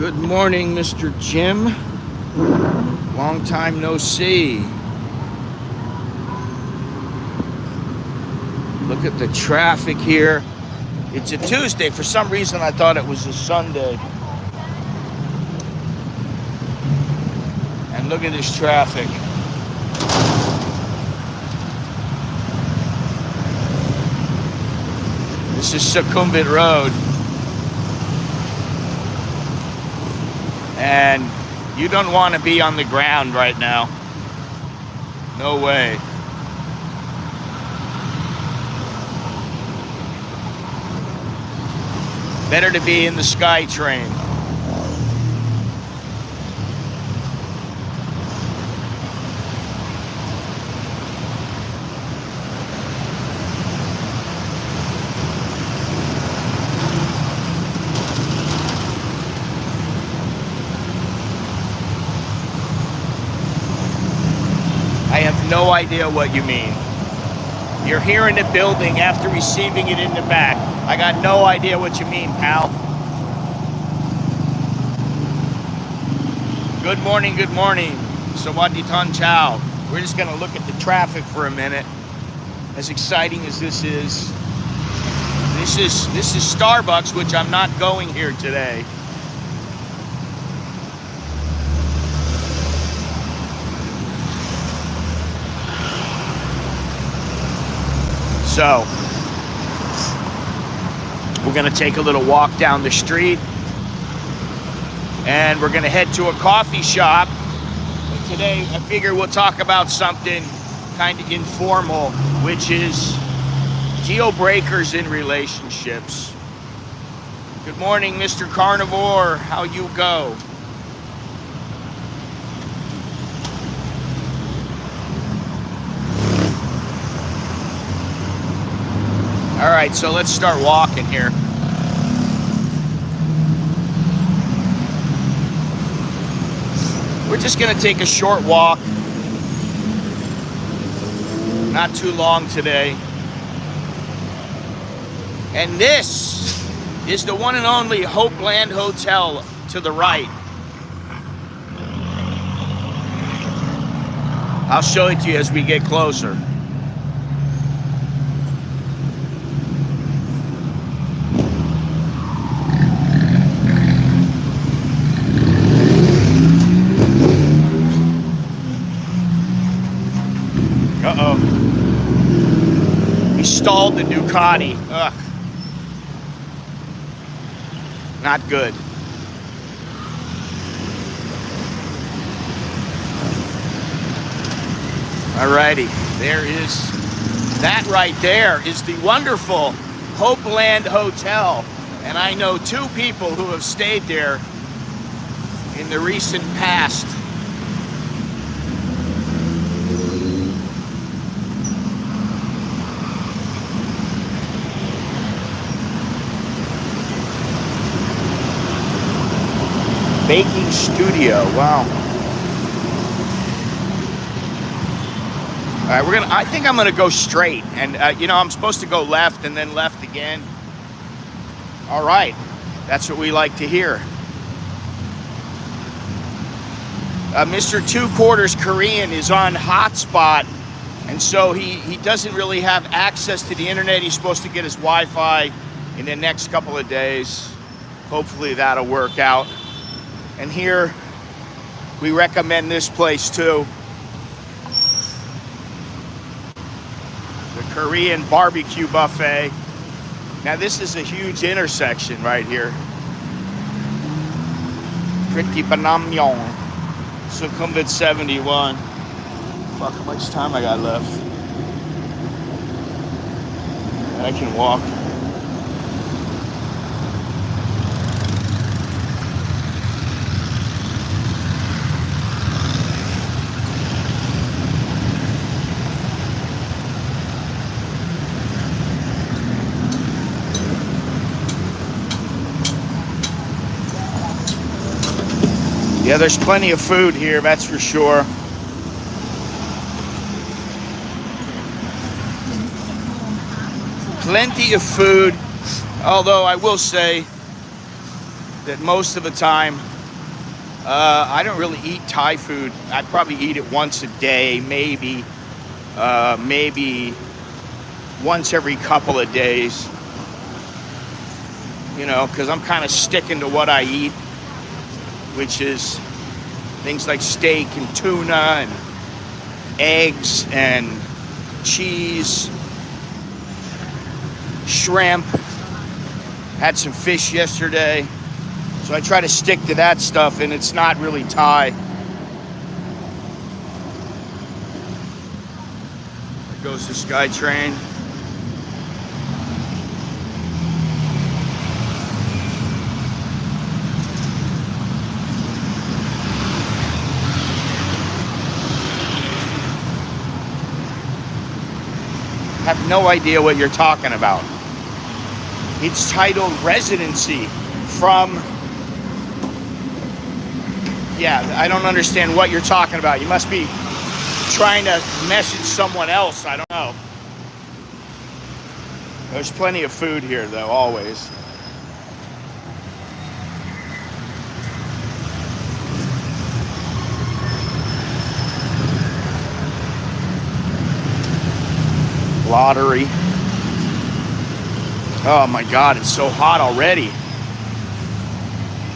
Good morning, Mr. Jim. Long time no see. Look at the traffic here. It's a Tuesday. For some reason, I thought it was a Sunday. And look at this traffic. This is Sukhumvit Road. And you don't want to be on the ground right now. No way. Better to be in the SkyTrain. I have no idea what you mean. You're here in the building after receiving it in the back. I got no idea what you mean, pal. Good morning, good morning. Sawadee Ton Chow. We're just gonna look at the traffic for a minute. As exciting as this is Starbucks, which I'm not going here today. So, we're gonna take a little walk down the street and we're gonna head to a coffee shop. And today, I figure we'll talk about something kind of informal, which is deal breakers in relationships. Good morning, Mr. Carnivore. How you go? All right, so let's start walking here. We're just gonna take a short walk. Not too long today. And this is the one and only Hopeland Hotel to the right. I'll show it to you as we get closer. Uh-oh. He stalled the Ducati. Ugh. Not good. Alrighty. There is... That right there is the wonderful Hopeland Hotel. And I know two people who have stayed there in the recent past. Baking studio, wow. All right, I think I'm gonna go straight. And I'm supposed to go left and then left again. All right, that's what we like to hear. Mr. Two Quarters Korean is on hotspot. And so he doesn't really have access to the internet. He's supposed to get his Wi-Fi in the next couple of days. Hopefully that'll work out. And here, we recommend this place too. The Korean barbecue buffet. Now this is a huge intersection right here. Pretty Banamyong. Sukhumvit 71. Fuck, how much time I got left? I can walk. Yeah, there's plenty of food here, that's for sure. Plenty of food, although I will say that most of the time I don't really eat Thai food. I probably eat it once a day, maybe once every couple of days. You know, because I'm kind of sticking to what I eat, which is things like steak and tuna and eggs and cheese, shrimp. Had some fish yesterday. So I try to stick to that stuff, and it's not really Thai. There goes the SkyTrain. Have no idea what you're talking about. It's titled Residency from... Yeah, I don't understand what you're talking about. You must be trying to message someone else. I don't know. There's plenty of food here, though, always. Lottery. Oh my God, it's so hot already.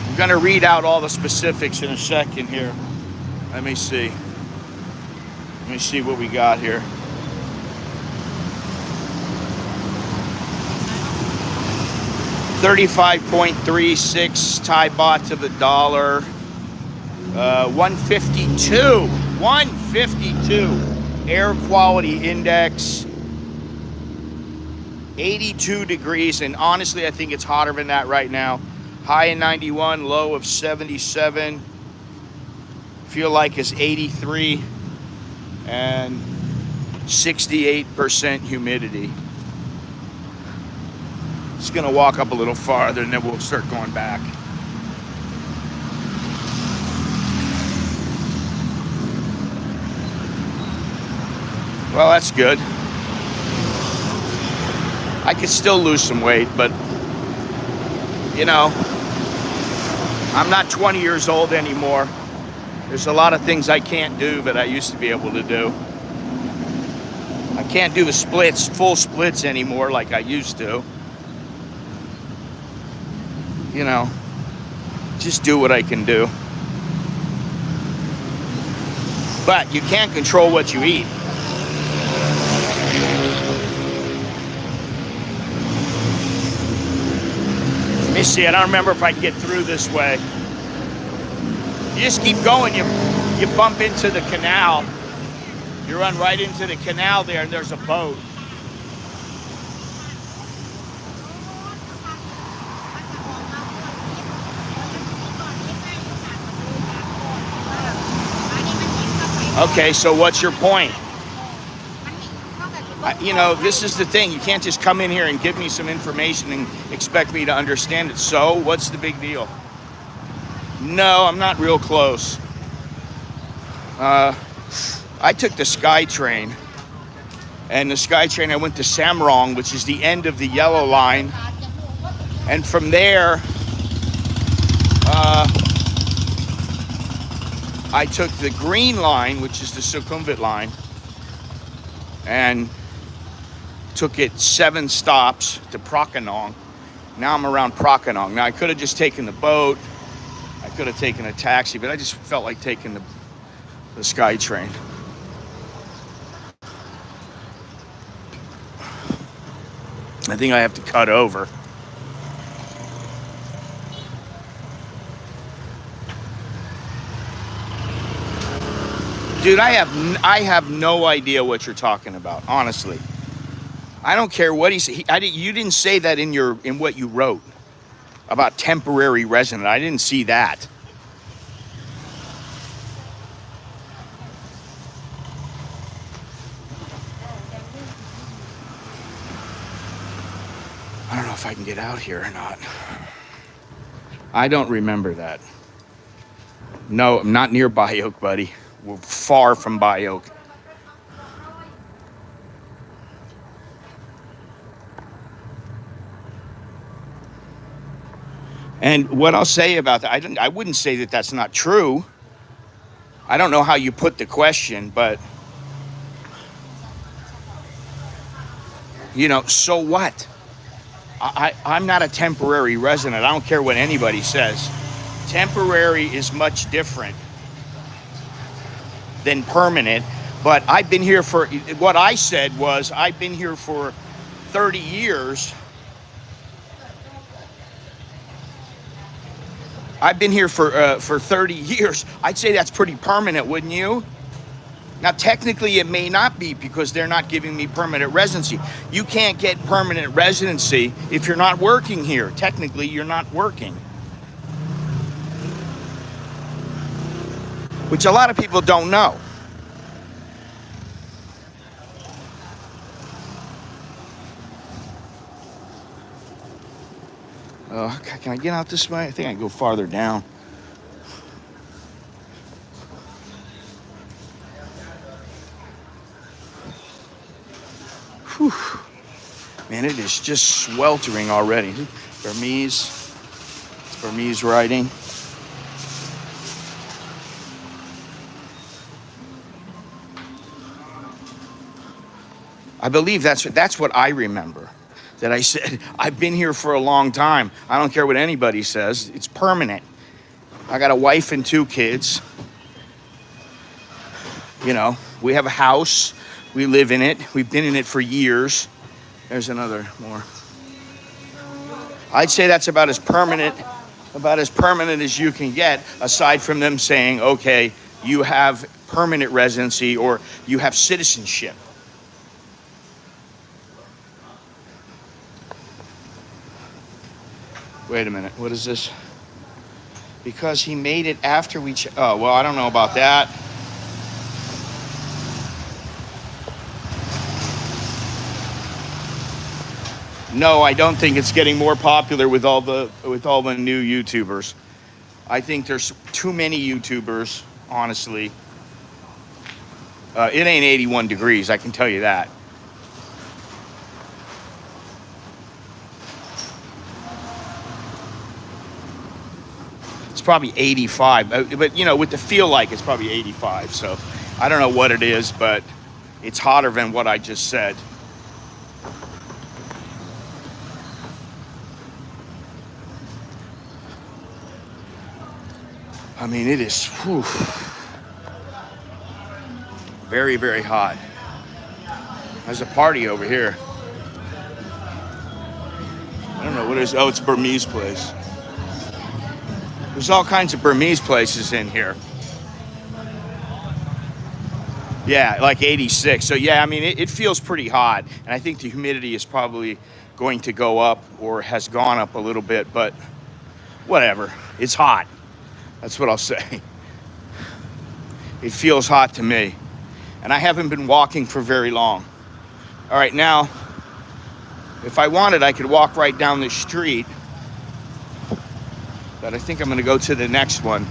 I'm gonna read out all the specifics in a second here. Let me see what we got here. $35.36 Thai baht to the dollar. 152. 152. Air quality index. 82 degrees, and honestly, I think it's hotter than that right now. High in 91, low of 77. Feel like it's 83, and 68% humidity. Just gonna walk up a little farther, and then we'll start going back. Well, that's good. I could still lose some weight, but, you know, I'm not 20 years old anymore. There's a lot of things I can't do that I used to be able to do. I can't do the splits, full splits anymore like I used to. You know, just do what I can do. But you can't control what you eat. Let me see, I don't remember if I can get through this way. You just keep going, you bump into the canal. You run right into the canal there, and there's a boat. Okay, so what's your point? You know, this is the thing. You can't just come in here and give me some information and expect me to understand it. So, what's the big deal? No, I'm not real close. I took the SkyTrain. And the SkyTrain, I went to Samrong, which is the end of the yellow line. And from there, I took the green line, which is the Sukhumvit line, and took it 7 stops to Prakanong. Now I'm around Prakanong. Now I could have just taken the boat. I could have taken a taxi, but I just felt like taking the SkyTrain. I think I have to cut over. Dude, I have no idea what you're talking about, honestly. I don't care what he said. You didn't say that in what you wrote about temporary resident. I didn't see that. I don't know if I can get out here or not. I don't remember that. No, I'm not near Bayok, buddy. We're far from Bayok. And what I'll say about that, I wouldn't say that that's not true. I don't know how you put the question, but, so what? I'm not a temporary resident. I don't care what anybody says. Temporary is much different than permanent. But I've been here for, what I said was, I've been here for 30 years. I've been here for 30 years. I'd say that's pretty permanent, wouldn't you? Now, technically, it may not be because they're not giving me permanent residency. You can't get permanent residency if you're not working here. Technically, you're not working. Which a lot of people don't know. Can I get out this way? I think I can go farther down. Whew. Man, it is just sweltering already. Burmese writing. I believe that's what I remember. That I said, I've been here for a long time. I don't care what anybody says. It's permanent. I got a wife and 2 kids. We have a house. We live in it. We've been in it for years. There's another more. I'd say that's about as permanent as you can get, aside from them saying, okay, you have permanent residency or you have citizenship. Wait a minute, what is this? Because he made it after we oh, well, I don't know about that. No, I don't think it's getting more popular with all the new YouTubers. I think there's too many YouTubers, honestly. It ain't 81 degrees, I can tell you that. Probably 85, but with the feel like it's probably 85. So I don't know what it is, but it's hotter than what I just said. I mean, it is very, very hot. There's a party over here. I don't know what it is. Oh, it's a Burmese place. There's all kinds of Burmese places in here. Yeah, like 86. So yeah, I mean, it feels pretty hot. And I think the humidity is probably going to go up or has gone up a little bit, but whatever. It's hot. That's what I'll say. It feels hot to me. And I haven't been walking for very long. All right, now, if I wanted, I could walk right down the street. But I think I'm going to go to the next one,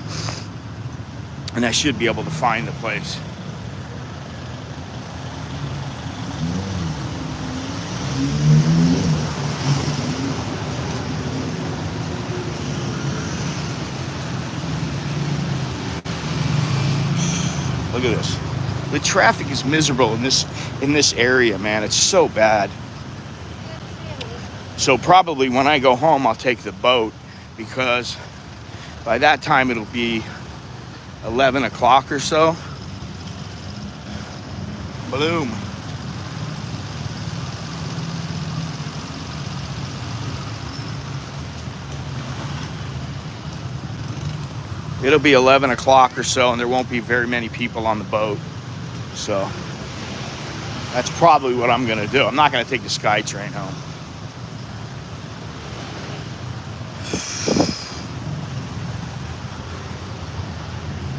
and I should be able to find the place. Look at this. The traffic is miserable in this area, man. It's so bad. So probably when I go home, I'll take the boat, because by that time it'll be 11 o'clock or so. Bloom. It'll be 11 o'clock or so, and there won't be very many people on the boat. So that's probably what I'm gonna do. I'm not gonna take the SkyTrain home.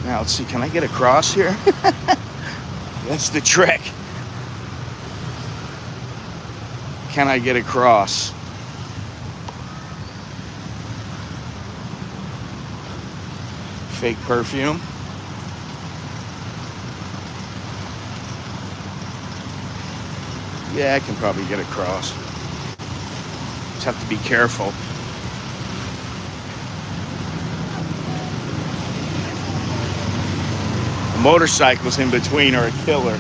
Now, let's see, can I get across here? That's the trick. Can I get across? Fake perfume. Yeah, I can probably get across. Just have to be careful. The motorcycles in between are a killer.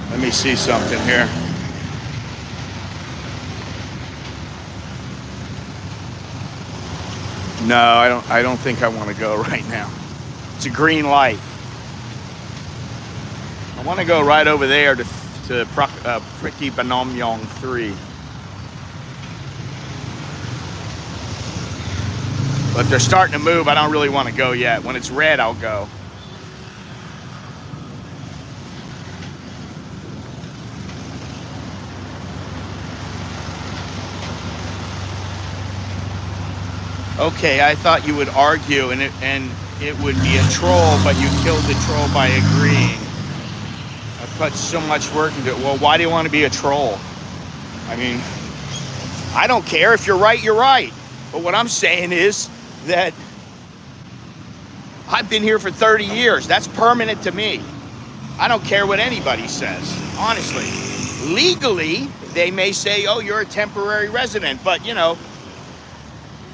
Let me see something here. No, I don't think I want to go right now. It's a green light. I want to go right over there to Priti Banomyong 3. But they're starting to move. I don't really want to go yet. When it's red, I'll go. Okay, I thought you would argue and it would be a troll, but you killed the troll by agreeing. I put so much work into it. Well, why do you want to be a troll? I mean, I don't care. If you're right, you're right. But what I'm saying is that I've been here for 30 years. That's permanent to me. I don't care what anybody says, honestly. Legally, they may say, oh, you're a temporary resident, but you know,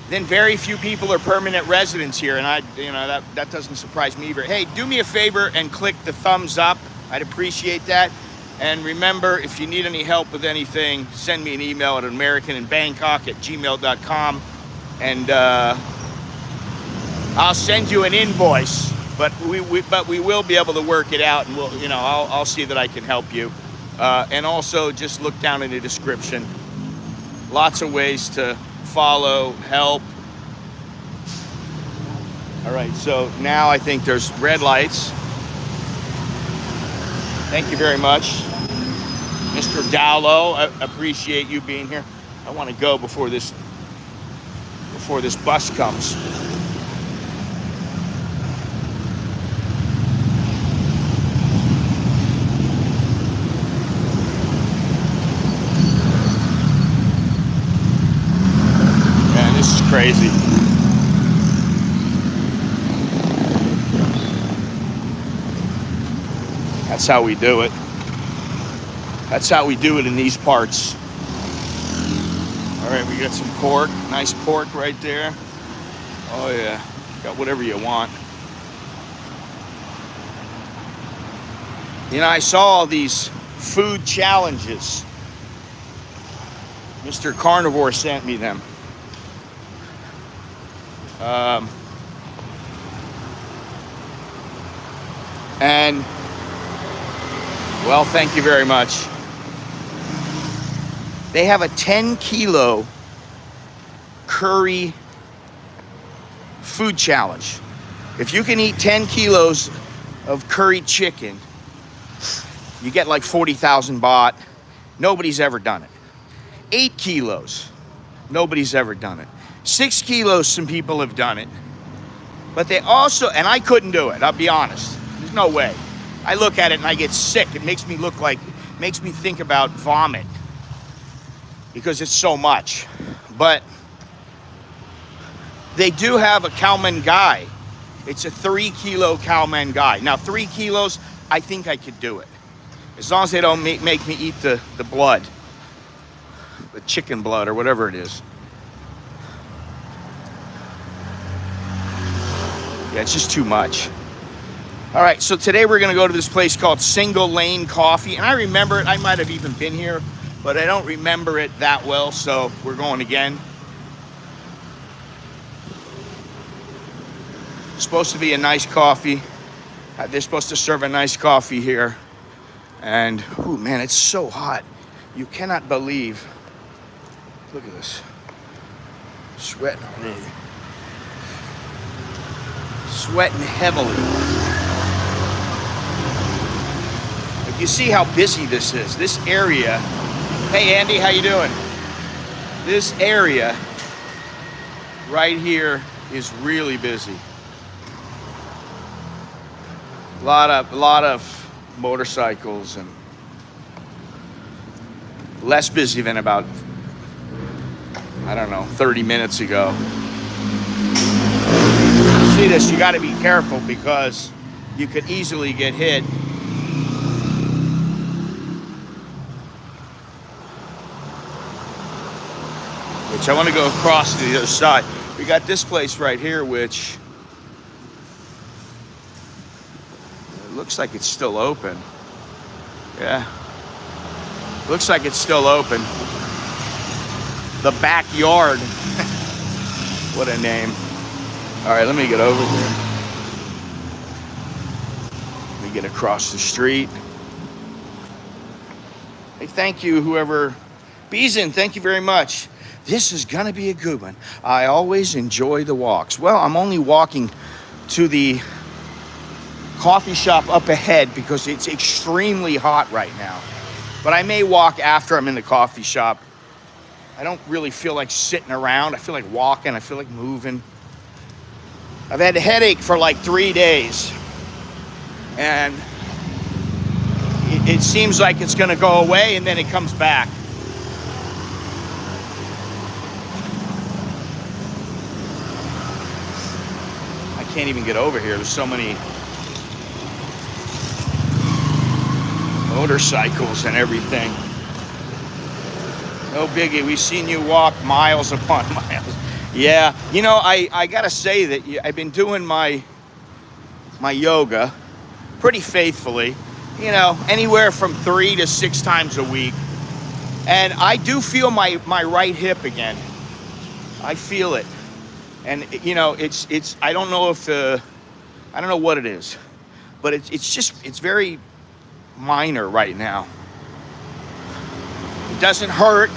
then very few people are permanent residents here, and that doesn't surprise me either. Hey, do me a favor and click the thumbs up. I'd appreciate that. And remember, if you need any help with anything, send me an email at americaninbangkok@gmail.com, and I'll send you an invoice. But we will be able to work it out, and I'll see that I can help you. And also, just look down in the description. Lots of ways to follow, help. All right, so now I think there's red lights. Thank you very much, Mr. Dowlow. I appreciate you being here. I want to go before this bus comes. Crazy. That's how we do it. That's how we do it in these parts. All right, we got some pork. Nice pork right there. Oh yeah, got whatever you want. You know, I saw all these food challenges. Mr. Carnivore sent me them. And well, thank you very much. They have a 10-kilo curry food challenge. If you can eat 10 kilos of curry chicken, you get like 40,000 baht. Nobody's ever done it. 8 kilos, nobody's ever done it. 6 kilos, some people have done it. But they also, and I couldn't do it, I'll be honest. There's no way. I look at it and I get sick. It makes me think about vomit because it's so much. But they do have a khao man gai. It's a 3-kilo khao man gai. Now 3 kilos, I think I could do it. As long as they don't make me eat the blood, the chicken blood or whatever it is. Yeah, it's just too much. All right, so today we're gonna go to this place called Single Lane Coffee. And I remember it, I might have even been here, but I don't remember it that well, so we're going again. It's supposed to be a nice coffee. They're supposed to serve a nice coffee here. And, oh man, it's so hot. You cannot believe. Look at this. Sweating already. Sweating heavily. But you see how busy this is. This area. Hey Andy, how you doing? This area right here is really busy. A lot of motorcycles, and less busy than about, I don't know, 30 minutes ago. See this, you got to be careful because you could easily get hit. Which I want to go across to the other side. We got this place right here, which Looks like it's still open. Yeah. Looks like it's still open. The backyard. What a name. All right, let me get over here. Let me get across the street. Hey, thank you, whoever. Beeson, thank you very much. This is gonna be a good one. I always enjoy the walks. Well, I'm only walking to the coffee shop up ahead because it's extremely hot right now. But I may walk after I'm in the coffee shop. I don't really feel like sitting around. I feel like walking. I feel like moving. I've had a headache for like 3 days. And it seems like it's gonna go away and then it comes back. Can't even get over here. There's so many motorcycles and everything. No biggie. We've seen you walk miles upon miles. Yeah, you know, I gotta say that I've been doing my yoga pretty faithfully, you know, anywhere from 3 to 6 times a week. And I do feel my right hip again. I feel it. And you know, it's I don't know if I don't know what it is, but it's very minor right now. It doesn't hurt,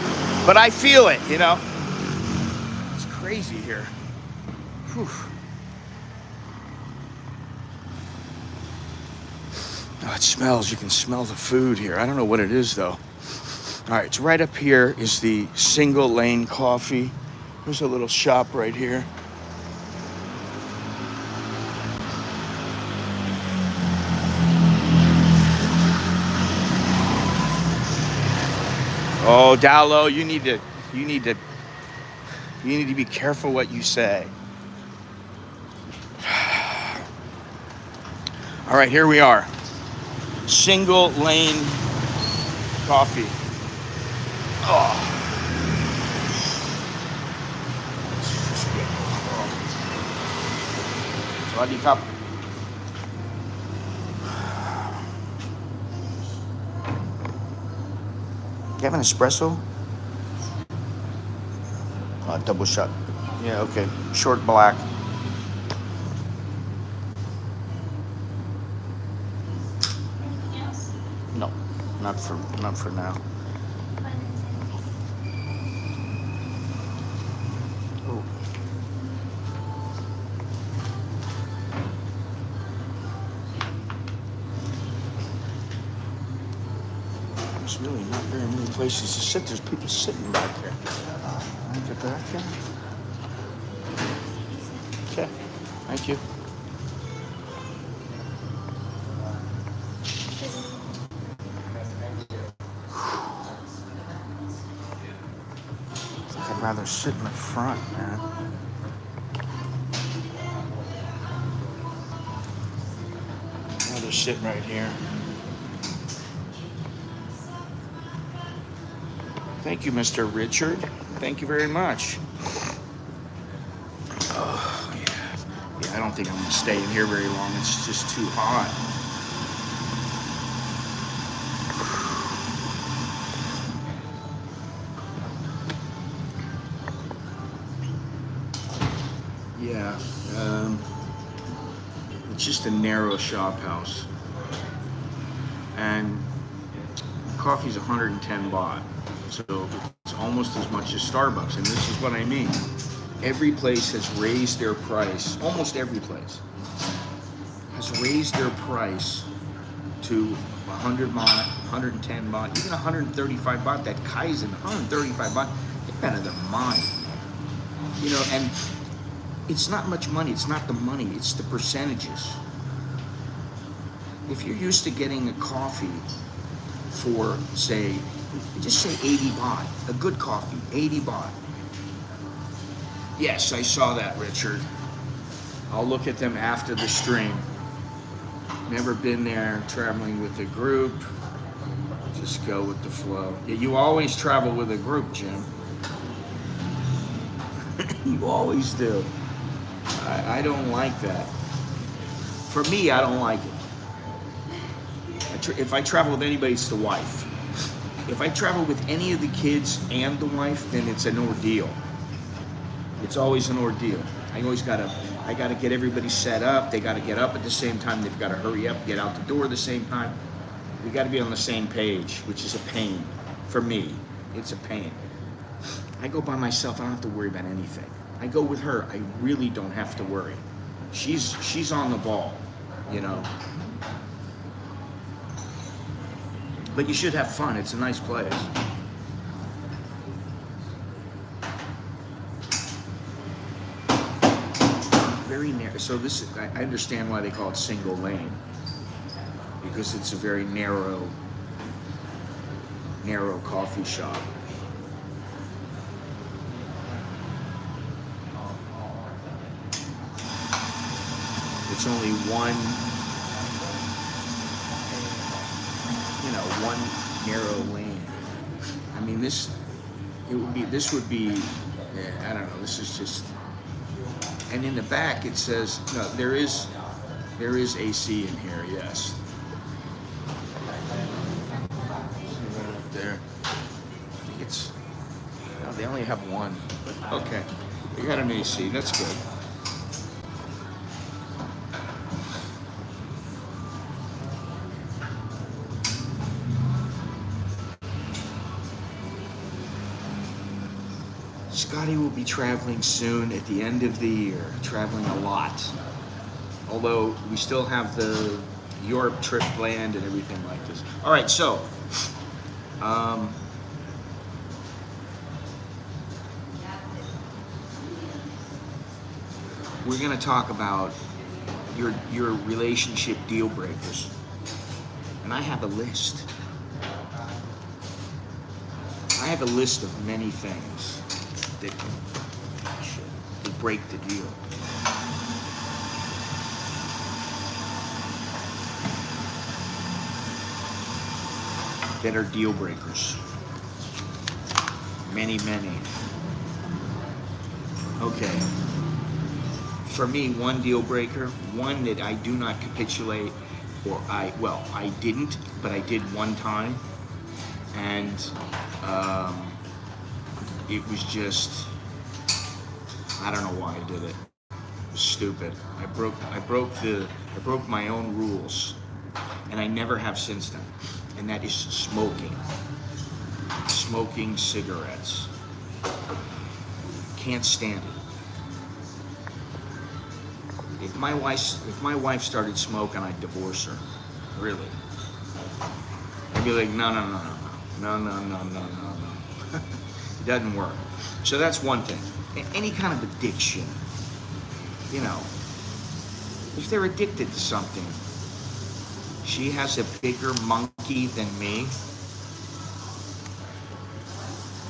but I feel it, you know. It's crazy here. Whew. Oh, it smells. You can smell the food here. I don't know what it is though. All right, it's right up here is the single lane coffee. There's a little shop right here. Oh, Dallo, you need to be careful what you say. All right, here we are. Single lane coffee. Oh. Sawadi cup. You have an espresso? Double shot. Yeah, okay. Short black. No, not for now. Oh. There's really not very many places to sit. There's people sitting back here. Can I get back here? Okay, thank you. I think I'd rather sit in the front, man. I'd rather sit right here. Thank you, Mr. Richard. Thank you very much. Oh, yeah. Yeah, I don't think I'm going to stay in here very long. It's just too hot. Yeah. It's just a narrow shop house. And coffee's 110 baht. So it's almost as much as Starbucks, and this is what I mean. Every place has raised their price, almost every place has raised their price to 100 baht, 110 baht, even 135 baht. That Kaizen, 135 baht, they're better than mine. You know, and it's not much money, it's not the money, it's the percentages. If you're used to getting a coffee for, say, just say 80 baht, a good coffee, 80 baht. Yes, I saw that, Richard. I'll look at them after the stream. Never been there, traveling with a group. Just go with the flow. Yeah, you always travel with a group, Jim. You always do. I don't like that. For me, I don't like it. If I travel with anybody, it's the wife. If I travel with any of the kids and the wife, then it's an ordeal. It's always an ordeal. I gotta get everybody set up. They gotta get up at the same time. They've gotta hurry up, get out the door at the same time. We gotta be on the same page, which is a pain. For me, it's a pain. I go by myself, I don't have to worry about anything. I go with her, I really don't have to worry. She's on the ball, you know. But you should have fun. It's a nice place. Very narrow. So this is, I understand why they call it single lane, because it's a very narrow coffee shop. It's only one narrow lane. I mean, this would be, I don't know, this is just, and in the back it says, no, there is AC in here, yes. Right there. I think it's, no, they only have one, but okay. They got an AC, that's good. Scotty will be traveling soon at the end of the year, traveling a lot. Although we still have the Europe trip planned and everything like this. All right, so we're going to talk about your relationship deal breakers, and I have a list. I have a list of many things that break the deal. That are deal breakers. Many. Okay. For me, one deal breaker, one that I do not capitulate, or I didn't, but I did one time, and it was just, I don't know why I did it. It was stupid. I broke my own rules, and I never have since then. And that is smoking. Smoking cigarettes. Can't stand it. If my wife started smoking, I'd divorce her. Really. I'd be like, no. It doesn't work. So that's one thing. Any kind of addiction, you know, if they're addicted to something, she has a bigger monkey than me.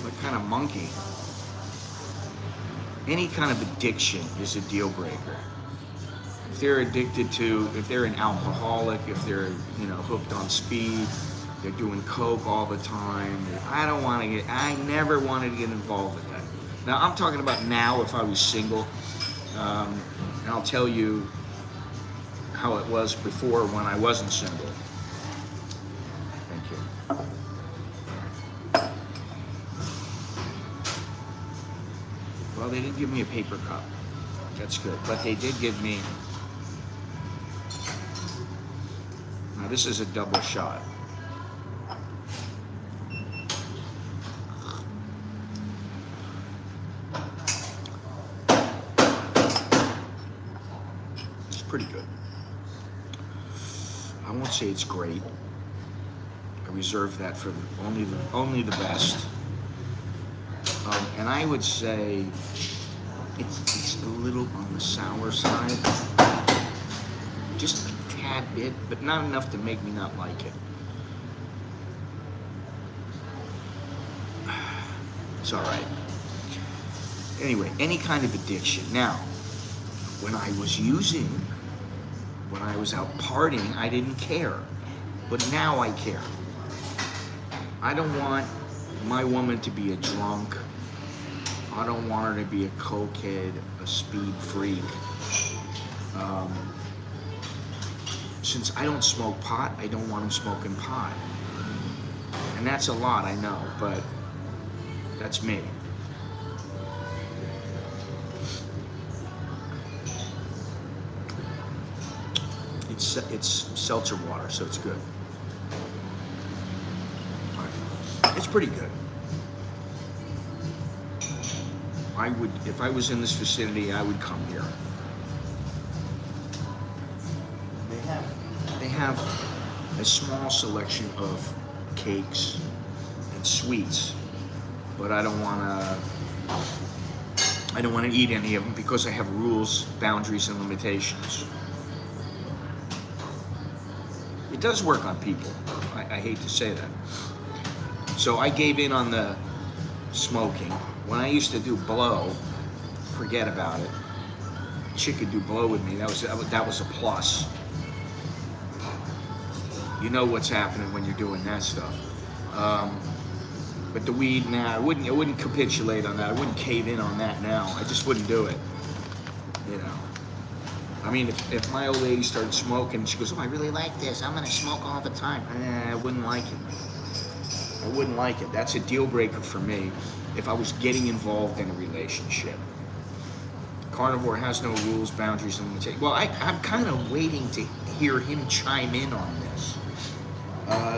What kind of monkey? Any kind of addiction is a deal breaker. If they're addicted to, if they're an alcoholic, if they're, hooked on speed, they're doing coke all the time. I never wanted to get involved with that. Now, I'm talking about now if I was single, and I'll tell you how it was before when I wasn't single. Thank you. Well, they didn't give me a paper cup. That's good. But they did give me, now this is a double shot. Pretty good. I won't say it's great. I reserve that for only the best. And I would say it's a little on the sour side, just a tad bit, but not enough to make me not like it. It's all right. Anyway, any kind of addiction. Now, when I was out partying, I didn't care. But now I care. I don't want my woman to be a drunk. I don't want her to be a cokehead, a speed freak. since I don't smoke pot, I don't want him smoking pot. And that's a lot, I know, but that's me. It's seltzer water, so it's good. It's pretty good. I would, if I was in this vicinity, I would come here. They have a small selection of cakes and sweets, but I don't want to eat any of them because I have rules, boundaries, and limitations. It does work on people. I hate to say that. So I gave in on the smoking. When I used to do blow, forget about it. Chick could do blow with me. That was a plus. You know what's happening when you're doing that stuff. But the weed, nah, I wouldn't capitulate on that. I wouldn't cave in on that now. I just wouldn't do it. You know. I mean, if my old lady started smoking, she goes, "Oh, I really like this. I'm gonna smoke all the time." I wouldn't like it. I wouldn't like it. That's a deal breaker for me if I was getting involved in a relationship. Carnivore has no rules, boundaries, and limitations. Well, I'm kind of waiting to hear him chime in on this.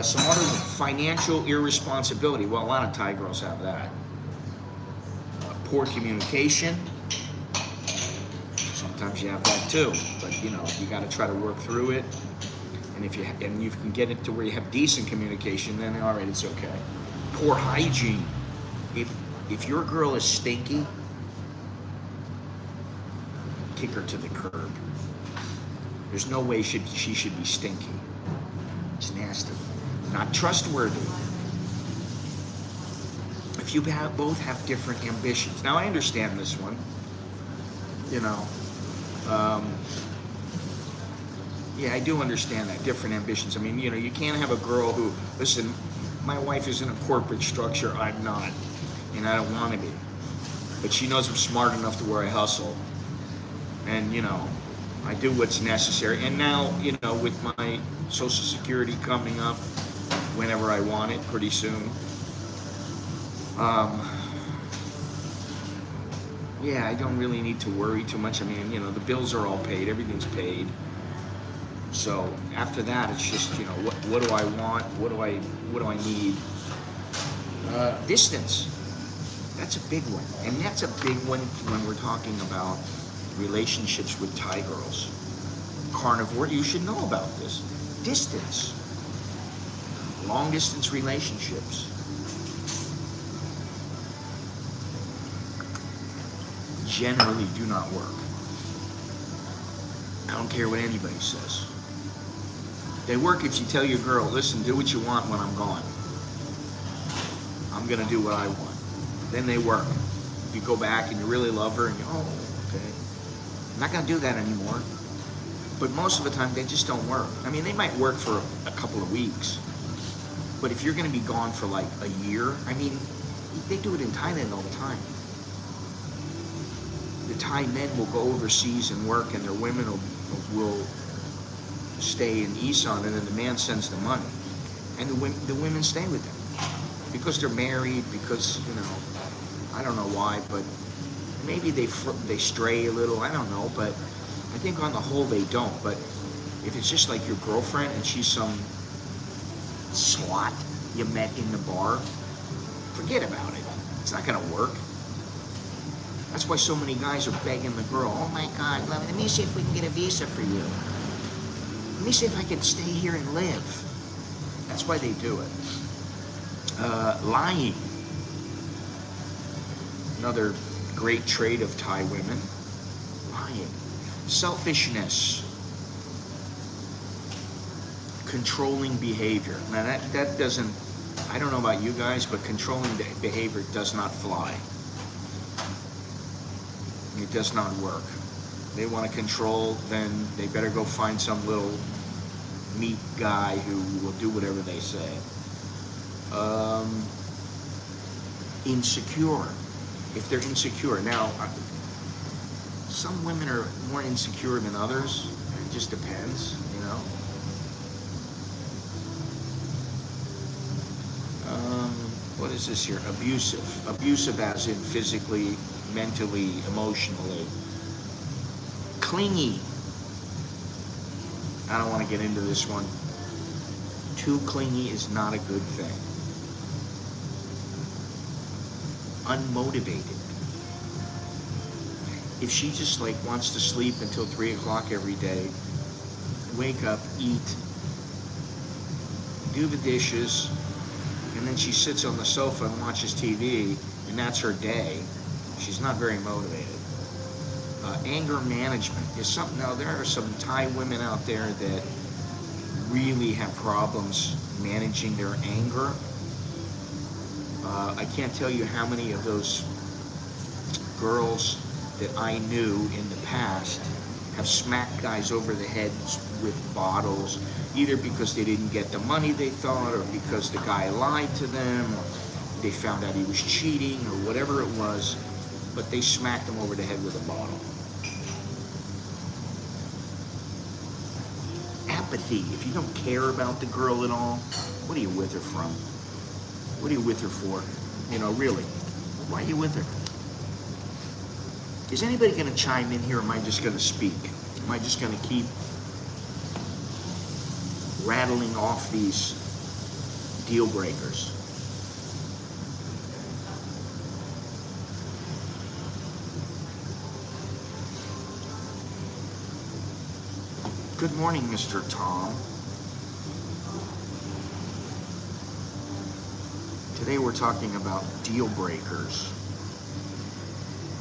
Some other financial irresponsibility. Well, a lot of Thai girls have that. Poor communication. Sometimes you have that too, but you know, you got to try to work through it. And if you can get it to where you have decent communication, then all right, it's okay. Poor hygiene. If your girl is stinky, kick her to the curb. There's no way she should be stinky. It's nasty. Not trustworthy. If you both have different ambitions. Now I understand this one. You know. Yeah, I do understand that, different ambitions. I mean, you know, you can't have a girl who, listen, my wife is in a corporate structure, I'm not, and I don't want to be. But she knows I'm smart enough to where I hustle. And, you know, I do what's necessary. And now, you know, with my Social Security coming up whenever I want it, pretty soon, yeah, I don't really need to worry too much. I mean, you know, the bills are all paid, everything's paid. So after that, it's just, you know, what do I want? What do I need? Distance. That's a big one, and that's a big one when we're talking about relationships with Thai girls. Carnivore, you should know about this. Distance. Long distance relationships. Generally do not work. I don't care what anybody says. They work if you tell your girl, listen, do what you want when I'm gone. I'm gonna do what I want. Then they work. If you go back and you really love her and you, oh, okay. I'm not gonna do that anymore. But most of the time they just don't work. I mean, they might work for a couple of weeks. But if you're gonna be gone for like a year, I mean, they do it in Thailand all the time. The Thai men will go overseas and work, and their women will stay in Isan, and then the man sends the money, and the women stay with them because they're married. Because, you know, I don't know why, but maybe they stray a little. I don't know, but I think on the whole they don't. But if it's just like your girlfriend and she's some slut you met in the bar, forget about it. It's not gonna work. That's why so many guys are begging the girl, oh my God, let me see if we can get a visa for you. Let me see if I can stay here and live. That's why they do it. Lying. Another great trait of Thai women. Lying. Selfishness. Controlling behavior. Now that doesn't, I don't know about you guys, but controlling behavior does not fly. It does not work. They want to control, then they better go find some little meat guy who will do whatever they say. Insecure. If they're insecure. Now, some women are more insecure than others. It just depends, you know. What is this here? Abusive. Abusive as in physically, mentally, emotionally. Clingy. I don't want to get into this one. Too clingy is not a good thing. Unmotivated. If she just like wants to sleep until 3 o'clock every day, wake up, eat, do the dishes, and then she sits on the sofa and watches TV, and that's her day, she's not very motivated. Anger management is something. Now there are some Thai women out there that really have problems managing their anger. I can't tell you how many of those girls that I knew in the past have smacked guys over the head with bottles, either because they didn't get the money they thought, or because the guy lied to them, or they found out he was cheating, or whatever it was, but they smacked him over the head with a bottle. Apathy. If you don't care about the girl at all, what are you with her from? What are you with her for? You know, really, why are you with her? Is anybody going to chime in here, or am I just going to speak? Am I just going to keep rattling off these deal breakers? Good morning, Mr. Tom. Today we're talking about deal breakers.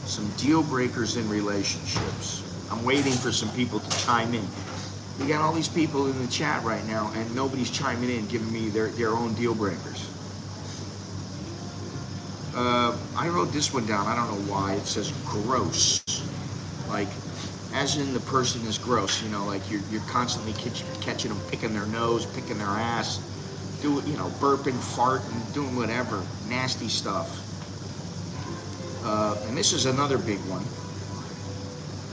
Some deal breakers in relationships. I'm waiting for some people to chime in. We got all these people in the chat right now, and nobody's chiming in, giving me their own deal breakers. I wrote this one down. I don't know why. It says gross. Like, as in the person is gross. You know, like you're constantly catching them picking their nose, picking their ass, burping, farting, doing whatever, nasty stuff. And this is another big one.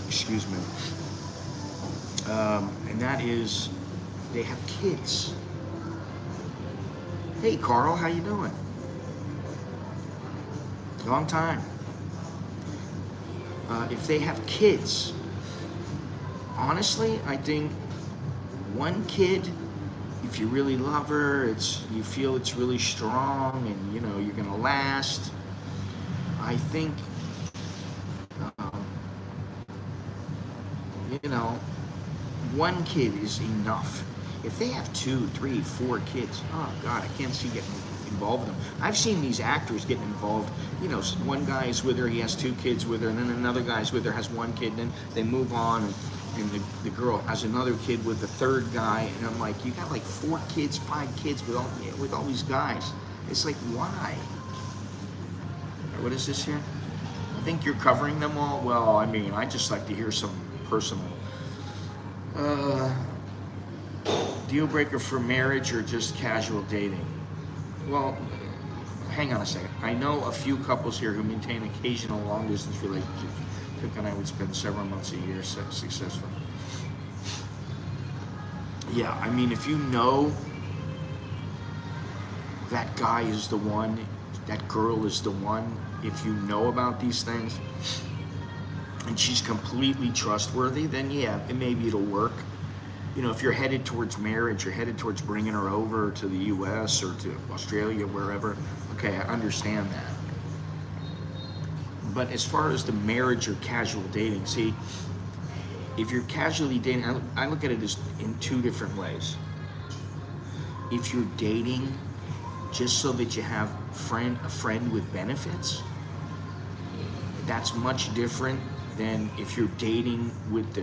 Excuse me. And that is, they have kids. Hey, Carl, how you doing? Long time. If they have kids, honestly, I think one kid, if you really love her, you feel it's really strong, and you're gonna last. I think, one kid is enough. If they have 2, 3, 4 kids, oh God, I can't see getting involved in them. I've seen these actors getting involved. One guy's with her, he has 2 kids with her, and then another guy's with her, has 1 kid, and then they move on, and the girl has another kid with the 3rd guy, and I'm like, you got like 4 kids, 5 kids with all these guys. It's like, why? What is this here? I think you're covering them all. Well, I mean, I just like to hear some personal. Deal breaker for marriage or just casual dating? Well, hang on a second. I know a few couples here who maintain occasional long-distance relationships. Cook and I would spend several months a year successfully. Yeah, I mean, if you know that guy is the one, that girl is the one, if you know about these things, and she's completely trustworthy, then yeah, maybe it'll work. If you're headed towards marriage, you're headed towards bringing her over to the US or to Australia, wherever, okay, I understand that. But as far as the marriage or casual dating, see, if you're casually dating, I look at it as in 2 different ways. If you're dating just so that you have a friend with benefits, that's much different than if you're dating with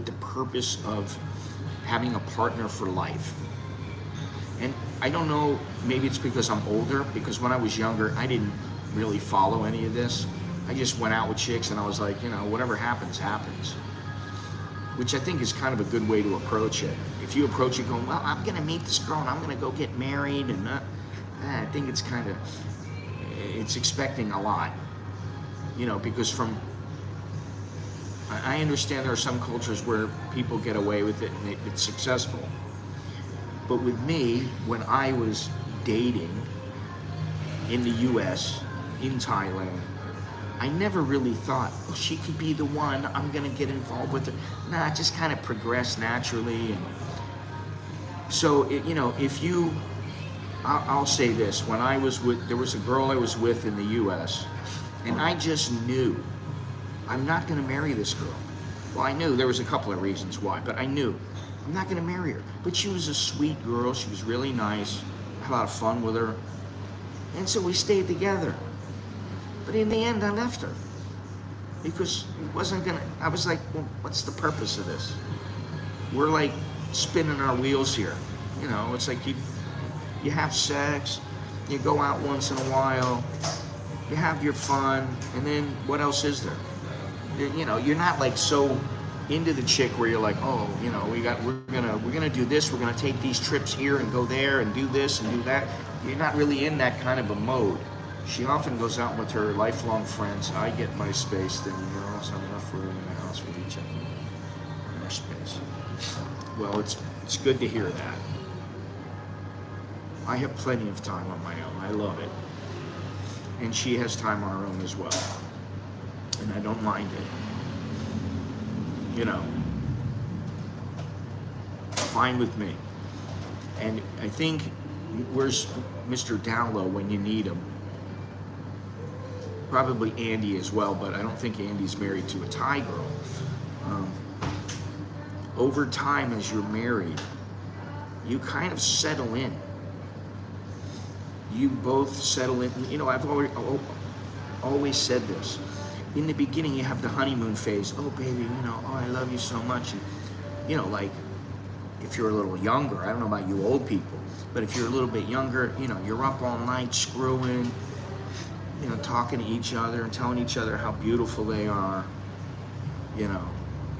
the purpose of having a partner for life. And I don't know, maybe it's because I'm older, because when I was younger, I didn't really follow any of this. I just went out with chicks and I was like, whatever happens, happens. Which I think is kind of a good way to approach it. If you approach it going, well, I'm gonna meet this girl and I'm gonna go get married, and I think it's it's expecting a lot. Because I understand there are some cultures where people get away with it and it's successful. But with me, when I was dating in the US, in Thailand, I never really thought, oh, she could be the one, I'm gonna get involved with her. Nah, it just kind of progressed naturally. And so, you know, if you, I'll say this, when I was with, there was a girl I was with in the US, and I just knew, I'm not gonna marry this girl. Well, I knew there was a couple of reasons why, but I knew, I'm not gonna marry her. But she was a sweet girl, she was really nice, I had a lot of fun with her, and so we stayed together. But in the end, I left her because it wasn't gonna, I was like, well, what's the purpose of this? We're like spinning our wheels here. You know, it's like you have sex, you go out once in a while, you have your fun, and then what else is there? You know, you're not like so into the chick where you're like, oh, you know, we're gonna do this, we're gonna take these trips here and go there and do this and do that. You're not really in that kind of a mode. She often goes out with her lifelong friends. I get my space, then you know, so enough room in the house with each other. Our space. Well, it's good to hear that. I have plenty of time on my own. I love it. And she has time on her own as well. And I don't mind it. You know, fine with me. And I think, where's Mr. Downlow when you need him? Probably Andy as well, but I don't think Andy's married to a Thai girl. Over time, as you're married, you kind of settle in. You both settle in. You know, I've always said this. In the beginning, you have the honeymoon phase. Oh, baby, you know, oh, I love you so much. And, you know, like, if you're a little younger, I don't know about you old people, but if you're a little bit younger, you know, you're up all night screwing, you know, talking to each other and telling each other how beautiful they are. You know,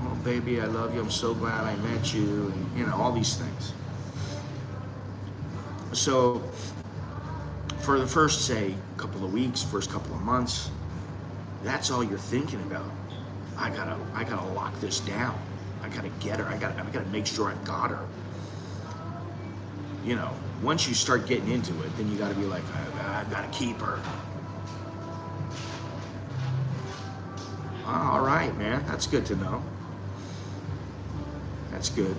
oh, baby, I love you. I'm so glad I met you. And, you know, all these things. So, for the first, say, couple of weeks, first couple of months, that's all you're thinking about. I gotta lock this down. I gotta get her. I gotta make sure I've got her. You know, once you start getting into it, then you gotta be like, I gotta keep her. Oh, all right, man. That's good to know. That's good.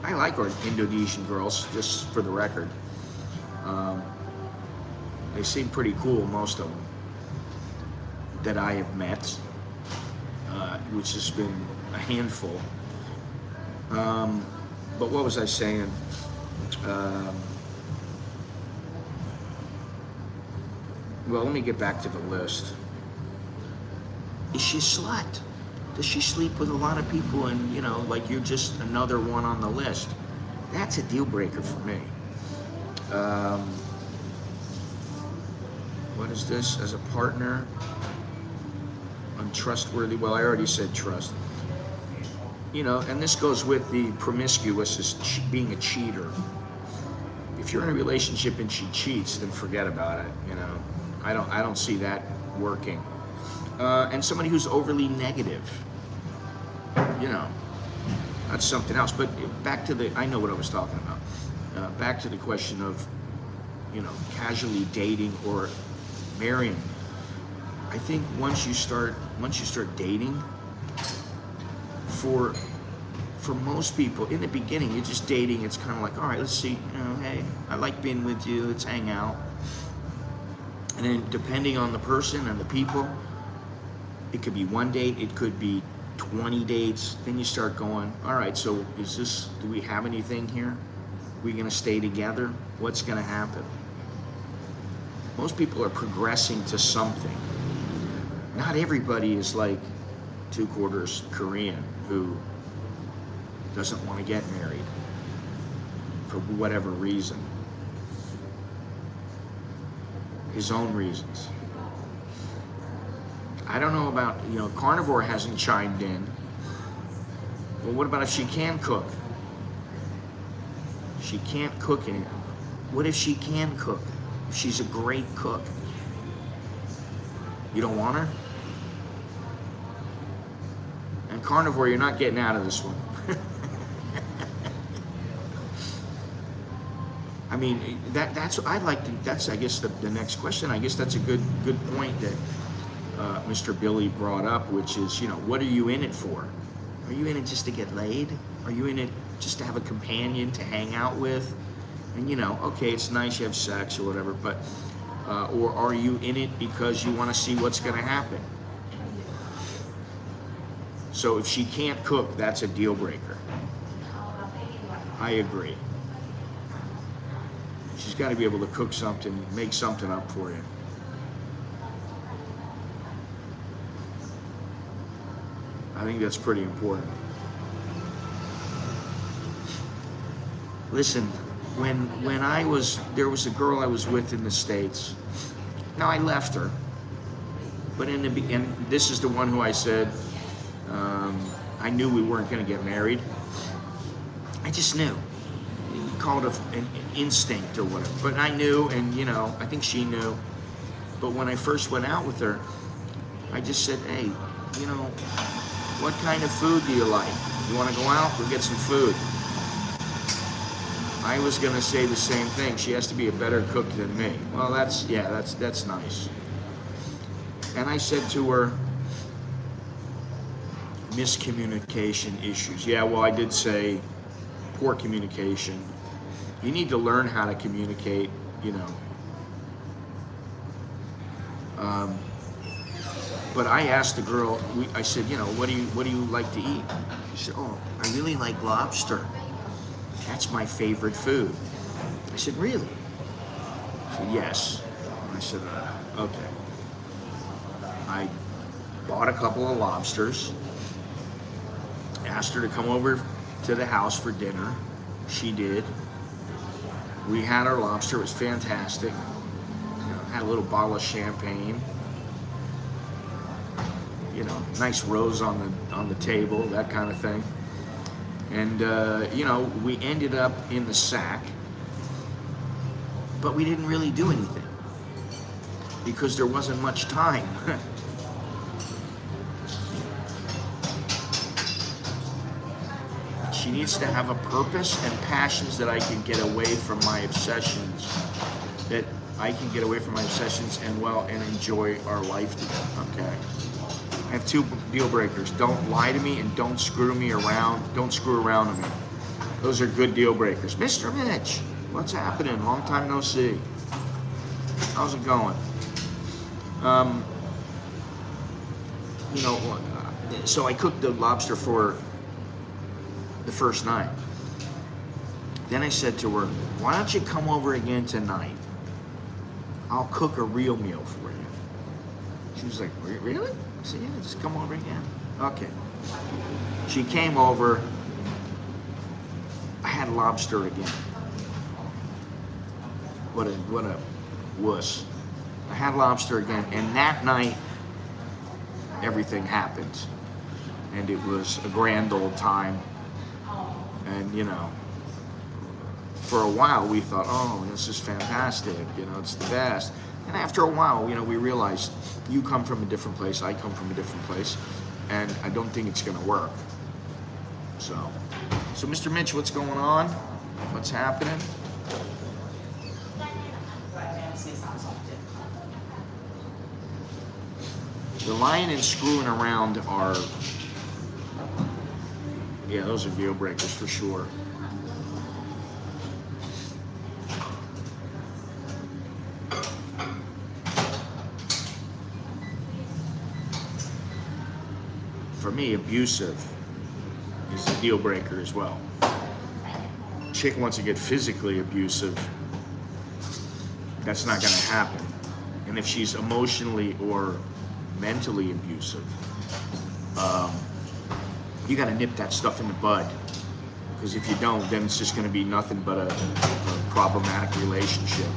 I like our Indonesian girls, just for the record. They seem pretty cool, most of them, that I have met, which has been a handful. But what was I saying? Well, let me get back to the list. Is she a slut? Does she sleep with a lot of people and, you know, like you're just another one on the list? That's a deal breaker for me. What is this? As a partner, untrustworthy. Well, I already said trust. You know, and this goes with the promiscuous as being a cheater. If you're in a relationship and she cheats, then forget about it. You know, I don't see that working. And somebody who's overly negative. You know, that's something else. But back to the, I know what I was talking about. Back to the question of, you know, casually dating or marrying. I think once you start dating, for most people, in the beginning, you're just dating. It's kind of like, all right, let's see, you know, hey, I like being with you. Let's hang out. And then depending on the person and the people, it could be one date, it could be 20 dates. Then you start going, all right, so do we have anything here? Are we gonna stay together? What's gonna happen? Most people are progressing to something. Not everybody is like 2/4 Korean who doesn't want to get married for whatever reason. His own reasons. I don't know about, you know, Carnivore hasn't chimed in. Well, what about if she can cook? She can't cook any. What if she can cook? If she's a great cook? You don't want her? And Carnivore, you're not getting out of this one. I mean, that's I'd like to. That's I guess the next question. I guess that's a good point that Mr. Billy brought up, which is, what are you in it for? Are you in it just to get laid? Are you in it just to have a companion to hang out with? And okay, it's nice you have sex or whatever, but or are you in it because you want to see what's going to happen? So if she can't cook, that's a deal breaker. I agree. She's got to be able to cook something, make something up for you. I think that's pretty important. Listen, when there was a girl I was with in the States. Now I left her, but and this is the one who I said, I knew we weren't going to get married. I just knew. You call it an instinct or whatever. But I knew, and I think she knew. But when I first went out with her, I just said, hey, what kind of food do you like? You want to go out? We'll get some food. I was going to say the same thing. She has to be a better cook than me. Well, that's nice. And I said to her, miscommunication issues. Yeah, well, I did say poor communication. You need to learn how to communicate, But I asked the girl, I said, what do you like to eat? She said, oh, I really like lobster. That's my favorite food. I said, really? She said, yes. I said, okay. I bought a couple of lobsters, asked her to come over to the house for dinner. She did. We had our lobster. It was fantastic. Had a little bottle of champagne. Nice rose on the table, that kind of thing. And we ended up in the sack, but we didn't really do anything because there wasn't much time. She needs to have a purpose and passions that I can get away from my obsessions, and enjoy our life together, okay? I have 2 deal breakers. Don't lie to me and don't screw me around. Don't screw around with me. Those are good deal breakers. Mr. Mitch, what's happening? Long time no see. How's it going? So I cooked the lobster for the first night. Then I said to her, why don't you come over again tonight? I'll cook a real meal for you. She was like, really? I said, yeah, just come over again. Okay. She came over. I had lobster again. What a wuss. I had lobster again, and that night, everything happened. And it was a grand old time. And, for a while we thought, oh, this is fantastic, it's the best. And after a while, we realized you come from a different place, I come from a different place, and I don't think it's gonna work. So Mr. Mitch, what's going on? What's happening? The lying and screwing around are, yeah, those are deal breakers for sure. For me, abusive is a deal breaker as well. Chick wants to get physically abusive. That's not going to happen. And if she's emotionally or mentally abusive, you got to nip that stuff in the bud. Because if you don't, then it's just going to be nothing but a problematic relationship.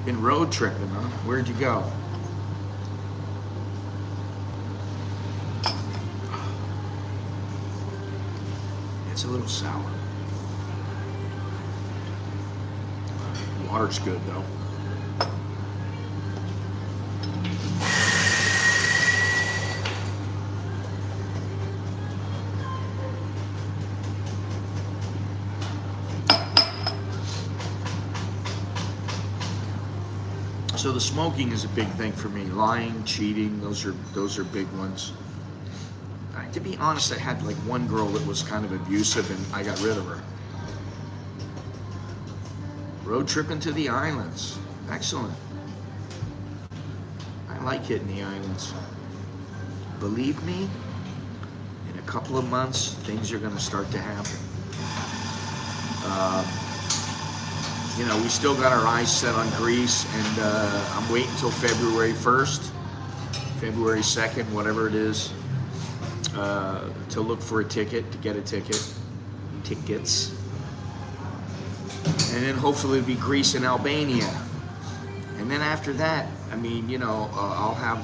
Been road tripping, huh? Where'd you go? It's a little sour. Water's good though. So the smoking is a big thing for me. Lying, cheating, those are big ones. To be honest, I had like one girl that was kind of abusive, and I got rid of her. Road tripping to the islands, excellent. I like hitting the islands. Believe me, in a couple of months, things are going to start to happen. You know, we still got our eyes set on Greece, and I'm waiting until February 1st, February 2nd, whatever it is, to look for a ticket, to get a ticket, tickets. And then hopefully it'll be Greece and Albania. And then after that, I mean, you know, I'll have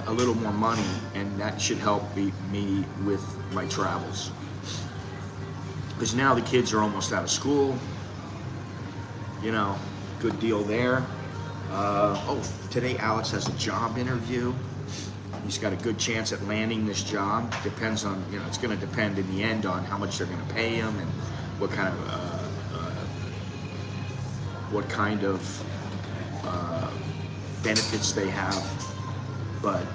a little more money, and that should help me with my travels. Because now the kids are almost out of school. You know, good deal there. Oh, today Alex has a job interview. He's got a good chance at landing this job. Depends on, you know, it's going to depend in the end on how much they're going to pay him and what kind of benefits they have. But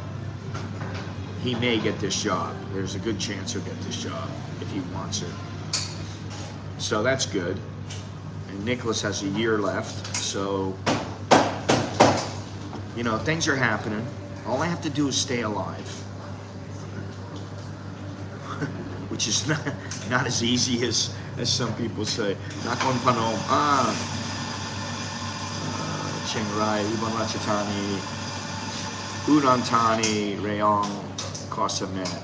he may get this job. There's a good chance he'll get this job if he wants it. So that's good. And Nicholas has a year left, so, you know, things are happening. All I have to do is stay alive, which is not as easy as some people say. Nakhon Panom, Chiang Rai, Ubon Ratchathani, Udon Thani, Rayong, Koh Samet.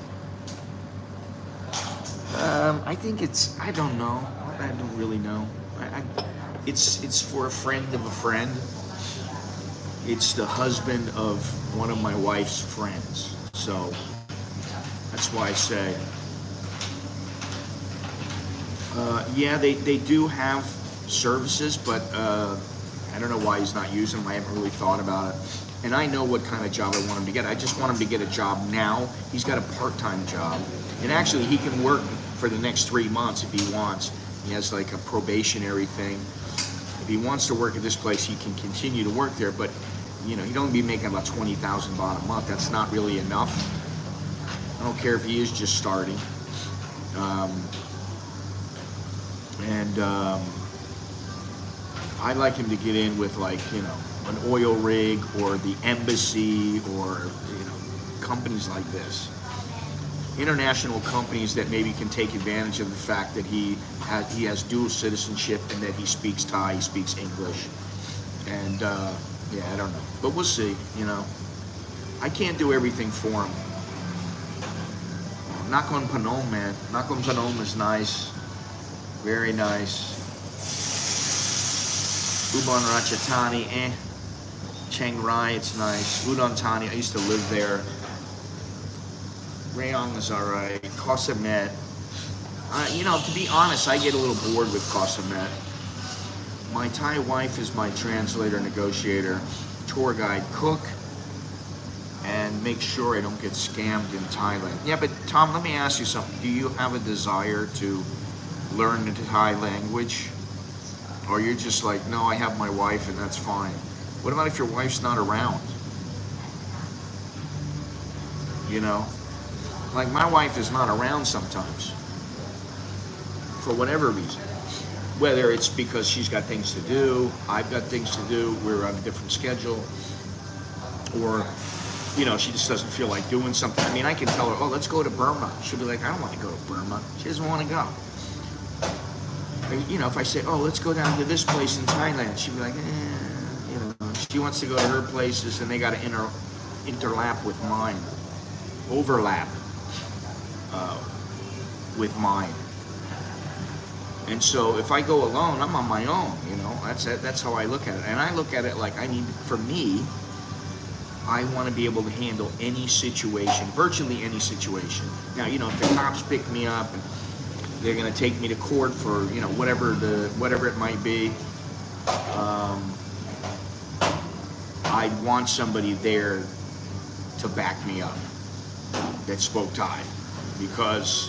I think it's, I don't know. I don't really know. It's for a friend of a friend. It's the husband of one of my wife's friends. So that's why I say, yeah, they do have services, but I don't know why he's not using them. I haven't really thought about it. And I know what kind of job I want him to get. I just want him to get a job now. He's got a part-time job. And actually, he can work for the next 3 months if he wants. He has like a probationary thing. If he wants to work at this place, he can continue to work there, but you know, he'd only be making about 20,000 baht a month. That's not really enough. I don't care if he is just starting. I'd like him to get in with, like, you know, an oil rig or the embassy or, you know, companies like this. International companies that maybe can take advantage of the fact that he has dual citizenship and that he speaks Thai, he speaks English. And yeah, I don't know, but we'll see, you know. I can't do everything for him. Nakhon Panom, man. Nakhon Panom is nice, very nice. Ubon Ratchathani, Chiang Rai, it's nice. Udon Thani, I used to live there. Rayong is alright. Koh Samet. You know, to be honest, I get a little bored with Koh Samet. My Thai wife is my translator, negotiator, tour guide, cook, and make sure I don't get scammed in Thailand. Yeah, but Tom, let me ask you something. Do you have a desire to learn the Thai language? Or you're just like, no, I have my wife and that's fine. What about if your wife's not around? You know? Like, my wife is not around sometimes. For whatever reason. Whether it's because she's got things to do, I've got things to do, we're on a different schedule, or, you know, she just doesn't feel like doing something. I mean, I can tell her, oh, let's go to Burma. She'll be like, I don't want to go to Burma. She doesn't want to go. You know, if I say, oh, let's go down to this place in Thailand, she'd be like, you know, she wants to go to her places and they got to interlap with mine, overlap with mine. And so if I go alone, I'm on my own, you know, that's how I look at it. And I look at it like for me, I want to be able to handle any situation, virtually any situation. Now, you know, if the cops pick me up and they're going to take me to court for, you know, whatever it might be, I'd want somebody there to back me up that spoke Thai, because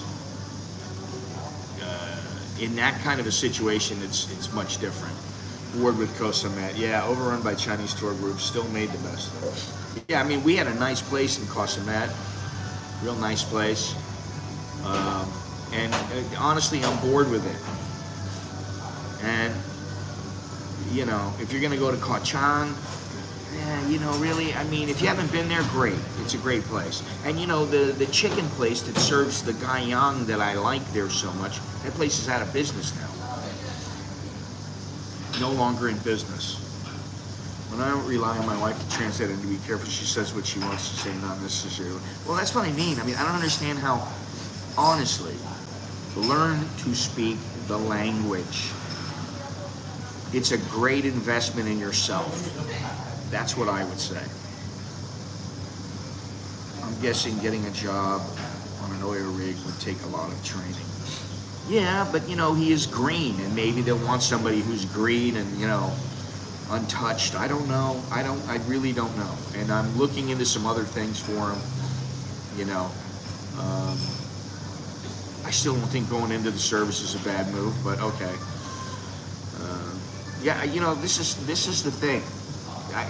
in that kind of a situation, it's much different. Ward with CASHAPP. Yeah, overrun by Chinese tour groups. Still made the best of it. Yeah, I mean, we had a nice place in CASHAPP. Real nice place. And honestly, I'm bored with it. And, you know, if you're going to go to Koh Chang, yeah, you know, really, I mean, if you haven't been there, great. It's a great place. And, you know, the chicken place that serves the gaiyang that I like there so much, that place is out of business now. No longer in business. When I don't rely on my wife to translate and to be careful, she says what she wants to say, not necessarily. Well, that's what I mean. I mean, I don't understand how, honestly, learn to speak the language. It's a great investment in yourself. That's what I would say. I'm guessing getting a job on an oil rig would take a lot of training. Yeah, but you know, he is green, and maybe they'll want somebody who's green and, you know, untouched. I don't know. I really don't know. And I'm looking into some other things for him, you know. I still don't think going into the service is a bad move, but okay. Yeah, you know, this is the thing.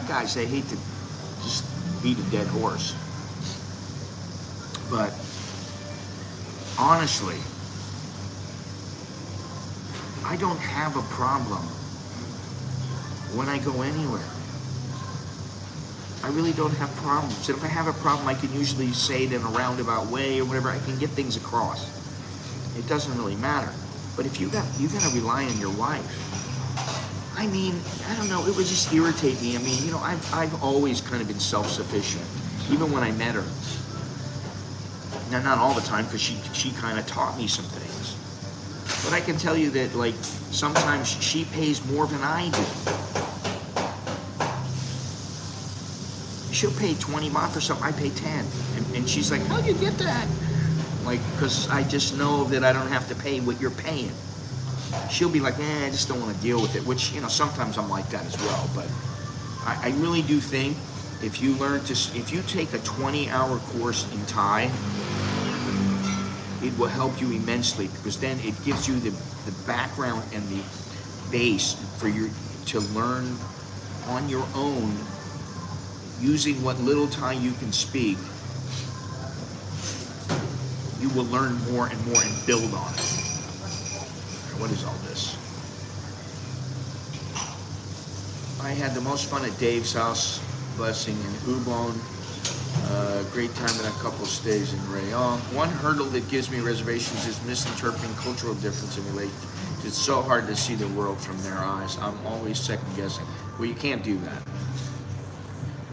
Guys, I hate to just beat a dead horse. But honestly, I don't have a problem when I go anywhere. I really don't have problems. And if I have a problem, I can usually say it in a roundabout way or whatever. I can get things across. It doesn't really matter. But if you gotta rely on your wife. I mean, I don't know, it would just irritate me. I mean, you know, I've always kind of been self-sufficient, even when I met her. Now, not all the time, because she kind of taught me some things. But I can tell you that, like, sometimes she pays more than I do. She'll pay 20 baht for something, I pay 10. And she's like, how'd you get that? Like, because I just know that I don't have to pay what you're paying. She'll be like, I just don't want to deal with it, which, you know, sometimes I'm like that as well. But I really do think if you take a 20-hour course in Thai, it will help you immensely, because then it gives you the background and the base for you to learn on your own, using what little Thai you can speak. You will learn more and more and build on it. What is all this? I had the most fun at Dave's house, blessing in Ubon. Great time in a couple stays in Rayong. One hurdle that gives me reservations is misinterpreting cultural difference in relation. It's so hard to see the world from their eyes. I'm always second guessing. Well, you can't do that.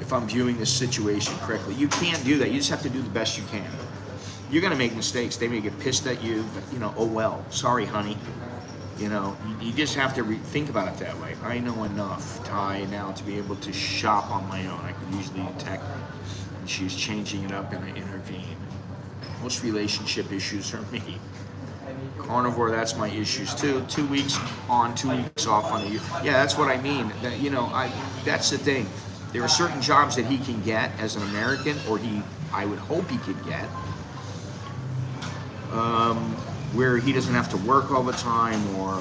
If I'm viewing the situation correctly, you can't do that. You just have to do the best you can. You're gonna make mistakes. They may get pissed at you, but you know, oh well. Sorry, honey. You know, you just have to think about it that way. I know enough Thai now to be able to shop on my own. I can usually detect when she's changing it up and I intervene. Most relationship issues are me. Carnivore, that's my issues too. 2 weeks on, 2 weeks off on a year. Yeah, that's what I mean. That, you know, that's the thing. There are certain jobs that he can get as an American, or I would hope he could get, where he doesn't have to work all the time, or,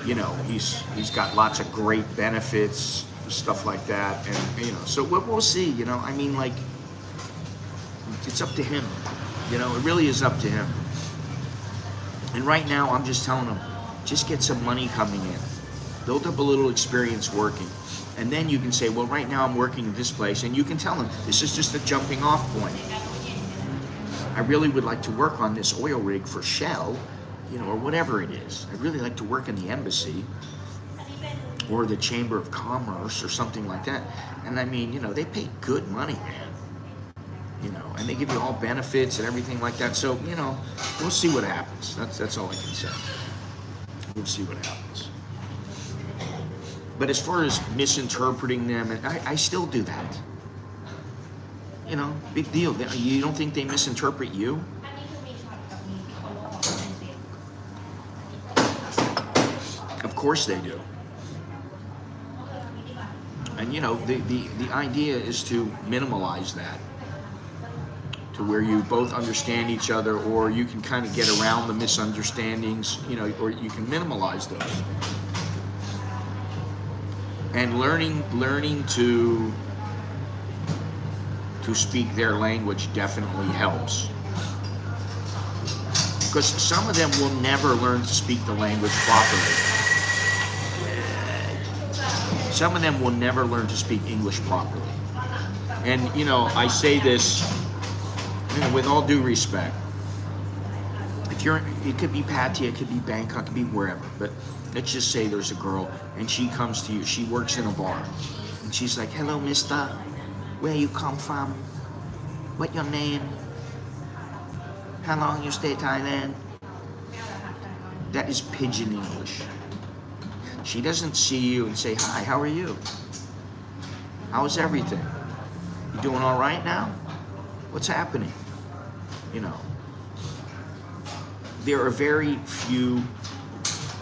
you know, he's got lots of great benefits, stuff like that, and, you know, so we'll see, you know, I mean, like, it's up to him, you know, it really is up to him. And right now, I'm just telling him, just get some money coming in, build up a little experience working, and then you can say, well, right now I'm working at this place, and you can tell him, this is just a jumping off point. I really would like to work on this oil rig for Shell, you know, or whatever it is. I'd really like to work in the embassy or the Chamber of Commerce or something like that. And I mean, you know, they pay good money, man. You know, and they give you all benefits and everything like that. So, you know, we'll see what happens. That's all I can say. We'll see what happens. But as far as misinterpreting them, and I still do that. You know, big deal. You don't think they misinterpret you? Of course they do. And you know, the idea is to minimalize that, to where you both understand each other, or you can kind of get around the misunderstandings, you know, or you can minimalize those. And learning to speak their language definitely helps. Because some of them will never learn to speak the language properly. Some of them will never learn to speak English properly. And you know, I say this, you know, with all due respect. It could be Pattaya, it could be Bangkok, it could be wherever, but let's just say there's a girl and she comes to you, she works in a bar, and she's like, hello mister, where you come from? What your name? How long you stay Thailand? That is pidgin English. She doesn't see you and say, hi, how are you? How's everything? You doing all right now? What's happening? You know. There are very few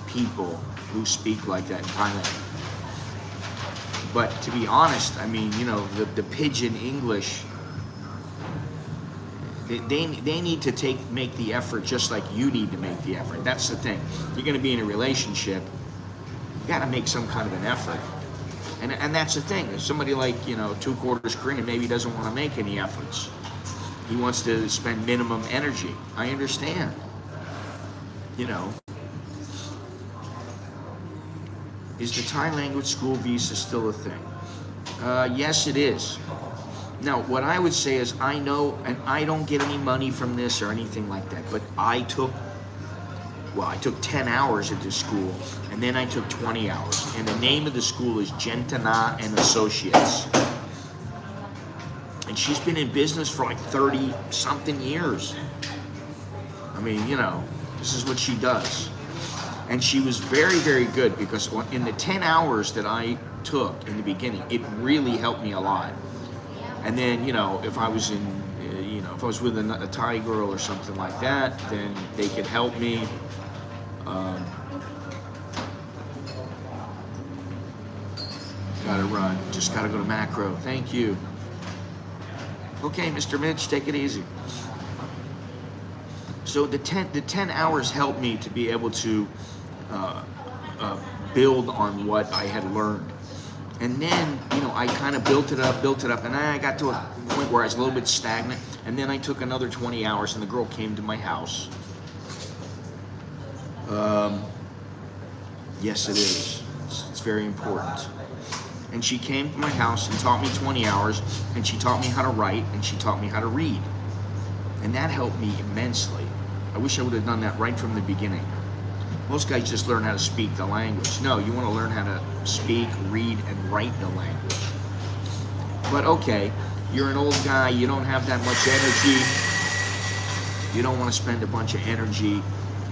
people who speak like that in Thailand. But to be honest, I mean, you know, the pidgin English, they need to make the effort just like you need to make the effort. That's the thing. You're going to be in a relationship, you got to make some kind of an effort. And that's the thing. If somebody like, you know, 2/4 Korean maybe doesn't want to make any efforts. He wants to spend minimum energy. I understand. You know, is the Thai language school visa still a thing? Yes, it is. Now, what I would say is I know, and I don't get any money from this or anything like that, but I took 10 hours at this school, and then I took 20 hours. And the name of the school is Gentana and Associates. And she's been in business for like 30-something years. I mean, you know, this is what she does. And she was very, very good because in the 10 hours that I took in the beginning, it really helped me a lot. And then, you know, if I was with a Thai girl or something like that, then they could help me. Gotta run. Just gotta go to macro. Thank you. Okay, Mr. Mitch, take it easy. So the 10 hours helped me to be able to build on what I had learned. And then, you know, I kind of built it up, and then I got to a point where I was a little bit stagnant, and then I took another 20 hours, and the girl came to my house. Yes, it is. It's very important. And she came to my house and taught me 20 hours, and she taught me how to write, and she taught me how to read. And that helped me immensely. I wish I would have done that right from the beginning. Most guys just learn how to speak the language. No, you want to learn how to speak, read, and write the language. But okay, you're an old guy, you don't have that much energy. You don't want to spend a bunch of energy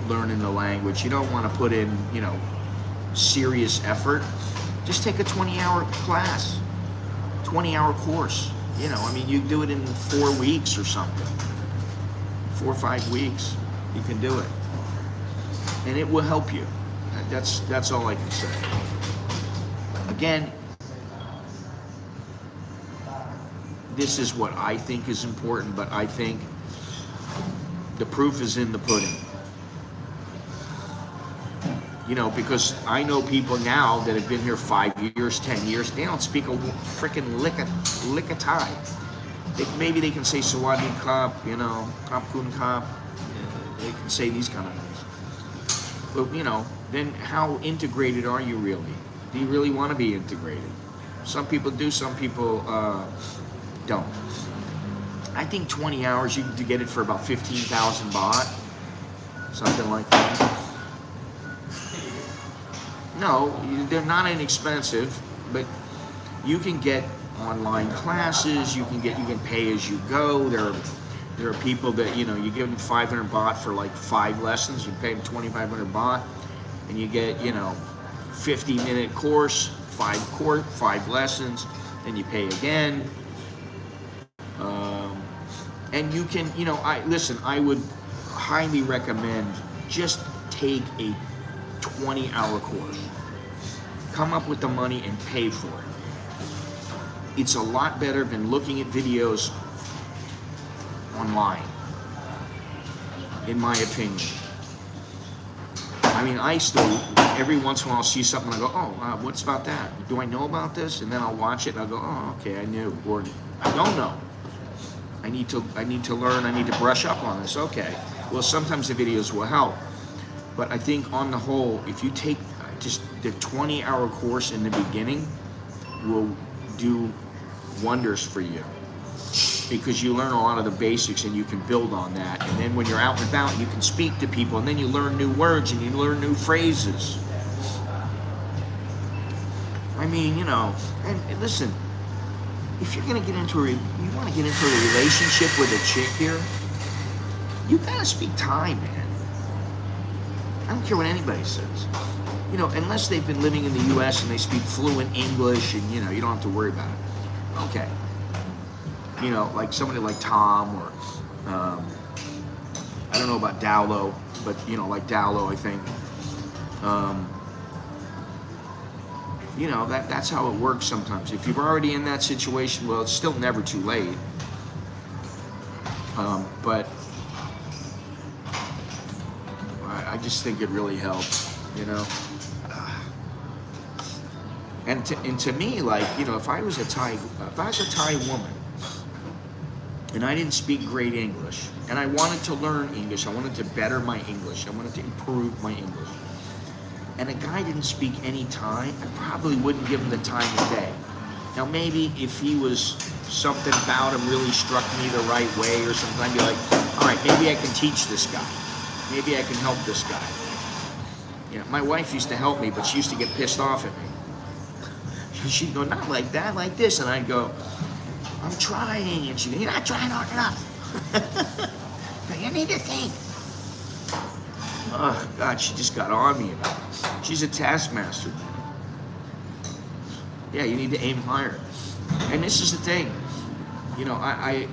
learning the language. You don't want to put in, you know, serious effort. Just take a 20-hour class, 20-hour course. You know, I mean, you do it in 4 weeks or something. 4 or 5 weeks, you can do it. And it will help you. That's all I can say. Again, this is what I think is important, but I think the proof is in the pudding. You know, because I know people now that have been here 5 years, 10 years, they don't speak a freaking lick of Thai. Maybe they can say Sawadee Kap, you know, Kap Kun Kap. They can say these kind of things. But, you know, then how integrated are you really? Do you really want to be integrated? Some people do, some people don't. I think 20 hours, you can get it for about 15,000 baht. Something like that. No, they're not inexpensive, but you can get online classes, you can pay as you go. There are people that, you know, you give them 500 baht for like 5 lessons, you pay them 2,500 baht, and you get, you know, 50-minute course, 5 lessons, then you pay again. And you can, you know, I would highly recommend just take a 20-hour course. Come up with the money and pay for it. It's a lot better than looking at videos online, in my opinion. I mean, I still, every once in a while I'll see something and I go, oh, what's about that? Do I know about this? And then I'll watch it and I'll go, oh, okay, I knew. Or I don't know. I need to learn, I need to brush up on this. Okay. Well, sometimes the videos will help. But I think on the whole, if you take just the 20-hour course in the beginning will do wonders for you. Because you learn a lot of the basics and you can build on that. And then when you're out and about, you can speak to people and then you learn new words and you learn new phrases. I mean, you know, and listen, if you're gonna get into you want to get into a relationship with a chick here, you gotta speak Thai, man. I don't care what anybody says. You know, unless they've been living in the US and they speak fluent English and, you know, you don't have to worry about it. Okay. You know, like somebody like Tom or, I don't know about Dowlow, but, you know, like Dowlow, I think. You know, that's how it works sometimes. If you're already in that situation, well, it's still never too late. But I just think it really helps, you know. And to me, like, you know, if I was a Thai woman, and I didn't speak great English, and I wanted to learn English, I wanted to better my English, I wanted to improve my English, and a guy didn't speak any Thai, I probably wouldn't give him the time of day. Now maybe if he was, something about him really struck me the right way or something, I'd be like, all right, maybe I can teach this guy. Maybe I can help this guy. You know, my wife used to help me, but she used to get pissed off at me. She'd go, not like that, like this, and I'd go, I'm trying, and she'd go, you're not trying hard enough. You need to think. Oh, God, she just got on me about it. She's a taskmaster. Yeah, you need to aim higher. And this is the thing. You know, I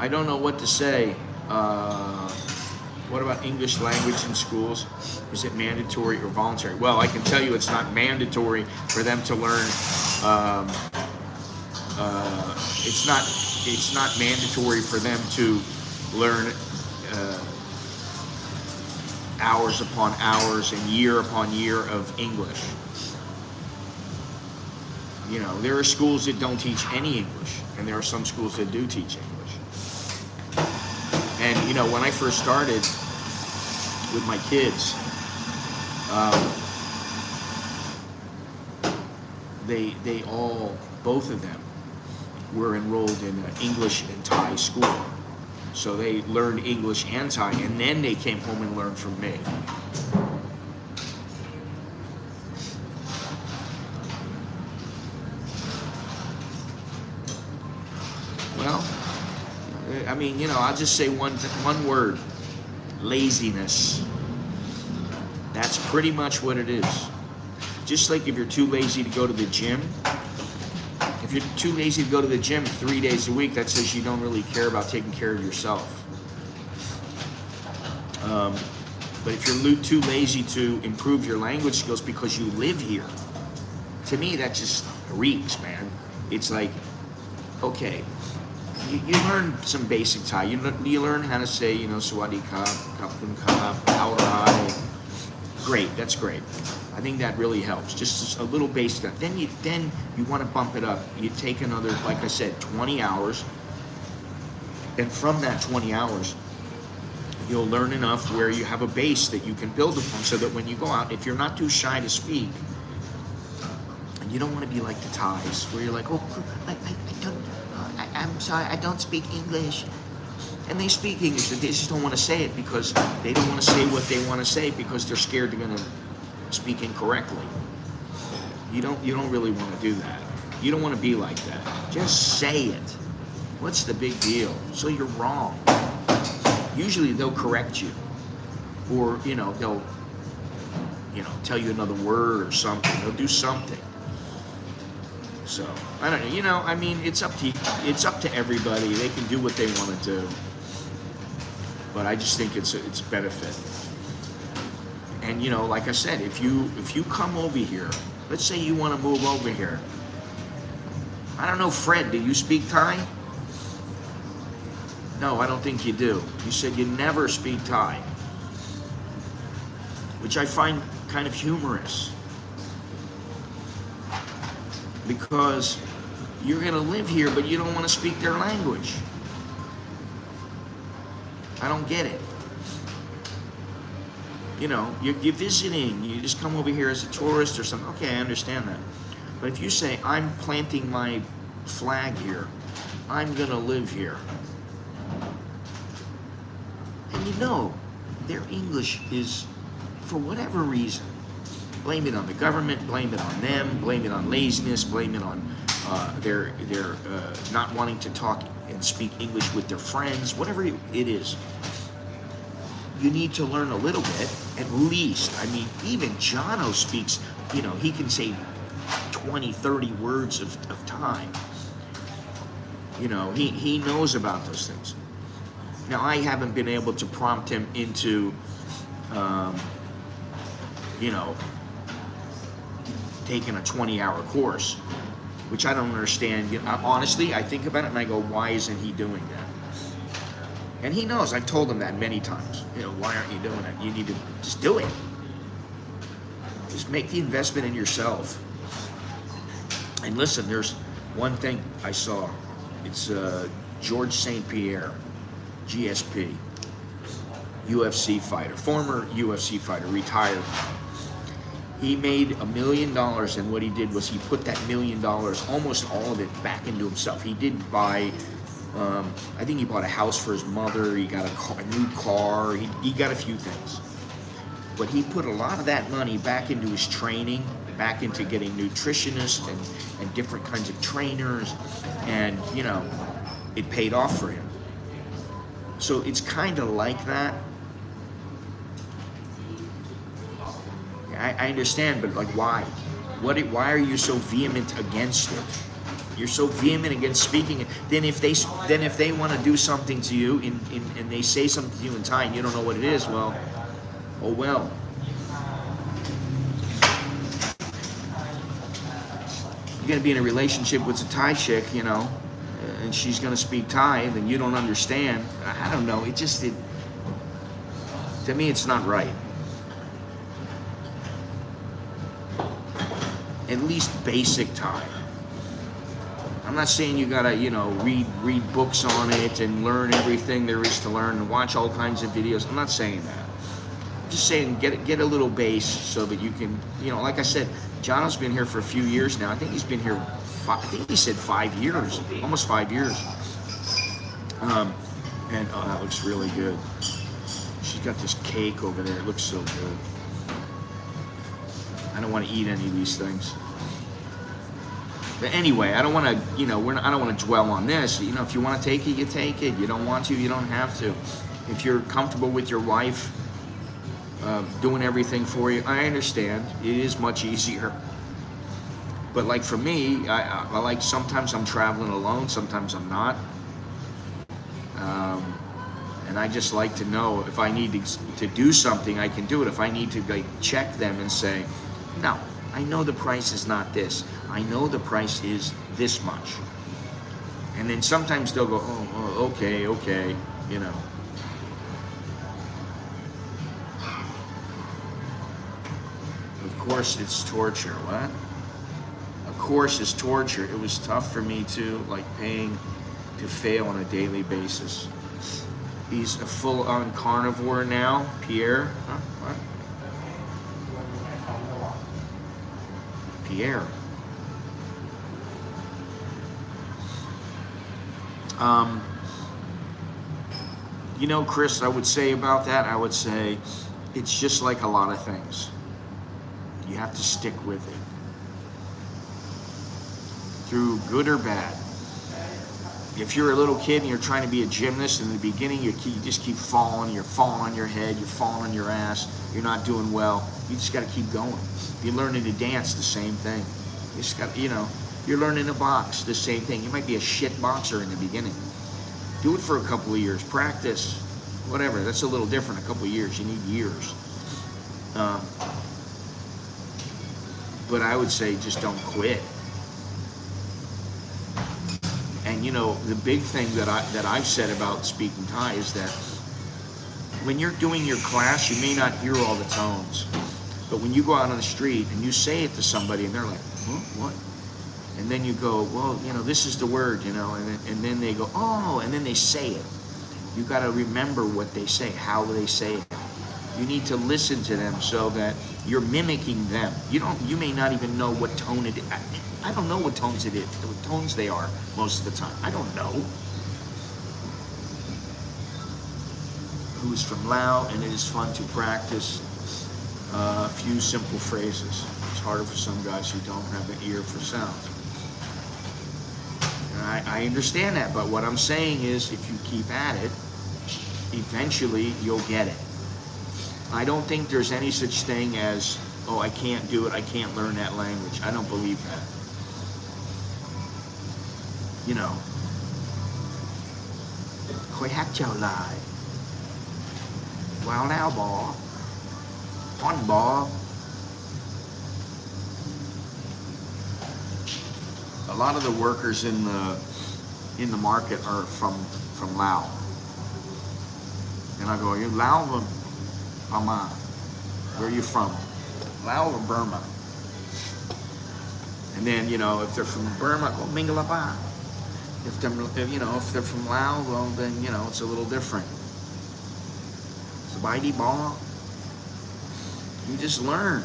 don't know what to say. What about English language in schools? Is it mandatory or voluntary? Well, I can tell you it's not mandatory for them to learn. It's not mandatory for them to learn hours upon hours and year upon year of English. You know, there are schools that don't teach any English, and there are some schools that do teach English. And, you know, when I first started with my kids, they all, both of them, were enrolled in an English and Thai school. So they learned English and Thai, and then they came home and learned from me. Well, I mean, you know, I'll just say one word: laziness. That's pretty much what it is. Just like if you're too lazy to go to the gym, if you're too lazy to go to the gym 3 days a week, that says you don't really care about taking care of yourself. But if you're too lazy to improve your language skills because you live here, to me that just reeks, man. It's like, okay, you learn some basic Thai. You learn how to say, you know, Sawadee Krap, Kapun Krap, Aurai. Great, that's great. I think that really helps. Just a little basic stuff. Then you want to bump it up. You take another, like I said, 20 hours. And from that 20 hours, you'll learn enough where you have a base that you can build upon, so that when you go out, if you're not too shy to speak, and you don't want to be like the Thais, where you're like, oh, I'm sorry, I don't speak English. And they speak English, but they just don't want to say it because they don't want to say what they want to say because they're scared they're going to speak incorrectly. You don't really want to do that. You don't want to be like that. Just say it. What's the big deal? So you're wrong. Usually they'll correct you, or they'll tell you another word or something. They'll do something. So I don't know. I mean, it's up to everybody. They can do what they want to do. But I just think it's a benefit. And like I said, if you come over here, let's say you want to move over here. I don't know, Fred, do you speak Thai? No, I don't think you do. You said you never speak Thai. which I find kind of humorous. Because you're going to live here, but you don't want to speak their language. I don't get it. You know, you're visiting, you just come over here as a tourist or something. Okay, I understand that. But if you say, I'm planting my flag here, I'm going to live here. And you know, their English is, for whatever reason, blame it on the government, blame it on them, blame it on laziness, blame it on their not wanting to talk and speak English with their friends, whatever it is. You need to learn a little bit, at least. I mean, even Jono speaks, you know, he can say 20, 30 words of time. You know, he knows about those things. Now, I haven't been able to prompt him into, you know, taking a 20-hour course, which I don't understand. You know, honestly, I think about it and I go, why isn't he doing that? And he knows, I've told him that many times. You know, why aren't you doing it? You need to just do it. Just make the investment in yourself. And listen, there's one thing I saw. It's George St. Pierre, GSP, UFC fighter, former UFC fighter, retired. He made $1 million, and what he did was he put that $1 million, almost all of it, back into himself. He did buy, I think he bought a house for his mother, he got a new car, he got a few things. But he put a lot of that money back into his training, back into getting nutritionists and different kinds of trainers, and, you know, it paid off for him. So it's kind of like that. I understand, but like, why? Why are you so vehement against it? You're so vehement against speaking it. Then if they want to do something to you and they say something to you in Thai and you don't know what it is, well, oh well. You're gonna be in a relationship with a Thai chick, you know, and she's gonna speak Thai, then you don't understand. I don't know. To me, it's not right. At least basic Thai. I'm not saying you gotta, you know, read books on it and learn everything there is to learn and watch all kinds of videos. I'm not saying that. I'm just saying get a little base so that you can, you know, like I said, Jono's been here for a few years now. I think he's been here, I think he said 5 years, almost 5 years. And oh, that looks really good. She's got this cake over there. It looks so good. I don't want to eat any of these things. But anyway, I don't want to, you know, I don't want to dwell on this. You know, if you want to take it, you take it. You don't want to, you don't have to. If you're comfortable with your wife doing everything for you, I understand. It is much easier. But like for me, I like, sometimes I'm traveling alone, sometimes I'm not. And I just like to know if I need to do something, I can do it. If I need to like check them and say, no, I know the price is not this. I know the price is this much. And then sometimes they'll go, oh, okay, you know. Of course it's torture. What? Of course it's torture. It was tough for me too, like paying to fail on a daily basis. He's a full-on carnivore now, Pierre. Huh? What? Pierre. You know, Chris, I would say about that, I would say it's just like a lot of things. You have to stick with it. Through good or bad. If you're a little kid and you're trying to be a gymnast, in the beginning you just keep falling, you're falling on your head, you're falling on your ass, you're not doing well, you just gotta keep going. You're learning to dance, the same thing. You just got, you know, you're learning to box, the same thing. You might be a shit boxer in the beginning. Do it for a couple of years, practice, whatever, that's a little different, a couple of years, you need years. But I would say just don't quit. And you know, the big thing that I've said about speaking Thai is that when you're doing your class, you may not hear all the tones. But when you go out on the street and you say it to somebody and they're like, huh, what? And then you go, well, you know, this is the word, you know, and then they go, oh, and then they say it. You got to remember what they say, how they say it. You need to listen to them so that you're mimicking them. You may not even know what tone it is. I don't know what tones it is, what tones they are most of the time. I don't know. Who's from Lao, and it is fun to practice a few simple phrases. It's harder for some guys who don't have an ear for sounds. And I understand that, but what I'm saying is if you keep at it, eventually you'll get it. I don't think there's any such thing as, oh, I can't do it, I can't learn that language. I don't believe that. You know, khoi hát chào lại, vào lao bò, on bò. A lot of the workers in the market are from Lao. And I go, you Lao or Burma? Where are you from? Lao or Burma? And then, you know, if they're from Burma, go Mingalapa. If they're from Lao, well then, you know, it's a little different. Sabaidi Ba. You just learn.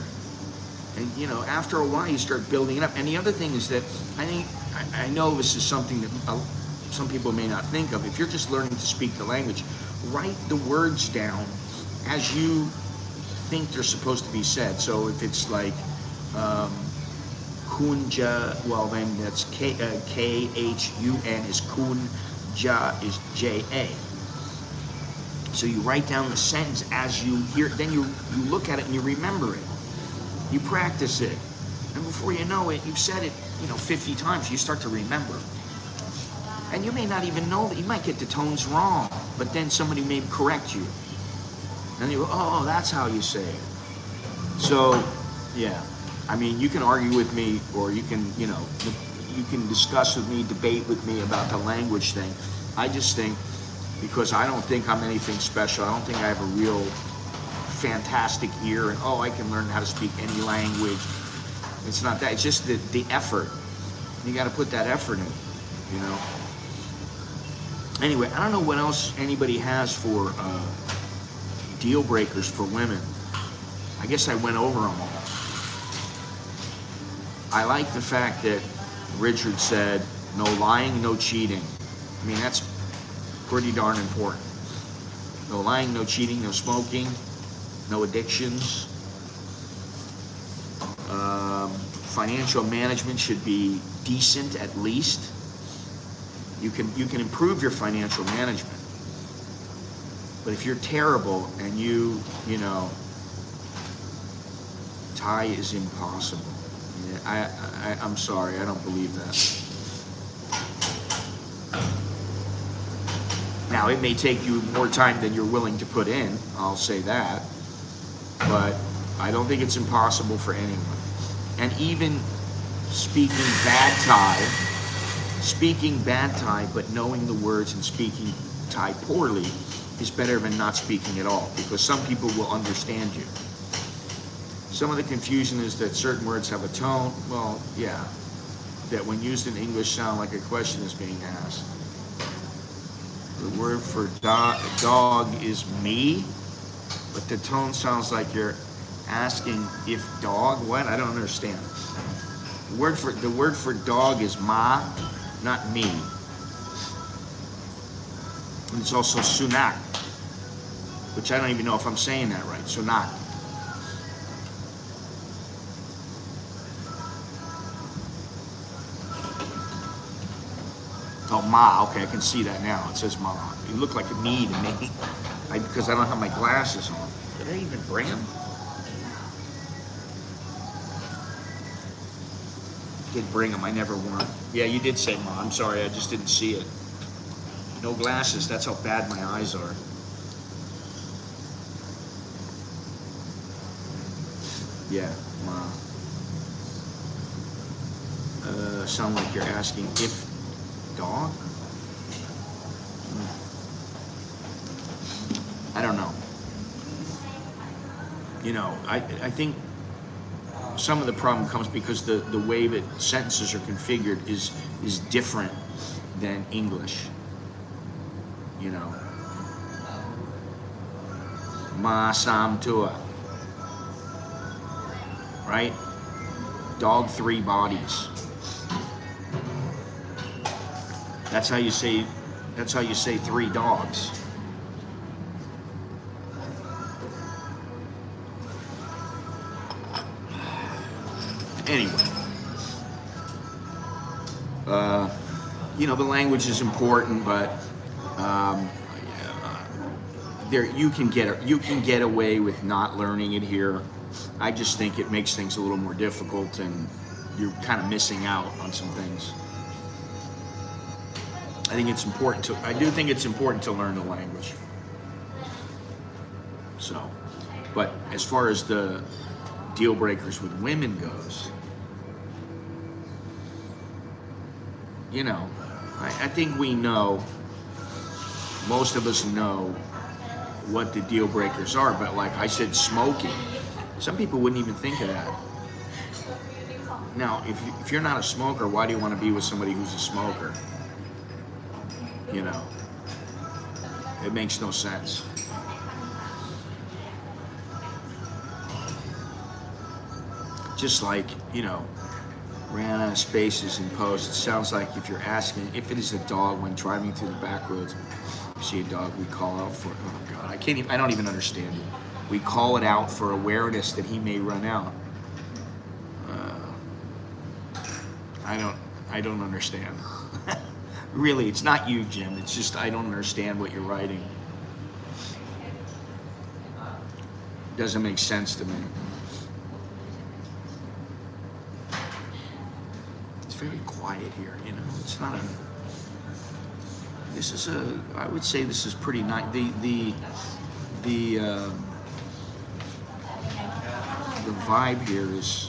And you know, after a while you start building it up. And the other thing is that I know this is something that some people may not think of. If you're just learning to speak the language, write the words down as you think they're supposed to be said. So if it's like Kunja, well then that's K-H-U-N is Kun, Ja is J-A. So you write down the sentence as you hear it, then you look at it and you remember it. You practice it. And before you know it, you've said it, you know, 50 times, you start to remember. And you may not even know that, you might get the tones wrong, but then somebody may correct you. And you go, oh, that's how you say it. So, yeah. I mean, you can argue with me, or you can, you know, you can discuss with me, debate with me about the language thing. I just think, because I don't think I'm anything special, I don't think I have a real fantastic ear and, oh, I can learn how to speak any language. It's not that, it's just the effort. You got to put that effort in, you know. Anyway, I don't know what else anybody has for deal breakers for women. I guess I went over them all. I like the fact that Richard said, no lying, no cheating. I mean, that's pretty darn important. No lying, no cheating, no smoking, no addictions. Financial management should be decent at least. You can improve your financial management. But if you're terrible and you know, Thai is impossible. I'm sorry, I don't believe that. Now, it may take you more time than you're willing to put in, I'll say that, but I don't think it's impossible for anyone. And even speaking bad Thai, but knowing the words and speaking Thai poorly is better than not speaking at all, because some people will understand you. Some of the confusion is that certain words have a tone. Well, yeah, that when used in English sound like a question is being asked. The word for dog is me, but the tone sounds like you're asking if dog, what? I don't understand. The word for dog is ma, not me. And it's also sunak, which I don't even know if I'm saying that right. Sunak. Oh, ma, okay, I can see that now. It says ma. You look like a me to me, because I don't have my glasses on. Did I even bring them? Did bring them, I never wore them. Yeah, you did say ma, I'm sorry, I just didn't see it. No glasses, that's how bad my eyes are. Yeah, ma. Sound like you're asking if dog? I don't know. You know, I think some of the problem comes because the way that sentences are configured is different than English. You know, ma sam tua, right? Dog 3 bodies. That's how you say 3 dogs. Anyway, you know, the language is important, but there you can get away with not learning it here. I just think it makes things a little more difficult, and you're kind of missing out on some things. I do think it's important to learn the language. So, but as far as the deal breakers with women goes, you know, I think we know, most of us know what the deal breakers are, but like I said, smoking, some people wouldn't even think of that. Now, if you're not a smoker, why do you want to be with somebody who's a smoker? You know, it makes no sense. Just like, you know, ran out of spaces in post. It sounds like if you're asking, if it is a dog when driving through the back roads, you see a dog, we call out for, oh God, I don't even understand it. We call it out for awareness that he may run out. I don't understand. Really, it's not you, Jim. It's just I don't understand what you're writing. Doesn't make sense to me. It's very quiet here, you know. It's not a. This is a. I would say this is pretty nice. The vibe here is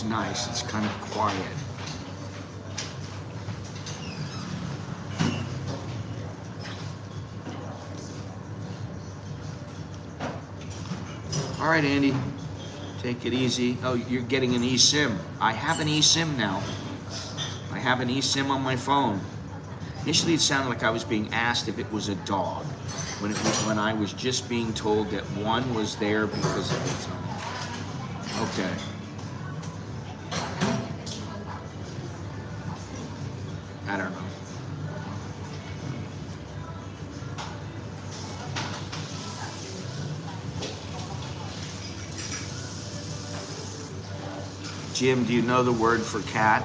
nice. It's kind of quiet. All right, Andy, take it easy. Oh, you're getting an eSIM. I have an eSIM now. I have an eSIM on my phone. Initially, it sounded like I was being asked if it was a dog, when I was just being told that one was there because of its own. Okay. I don't know. Jim, do you know the word for cat?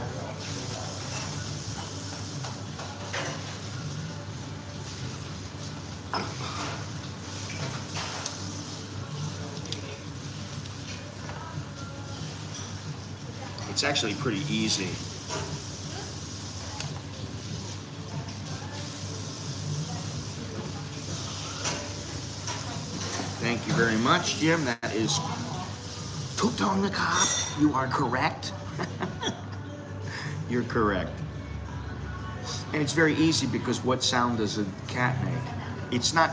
It's actually pretty easy. Thank you very much, Jim. That is Tutong the cop. You are correct. You're correct. And it's very easy because what sound does a cat make? It's not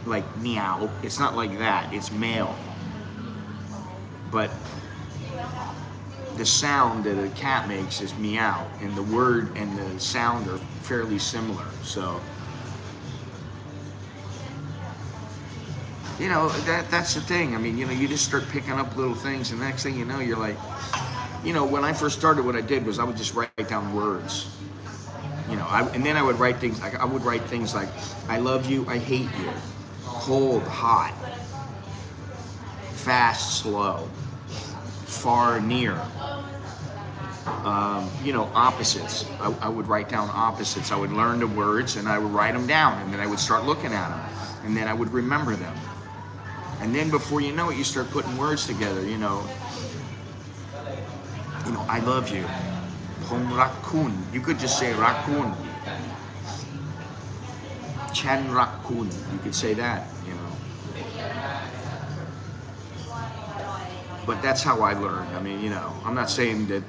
like meow. It's not like that. It's male. But the sound that a cat makes is meow, and the word and the sound are fairly similar. So, you know, that's the thing. I mean, you know, you just start picking up little things, and the next thing you know, you're like, you know, when I first started, what I did was I would just write down words. You know, and then I would write things like, I love you, I hate you, cold, hot, fast, slow, far, near. You know, opposites. I would write down opposites. I would learn the words and I would write them down, and then I would start looking at them, and then I would remember them. And then before you know it, you start putting words together. You know, I love you. Hong raccoon. You could just say raccoon. Chan raccoon. You could say that. You know. But that's how I learned. I mean, you know, I'm not saying that,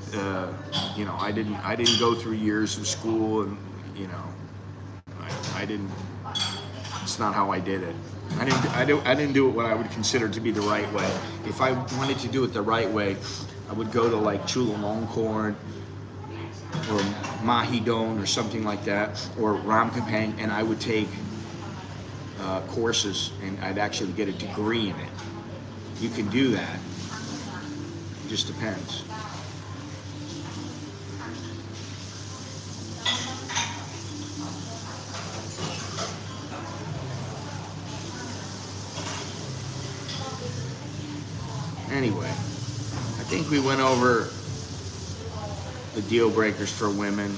you know, I didn't go through years of school, and, you know, I didn't, It's not how I did it. I didn't do it what I would consider to be the right way. If I wanted to do it the right way, I would go to like Chulalongkorn or Mahidol or something like that, or Ramkapang, and I would take courses, and I'd actually get a degree in it. You can do that. It just depends. Anyway, I think we went over the deal breakers for women. I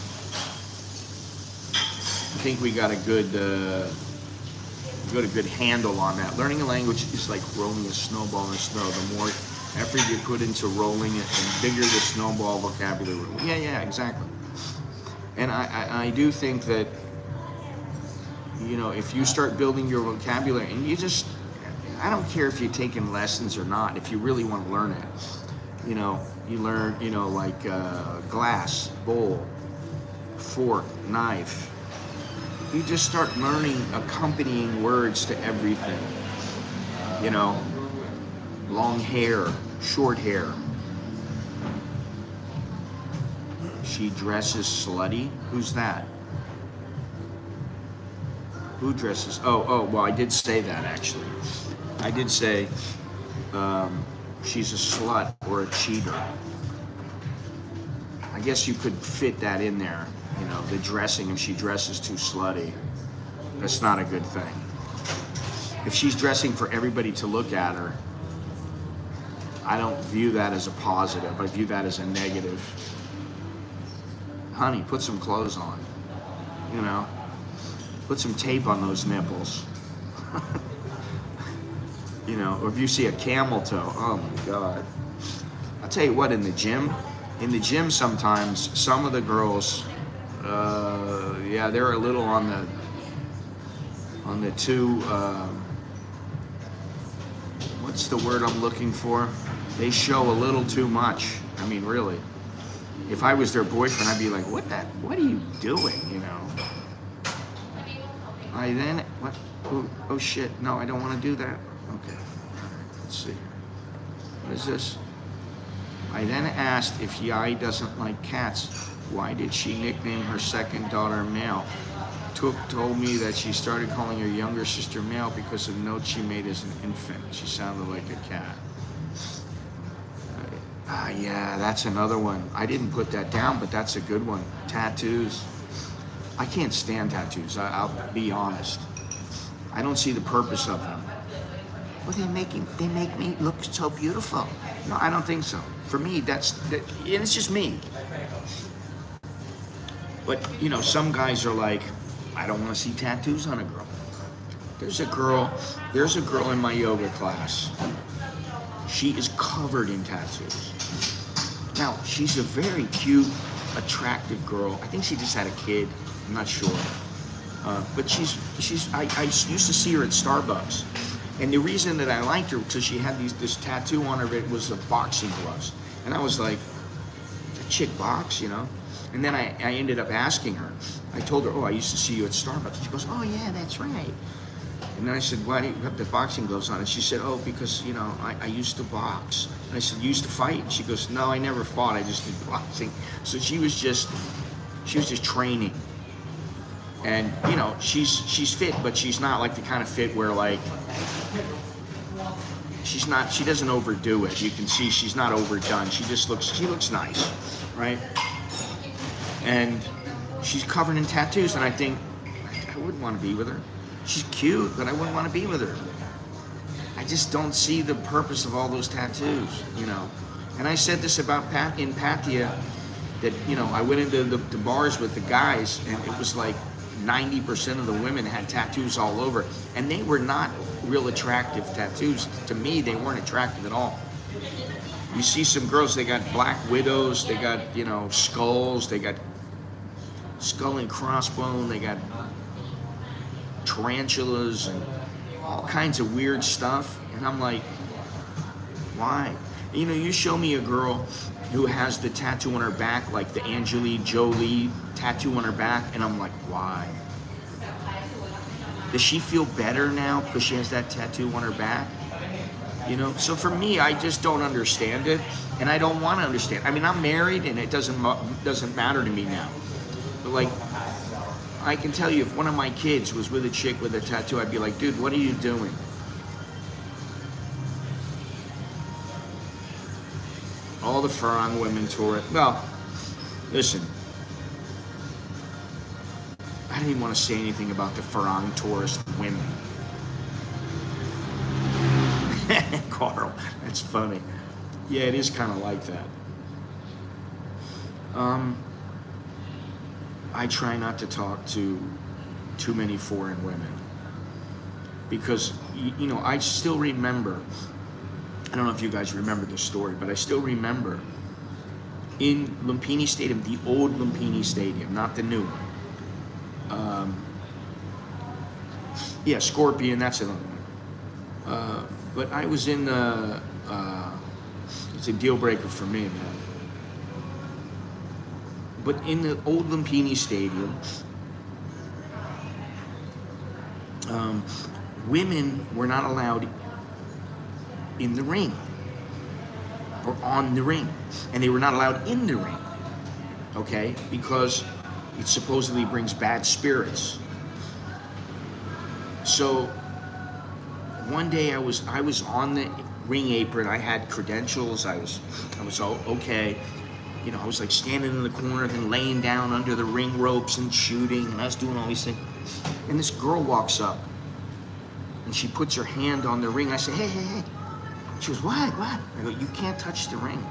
think we got a good handle on that. Learning a language is like rolling a snowball in the snow. The more effort you put into rolling it, the bigger the snowball vocabulary. Yeah, exactly. And I do think that, you know, if you start building your vocabulary, and you just, I don't care if you're taking lessons or not, if you really want to learn it. You know, you learn, you know, like glass, bowl, fork, knife. You just start learning accompanying words to everything. You know, long hair, short hair. She dresses slutty. Who's that? Who dresses? Oh, well, I did say that actually. I did say she's a slut or a cheater. I guess you could fit that in there. You know, the dressing, if she dresses too slutty, that's not a good thing. If she's dressing for everybody to look at her, I don't view that as a positive. I view that as a negative. Honey, put some clothes on. You know, put some tape on those nipples. You know, or if you see a camel toe, oh my God. I'll tell you what, in the gym sometimes, some of the girls, yeah, they're a little on the too, what's the word I'm looking for? They show a little too much. I mean, really. If I was their boyfriend, I'd be like, what are you doing, you know? What? Oh shit, no, I don't want to do that. Okay, let's see. What is this? I then asked if Yai doesn't like cats. Why did she nickname her second daughter Mel? Took told me that she started calling her younger sister Mel because of notes she made as an infant. She sounded like a cat. Yeah, that's another one. I didn't put that down, but that's a good one. Tattoos. I can't stand tattoos. I'll be honest. I don't see the purpose of them. Well, they make me look so beautiful. No, I don't think so. For me, and it's just me. But, you know, some guys are like, I don't want to see tattoos on a girl. There's a girl in my yoga class. She is covered in tattoos. Now, she's a very cute, attractive girl. I think she just had a kid. I'm not sure. But I used to see her at Starbucks. And the reason that I liked her, because she had this tattoo on her, it was the boxing gloves. And I was like, that chick box, you know? And then I ended up asking her. I told her, I used to see you at Starbucks. She goes, oh yeah, that's right. And then I said, why do you have the boxing gloves on? And she said, because, you know, I used to box. And I said, you used to fight? And she goes, no, I never fought, I just did boxing. So she was just training. And, you know, she's fit, but she's not like the kind of fit where like, she doesn't overdo it. You can see she's not overdone. She looks nice, right? And she's covered in tattoos, and I think, I wouldn't want to be with her. She's cute, but I wouldn't want to be with her. I just don't see the purpose of all those tattoos, you know. And I said this about in Pattaya, that, you know, I went into the bars with the guys, and it was like 90% of the women had tattoos all over, and they were not real attractive tattoos. To me, they weren't attractive at all. You see some girls, they got black widows, they got, you know, skulls, they got skull and crossbone, they got tarantulas and all kinds of weird stuff. And I'm like, why? You know, you show me a girl who has the tattoo on her back, like the Angelina Jolie tattoo on her back, and I'm like, why? Does she feel better now because she has that tattoo on her back? You know, so for me, I just don't understand it, and I don't want to understand. I mean, I'm married, and it doesn't matter to me now. But like, I can tell you, if one of my kids was with a chick with a tattoo, I'd be like, dude, what are you doing? All the Farang women tour it. Well, listen, I didn't even want to say anything about the Farang tourist women. Carl, that's funny. Yeah, it is kind of like that. I try not to talk to too many foreign women because, you know, I still remember, I don't know if you guys remember this story, but I still remember in Lumpini Stadium, the old Lumpini Stadium, not the new one. Yeah, Scorpion, that's another one. But I was in the, it's a deal breaker for me, man. But in the old Lumpini Stadium, women were not allowed in the ring or on the ring, and they were not allowed in the ring, okay, because it supposedly brings bad spirits. So one day I was on the ring apron. I had credentials. I was all okay. You know, I was like standing in the corner, then laying down under the ring ropes and shooting, and I was doing all these things. And this girl walks up, and she puts her hand on the ring. I say, hey, hey, hey. She goes, what? I go, you can't touch the ring.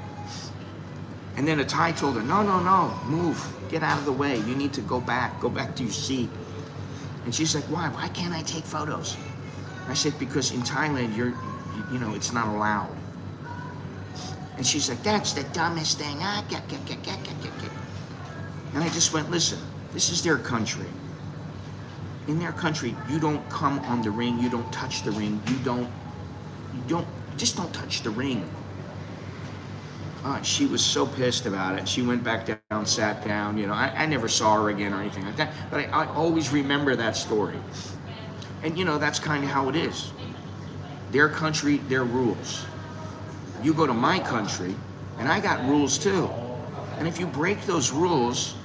And then a Thai told her, no, move, get out of the way. You need to go back to your seat. And she's like, why? Why can't I take photos? I said, because in Thailand, you know, it's not allowed. And she's like, that's the dumbest thing. And I just went, listen, this is their country. In their country, you don't come on the ring, you don't touch the ring, just don't touch the ring. She was so pissed about it. She went back down, sat down, you know, I never saw her again or anything like that. But I always remember that story. And you know, that's kind of how it is. Their country, their rules. You go to my country, and I got rules too. And if you break those rules,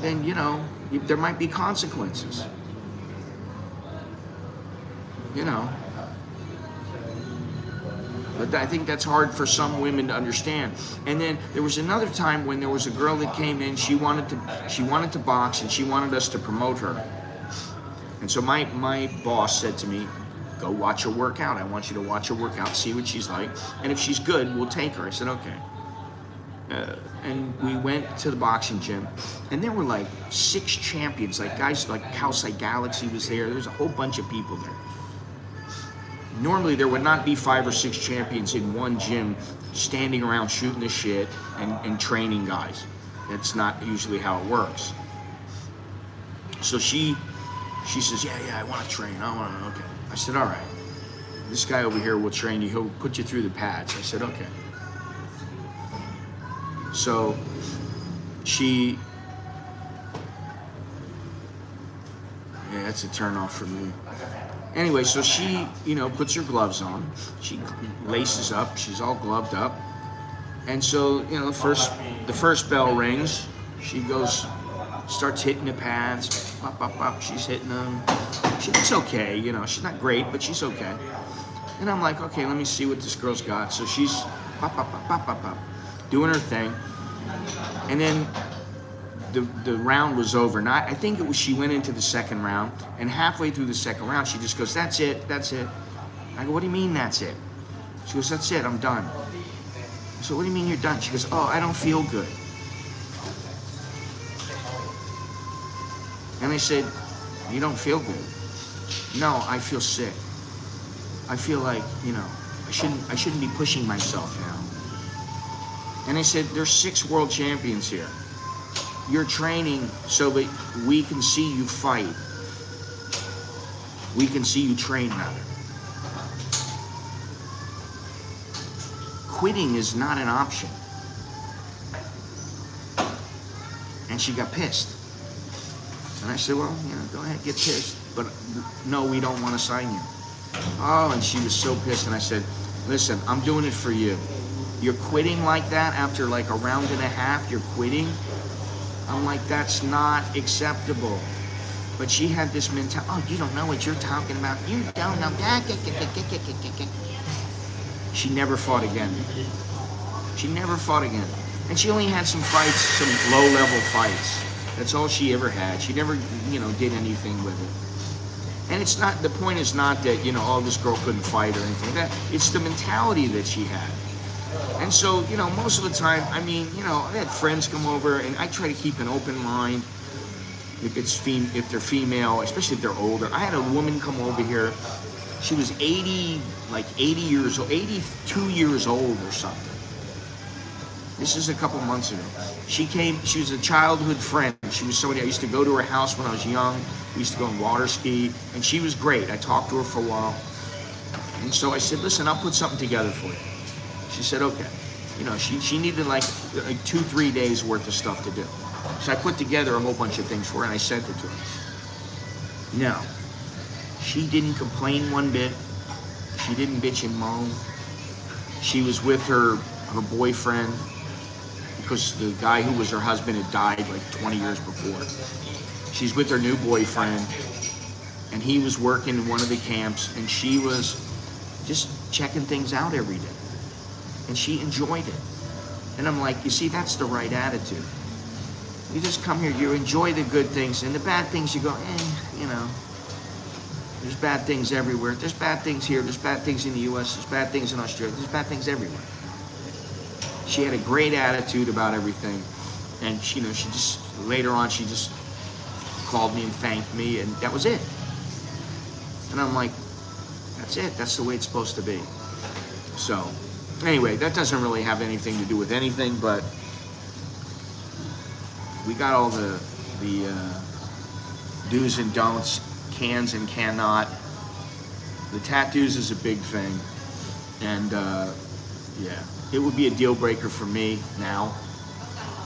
then, you know, there might be consequences. You know. But I think that's hard for some women to understand. And then there was another time when there was a girl that came in, she wanted to box, and she wanted us to promote her. And so my boss said to me, go watch her work out. I want you to watch her work out, see what she's like. And if she's good, we'll take her. I said, okay. And we went to the boxing gym, and there were like 6 champions, like guys like Kaosai Galaxy was there. There was a whole bunch of people there. Normally there would not be 5 or 6 champions in one gym standing around shooting the shit and training guys. That's not usually how it works. So she says, yeah, I want to train. Okay. I said, all right. This guy over here will train you. He'll put you through the pads. I said, okay. So yeah, that's a turn off for me. Anyway, so she, you know, puts her gloves on. She laces up. She's all gloved up. And so, you know, the first bell rings. She goes, starts hitting the pads. Up. She's hitting them. It's okay, you know. She's not great, but she's okay. And I'm like, okay, let me see what this girl's got. So she's up, doing her thing. And then the round was over. Now, I think it was she went into the second round, and halfway through the second round, she just goes, that's it. I go, what do you mean that's it? She goes, that's it, I'm done. I said, what do you mean you're done? She goes, oh, I don't feel good. And I said, you don't feel good? No, I feel sick. I feel like, you know, I shouldn't be pushing myself now. And I said, there's 6 world champions here. You're training so that we can see you fight. We can see you train, rather. Quitting is not an option. And she got pissed. And I said, well, go ahead, get pissed. But no, we don't want to sign you. Oh, and she was so pissed. And I said, listen, I'm doing it for you. You're quitting like that after like a round and a half, you're quitting? I'm like, that's not acceptable. But she had this mentality, oh, you don't know what you're talking about. You don't know. She never fought again. She never fought again. And she only had some fights, some low-level fights. That's all she ever had. She never, did anything with it. And it's not, the point is not that, oh, this girl couldn't fight or anything like that. It's the mentality that she had. And so, most of the time, I had friends come over, and I try to keep an open mind if they're female, especially if they're older. I had a woman come over here. She was 80 years old, 82 years old or something. This is a couple months ago. She was a childhood friend. She was somebody, I used to go to her house when I was young. We used to go and water ski, and she was great. I talked to her for a while. And so I said, listen, I'll put something together for you. She said, okay. She needed like 2-3 days worth of stuff to do. So I put together a whole bunch of things for her, and I sent it to her. Now, she didn't complain one bit. She didn't bitch and moan. She was with her boyfriend, because the guy who was her husband had died like 20 years before. She's with her new boyfriend, and he was working in one of the camps, and she was just checking things out every day. And she enjoyed it. And I'm like, you see, that's the right attitude. You just come here, you enjoy the good things, and the bad things you go, there's bad things everywhere. There's bad things here, there's bad things in the US, there's bad things in Australia, there's bad things everywhere. She had a great attitude about everything. And she just, later on, she just called me and thanked me, and that was it. And I'm like, that's it, that's the way it's supposed to be. So, anyway, that doesn't really have anything to do with anything, but we got all the do's and don'ts, cans and cannot. The tattoos is a big thing, and yeah, it would be a deal breaker for me now.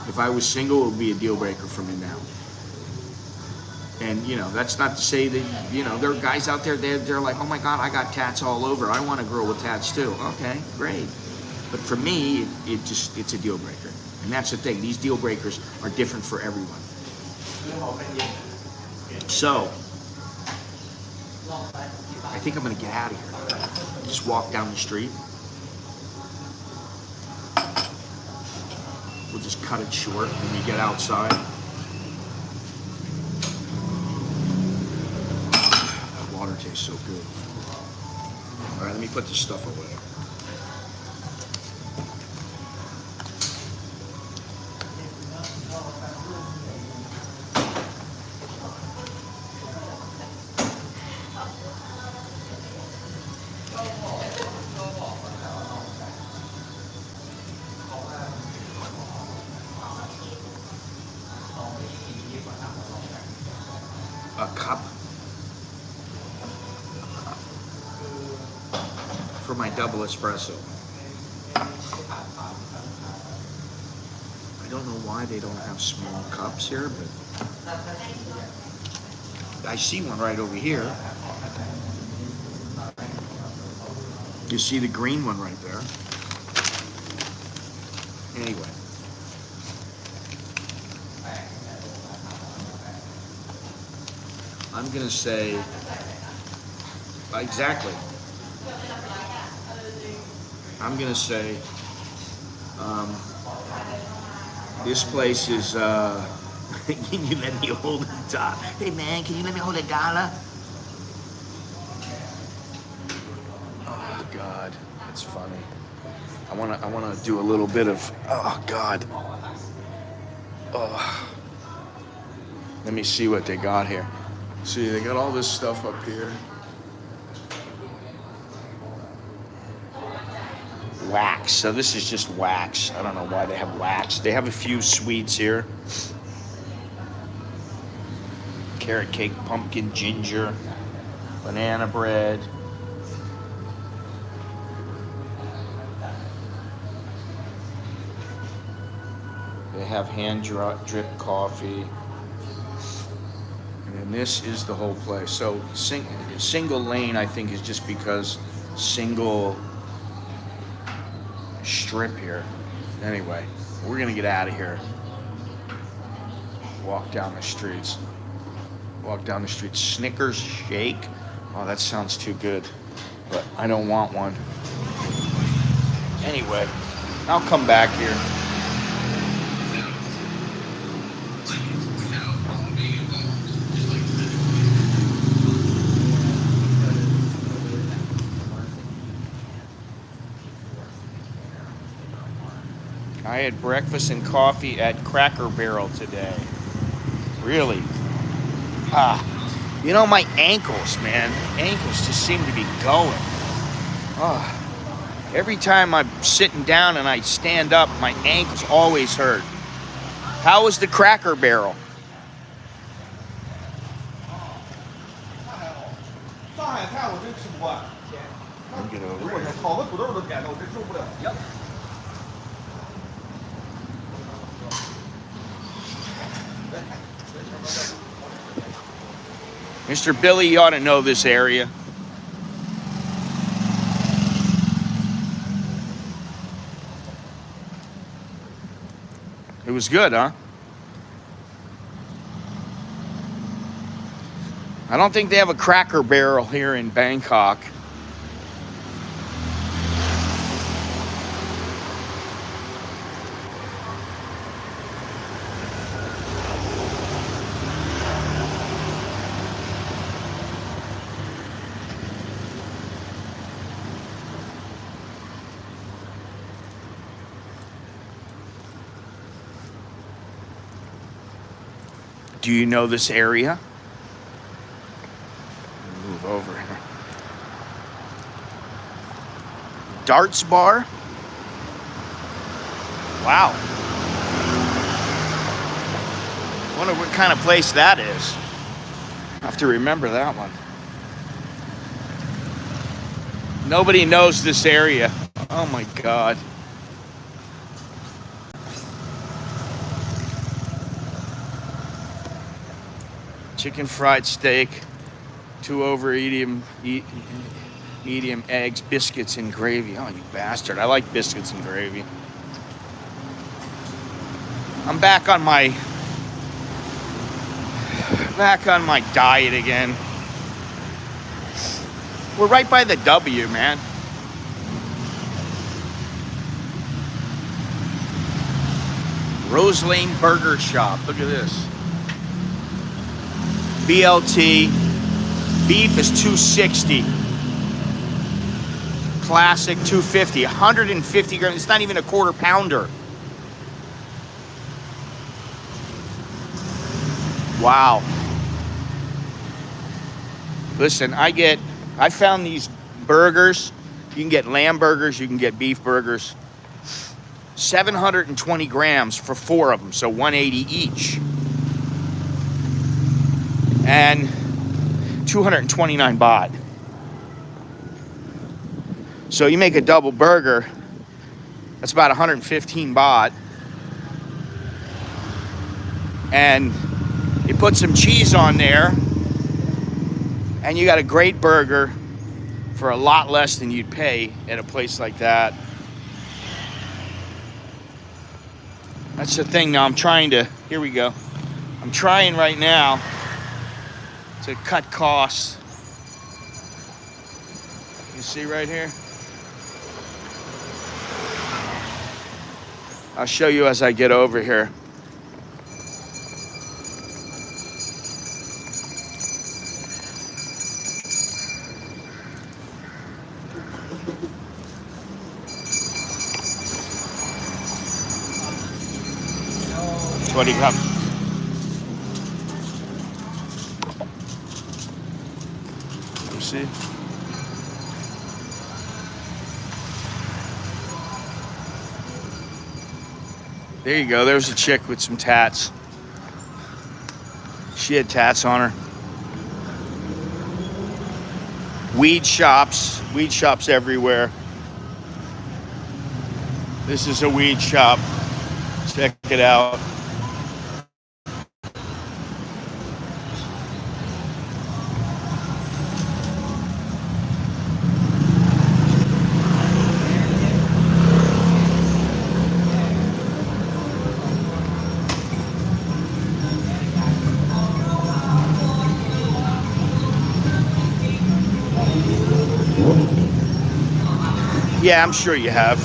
If I was single, it would be a deal breaker for me now. And that's not to say that there are guys out there, they're like, oh my God, I got tats all over. I want a girl with tats too. Okay, great. But for me, it's a deal breaker. And that's the thing. These deal breakers are different for everyone. So, I think I'm going to get out of here. Just walk down the street. We'll just cut it short when we get outside. That water tastes so good. All right, let me put this stuff away. A cup for my double espresso. I don't know why they don't have small cups here, but I see one right over here. You see the green one right there. Anyway. I'm gonna say, exactly. I'm gonna say, this place is, can you let me hold a dollar? Hey man, can you let me hold a dollar? Oh God, that's funny. I wanna do a little bit of, oh God. Oh. Let me see what they got here. See, they got all this stuff up here. Wax. So this is just wax. I don't know why they have wax. They have a few sweets here. Carrot cake, pumpkin, ginger, banana bread. They have hand drip coffee. And this is the whole place. So single lane, I think, is just because single strip here. Anyway, we're gonna get out of here. Walk down the streets. Walk down the streets. Snickers shake. Oh, that sounds too good, but I don't want one. Anyway, I'll come back here. I had breakfast and coffee at Cracker Barrel today. Really? You know, my ankles, man. Ankles just seem to be going. Every time I'm sitting down and I stand up, my ankles always hurt. How was the Cracker Barrel? I'll get over here. Yep. Mr. Billy, you ought to know this area. It was good, huh? I don't think they have a Cracker Barrel here in Bangkok. Do you know this area? Move over here. Darts bar? Wow. Wonder what kind of place that is. I have to remember that one. Nobody knows this area. Oh my God. Chicken fried steak, 2 over medium eggs, biscuits and gravy. Oh, you bastard. I like biscuits and gravy. I'm back on my diet again. We're right by the W, man. Rose Lane Burger Shop. Look at this. BLT. Beef is $260. Classic $250. 150 grams. It's not even a quarter pounder. Wow. Listen, I found these burgers. You can get lamb burgers, you can get beef burgers. 720 grams for 4 of them, so 180 each. And 229 baht. So you make a double burger, that's about 115 baht. And you put some cheese on there, and you got a great burger for a lot less than you'd pay at a place like that. That's the thing now. Here we go. I'm trying right now to cut costs. You see right here? I'll show you as I get over here. What do you got? You see? There you go. There's a chick with some tats. She had tats on her. Weed shops everywhere. This is a weed shop. Check it out. Yeah, I'm sure you have.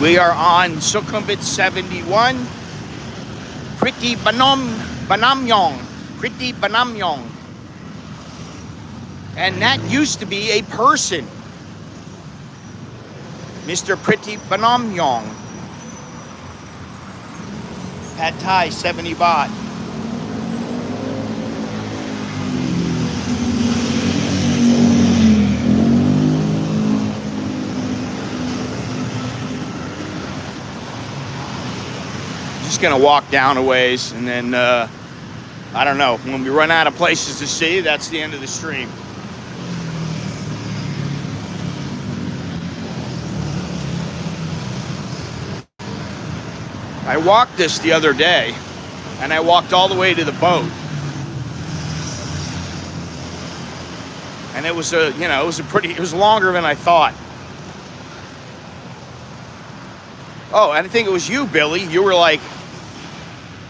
We are on Sukhumvit 71. Pretty Banamyong. Pretty Banamyong. And that used to be a person. Mr. Pretty Banamyong. Pad Thai, 70 baht. Just gonna walk down a ways, and then I don't know, when we run out of places to see, that's the end of the stream. I walked this the other day, and I walked all the way to the boat. And it was it was longer than I thought. Oh, and I think it was you, Billy. You were like,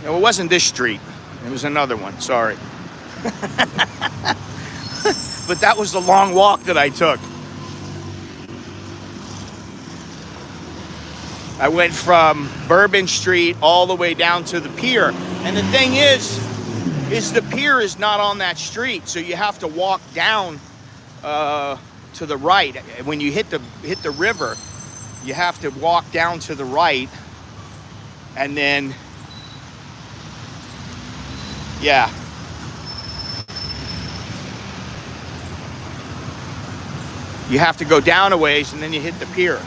no, it wasn't this street. It was another one, sorry. But that was the long walk that I took. I went from Bourbon Street all the way down to the pier. And the thing is the pier is not on that street, so you have to walk down to the right. When you hit the river, you have to walk down to the right, and then, yeah. You have to go down a ways, and then you hit the pier.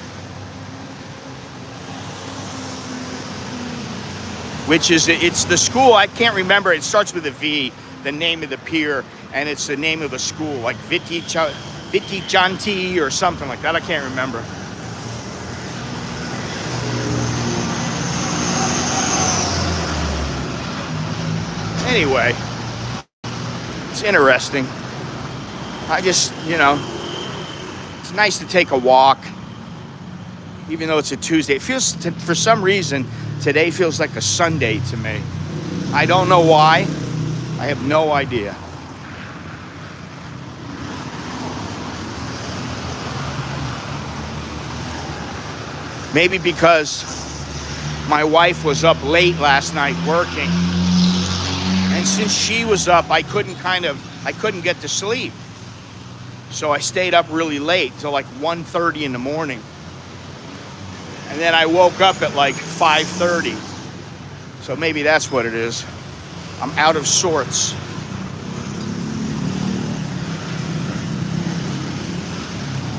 It's the school, I can't remember, it starts with a V, the name of the pier, and it's the name of a school, like Viti Janti or something like that, I can't remember. Anyway, it's interesting. I just, it's nice to take a walk, even though it's a Tuesday. It feels, for some reason, today feels like a Sunday to me. I don't know why. I have no idea. Maybe because my wife was up late last night working. And since she was up, I couldn't get to sleep. So I stayed up really late, till like 1:30 in the morning. And then I woke up at like 5:30. So maybe that's what it is. I'm out of sorts.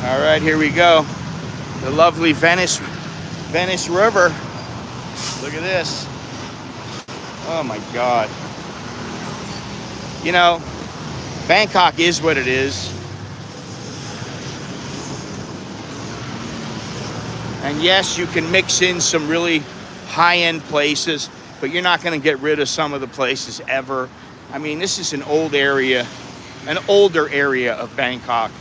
All right, here we go. The lovely Venice River. Look at this. Oh my God. Bangkok is what it is. And yes, you can mix in some really high-end places, but you're not going to get rid of some of the places ever. I mean, this is an older area of Bangkok.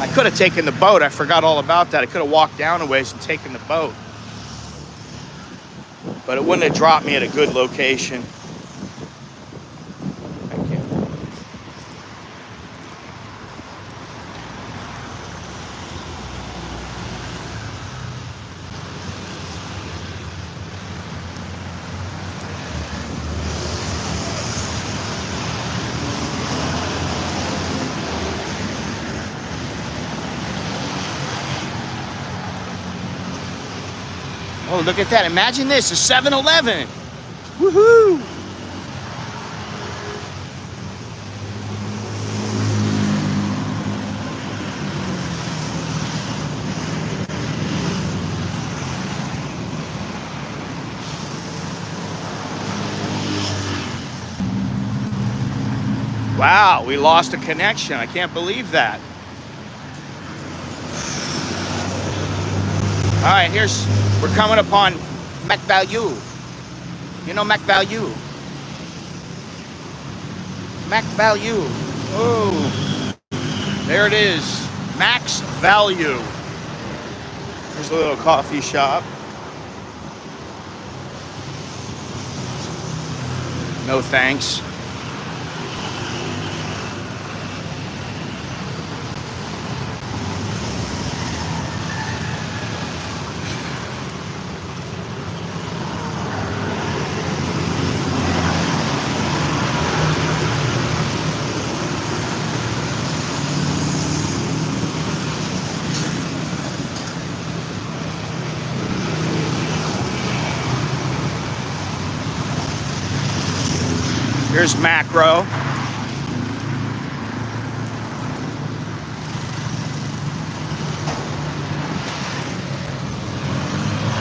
I could have taken the boat. I forgot all about that. I could have walked down a ways and taken the boat. But it wouldn't have dropped me at a good location. Thank you. Oh, look at that. Imagine this, a 7-Eleven. Woohoo! Wow, we lost a connection. I can't believe that. All right, we're coming upon Mac Value. You know Mac Value? Max Value. Oh, there it is. Max Value. There's a little coffee shop. No thanks. Here's Macro.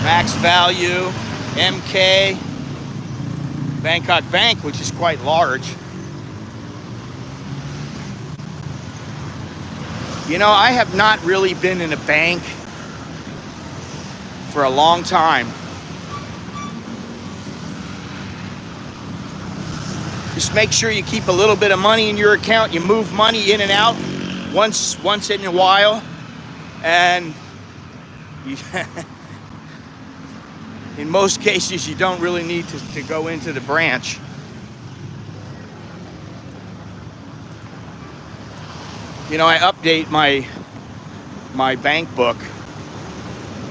Max Value, MK, Bangkok Bank, which is quite large. You know, I have not really been in a bank for a long time. Just make sure you keep a little bit of money in your account. You move money in and out once in a while, and you in most cases you don't really need to go into the branch. You know, I update my bank book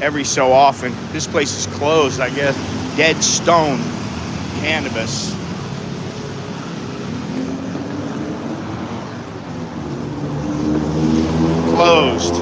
every so often. This place is closed, I guess. Dead Stone Cannabis. Closed.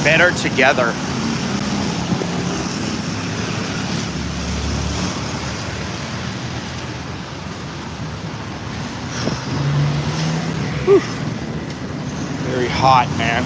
Better together. Whew. Very hot, man.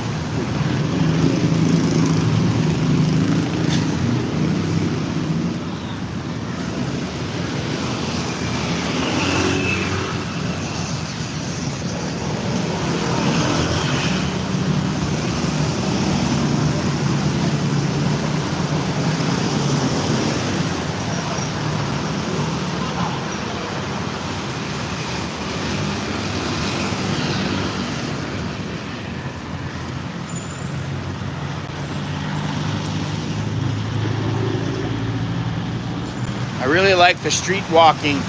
I really like the street walking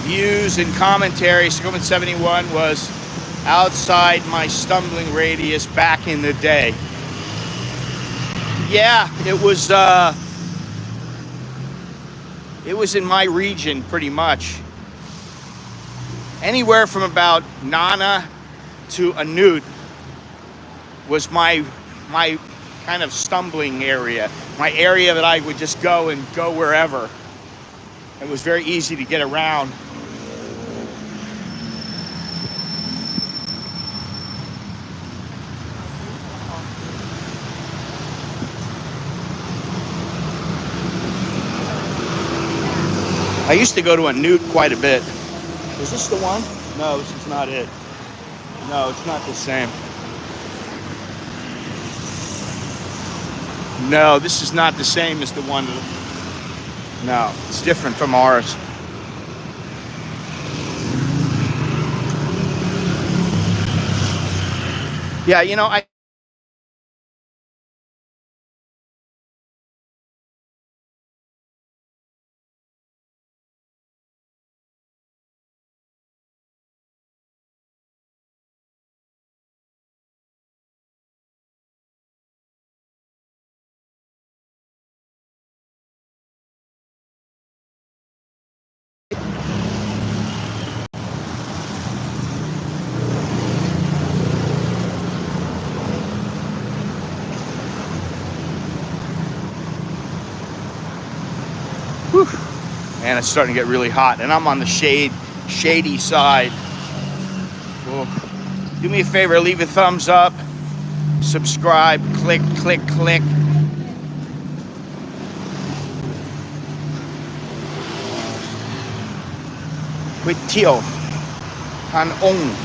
views and commentary. Segment 71 was outside my stumbling radius back in the day. Yeah, it was in my region pretty much. Anywhere from about Nana to Anut was my kind of stumbling area, my area that I would just go wherever. It was very easy to get around. I used to go to Anut quite a bit. Is this the one? No, this is not it. No, it's not the same. No, this is not the same as the one. No, it's different from ours. Yeah, you know, whew, man, it's starting to get really hot, and I'm on the shady side. Well, do me a favor, leave a thumbs up, subscribe, click. with Tio Han Ong.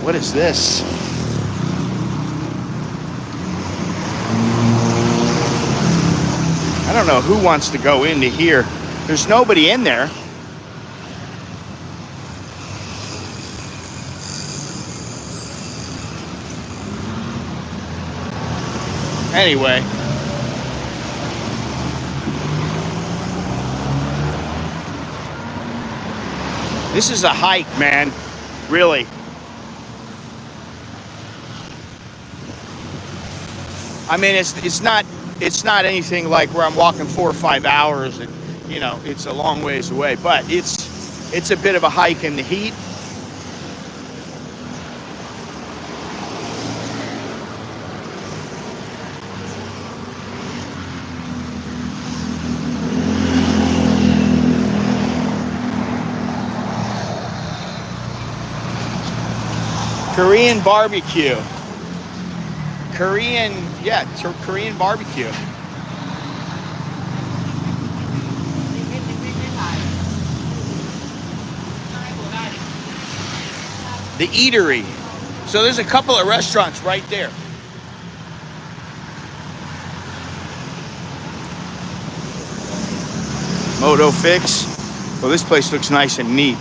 What is this? I don't know who wants to go into here. There's nobody in there. Anyway. This is a hike, man. Really. I mean, it's not anything like where I'm walking 4 or 5 hours and, you know, it's a long ways away, but it's a bit of a hike in the heat. Korean barbecue. Korean barbecue. The eatery. So there's a couple of restaurants right there. Moto Fix. Well, this place looks nice and neat.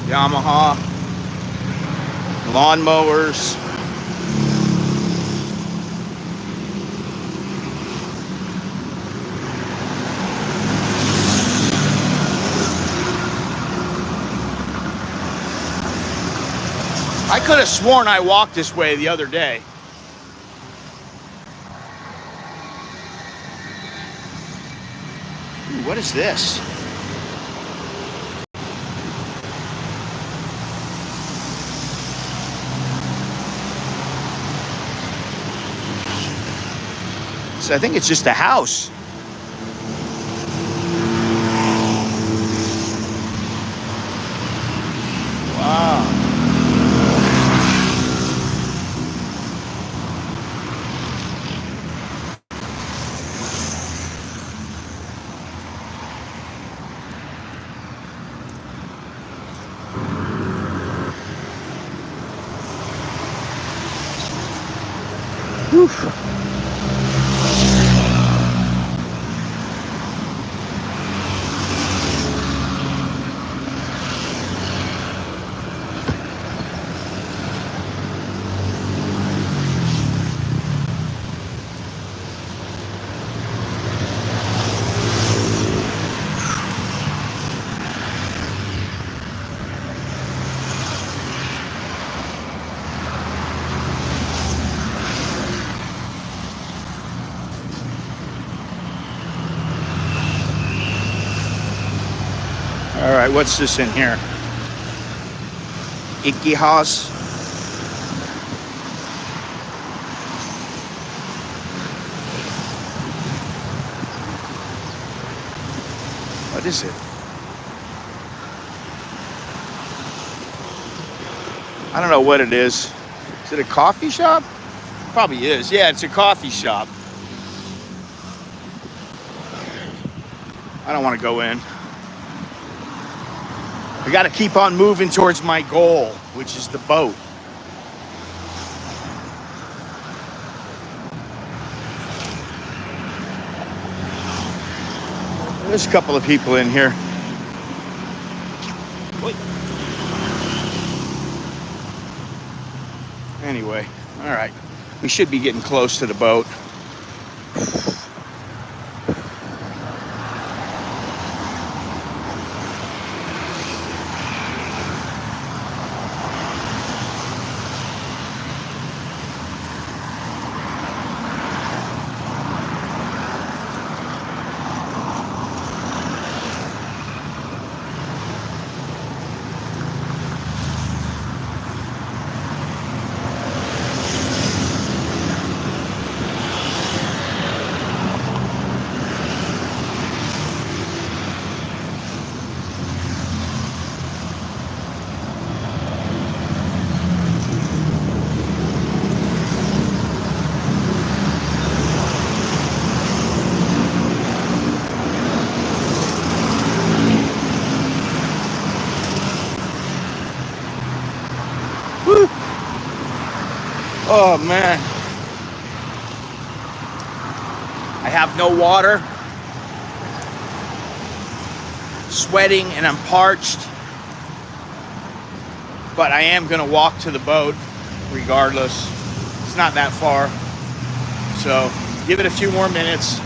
Yamaha, lawnmowers. I could have sworn I walked this way the other day. Ooh, what is this? I think it's just a house. Wow. Whew. All right, what's this in here? Ikihas. What is it? I don't know what it is. Is it a coffee shop? Probably is. Yeah, it's a coffee shop. I don't want to go in. I got to keep on moving towards my goal, which is the boat. There's a couple of people in here. Wait. Anyway, all right. We should be getting close to the boat. Woo. Oh man. I have no water. Sweating and I'm parched. But I am gonna walk to the boat regardless. It's not that far. So give it a few more minutes.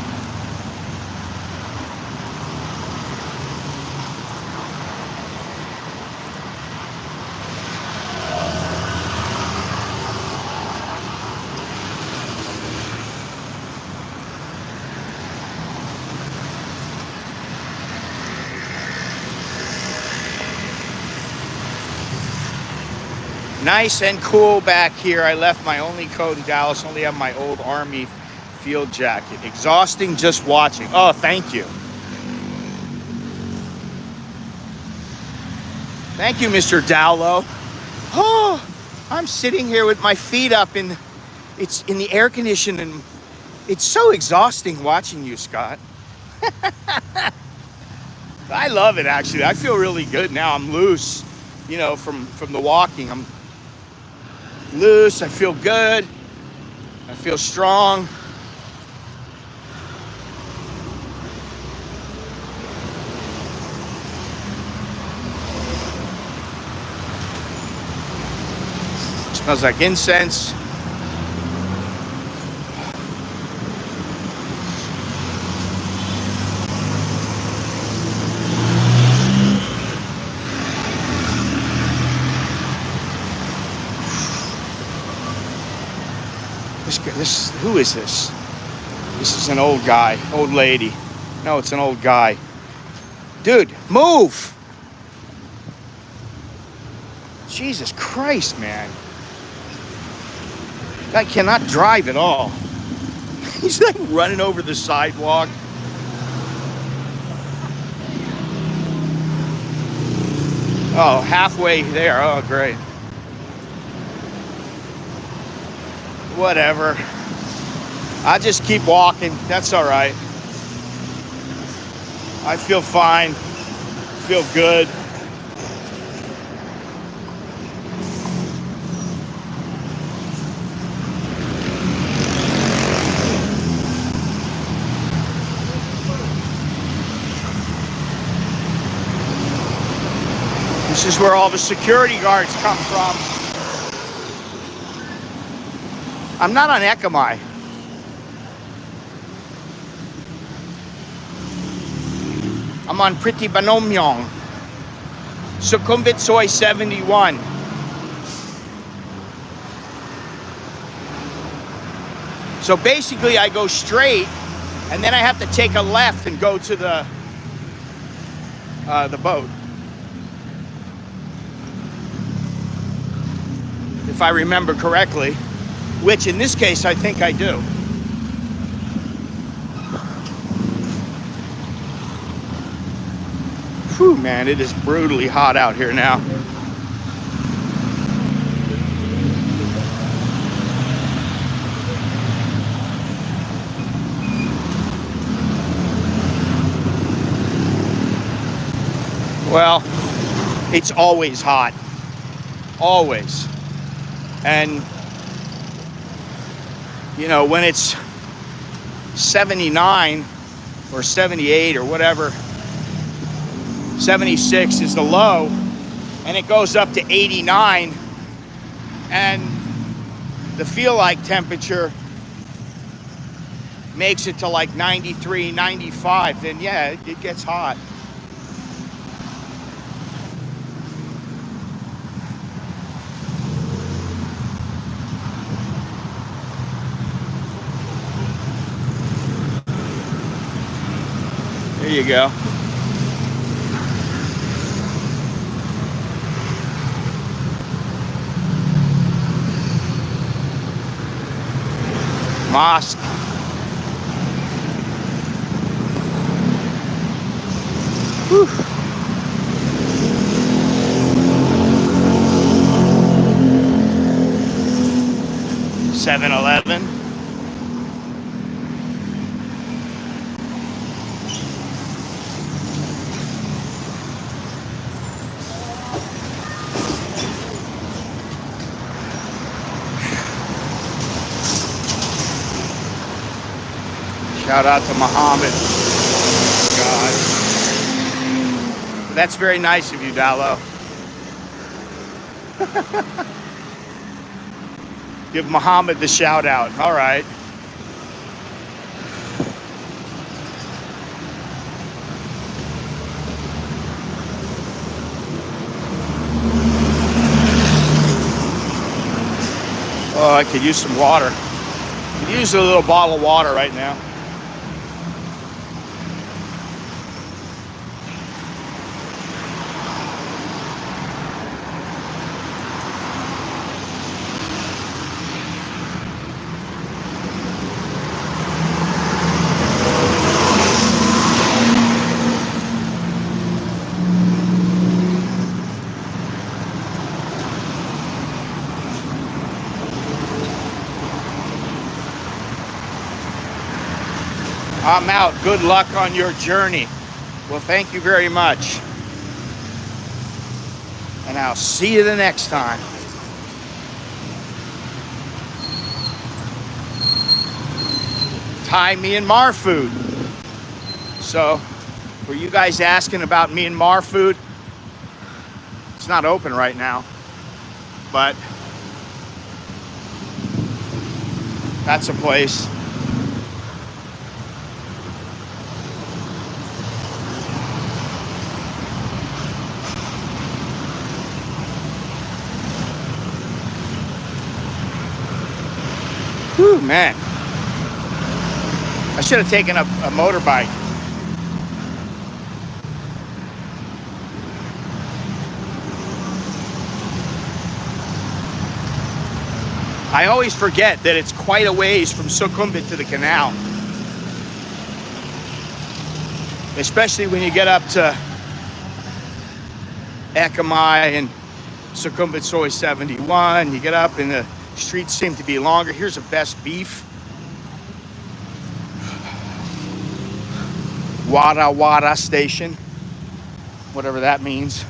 Nice and cool back here. I left my only coat in Dallas, only have my old Army field jacket. Exhausting just watching. Oh, thank you. Thank you, Mr. Dowlow. Oh, I'm sitting here with my feet up it's in the air conditioning. It's so exhausting watching you, Scott. I love it, actually. I feel really good now. I'm loose, you know, from the walking. I'm loose. I feel good. I feel strong. Smells like incense. Who is this? This is an old guy, old lady. No, it's an old guy. Dude, move! Jesus Christ, man. Guy cannot drive at all. He's like running over the sidewalk. Oh, halfway there. Oh, great. Whatever. I'll just keep walking. That's all right. I feel fine. Feel good. This is where all the security guards come from. I'm not on Ekamai. I'm on Priti Banomyong. Sukhumvit Soy 71. So basically I go straight and then I have to take a left and go to the boat. If I remember correctly, which in this case I think I do. Whew, man, it is brutally hot out here now. Well, it's always hot. Always. And, you know, when it's 79 or 78 or whatever, 76 is the low, and it goes up to 89, and the feel like temperature makes it to like 93, 95, then yeah, it gets hot. There you go. Mosque. Whew. 7-Eleven. Shout out to Muhammad. God. That's very nice of you, Dallo. Give Muhammad the shout out. All right. Oh, I could use some water. I could use a little bottle of water right now. I'm out. Good luck on your journey. Well, thank you very much. And I'll see you the next time. Thai Myanmar food. So, were you guys asking about Myanmar food? It's not open right now, but that's a place. Whew, man. I should have taken a motorbike. I always forget that it's quite a ways from Sukhumvit to the canal. Especially when you get up to Ekamai and Sukhumvit Soy 71. You get up and the streets seem to be longer. Here's the best beef. Wada Wada Station. Whatever that means.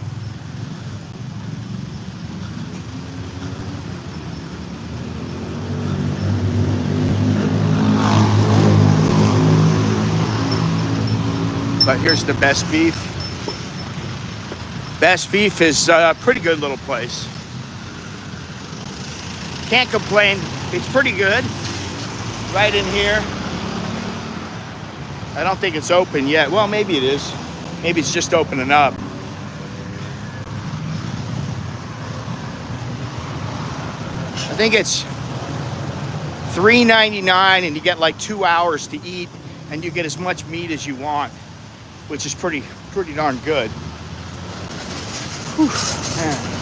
But here's the best beef. Best beef is a pretty good little place. Can't complain. It's pretty good. Right in here. I don't think it's open yet. Well, maybe it is. Maybe it's just opening up. I think it's $3.99 and you get like 2 hours to eat and you get as much meat as you want, which is pretty darn good. Whew, man.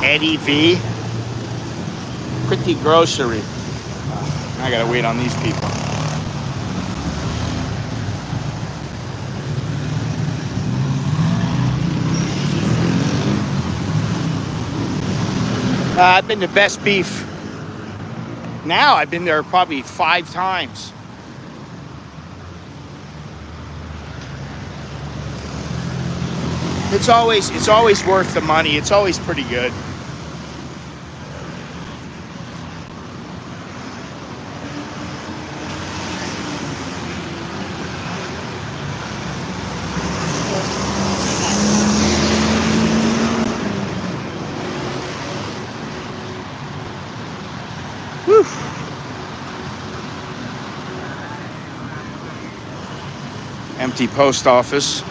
Eddie V. Pretty grocery. I gotta wait on these people. I've been to Best Beef. Now I've been there probably 5 times. It's always worth the money. It's always pretty good. Whew. Empty post office.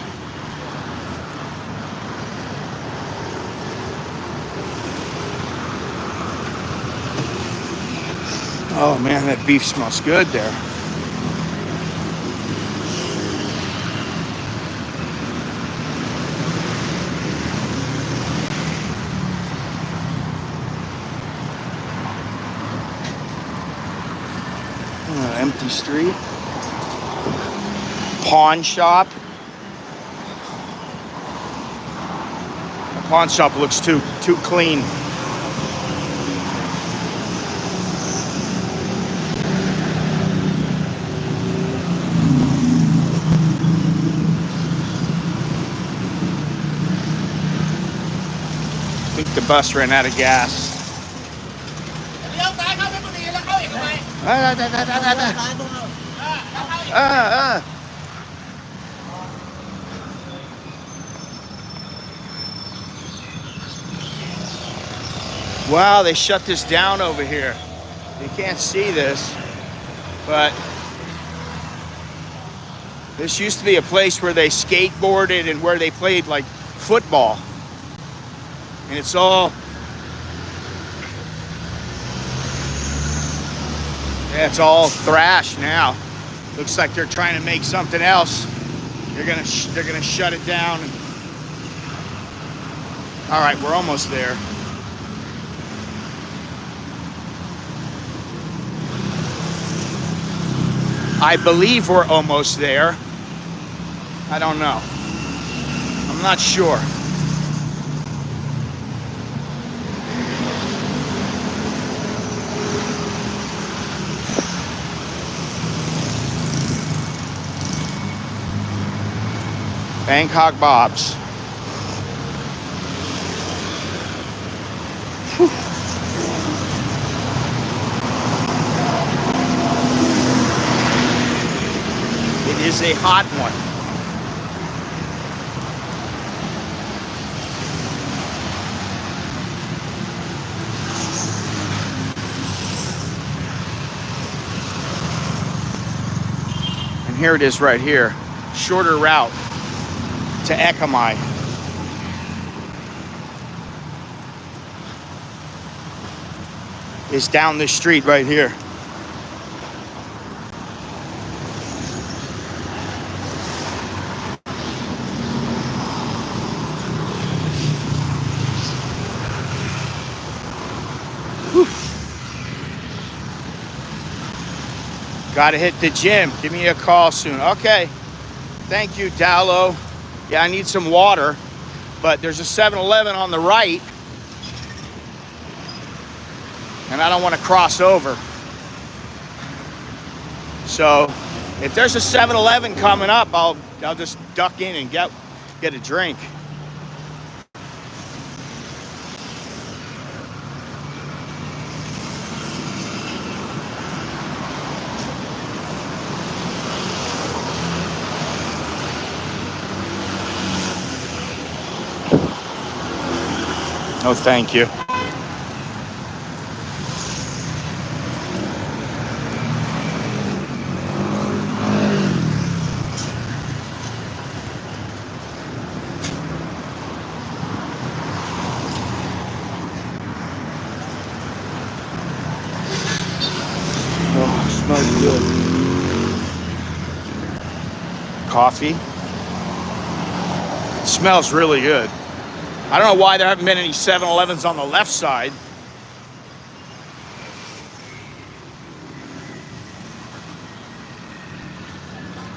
Oh man, that beef smells good there. Empty street. Pawn shop. The pawn shop looks too clean. bus ran out of gas. Wow, they shut this down over here. You can't see this, but this used to be a place where they skateboarded and where they played like football. And it's all, yeah, it's all thrash now. Looks like they're trying to make something else. They're gonna shut it down. All right, we're almost there. I believe we're almost there. I don't know. I'm not sure. Bangkok Bob's. Whew. It is a hot one. And here it is right here. Shorter route to Ekamai. Is down the street right here. Gotta hit the gym. Give me a call soon. Okay. Thank you, Dallo. Yeah, I need some water, but there's a 7-Eleven on the right, and I don't want to cross over. So if there's a 7-Eleven coming up, I'll just duck in and get a drink. No, thank you. Oh, it smells good. Coffee. It smells really good. I don't know why there haven't been any 7-Elevens on the left side.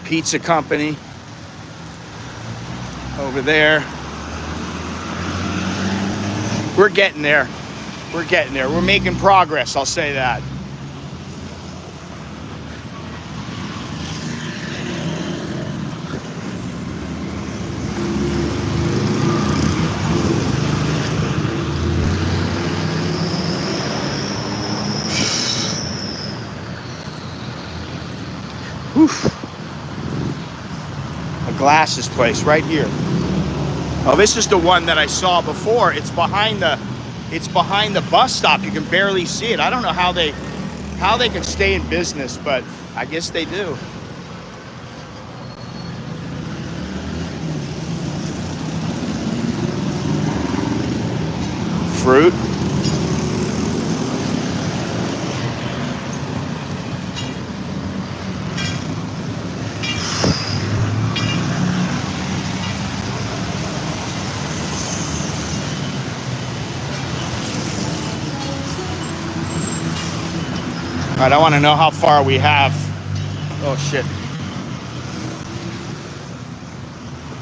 Pizza company over there. We're getting there. We're getting there. We're making progress, I'll say that. A glasses place right here. Oh, this is the one that I saw before. It's behind the bus stop. You can barely see it. I don't know how they can stay in business, but I guess they do. Fruit. All right, I want to know how far we have. Oh, shit.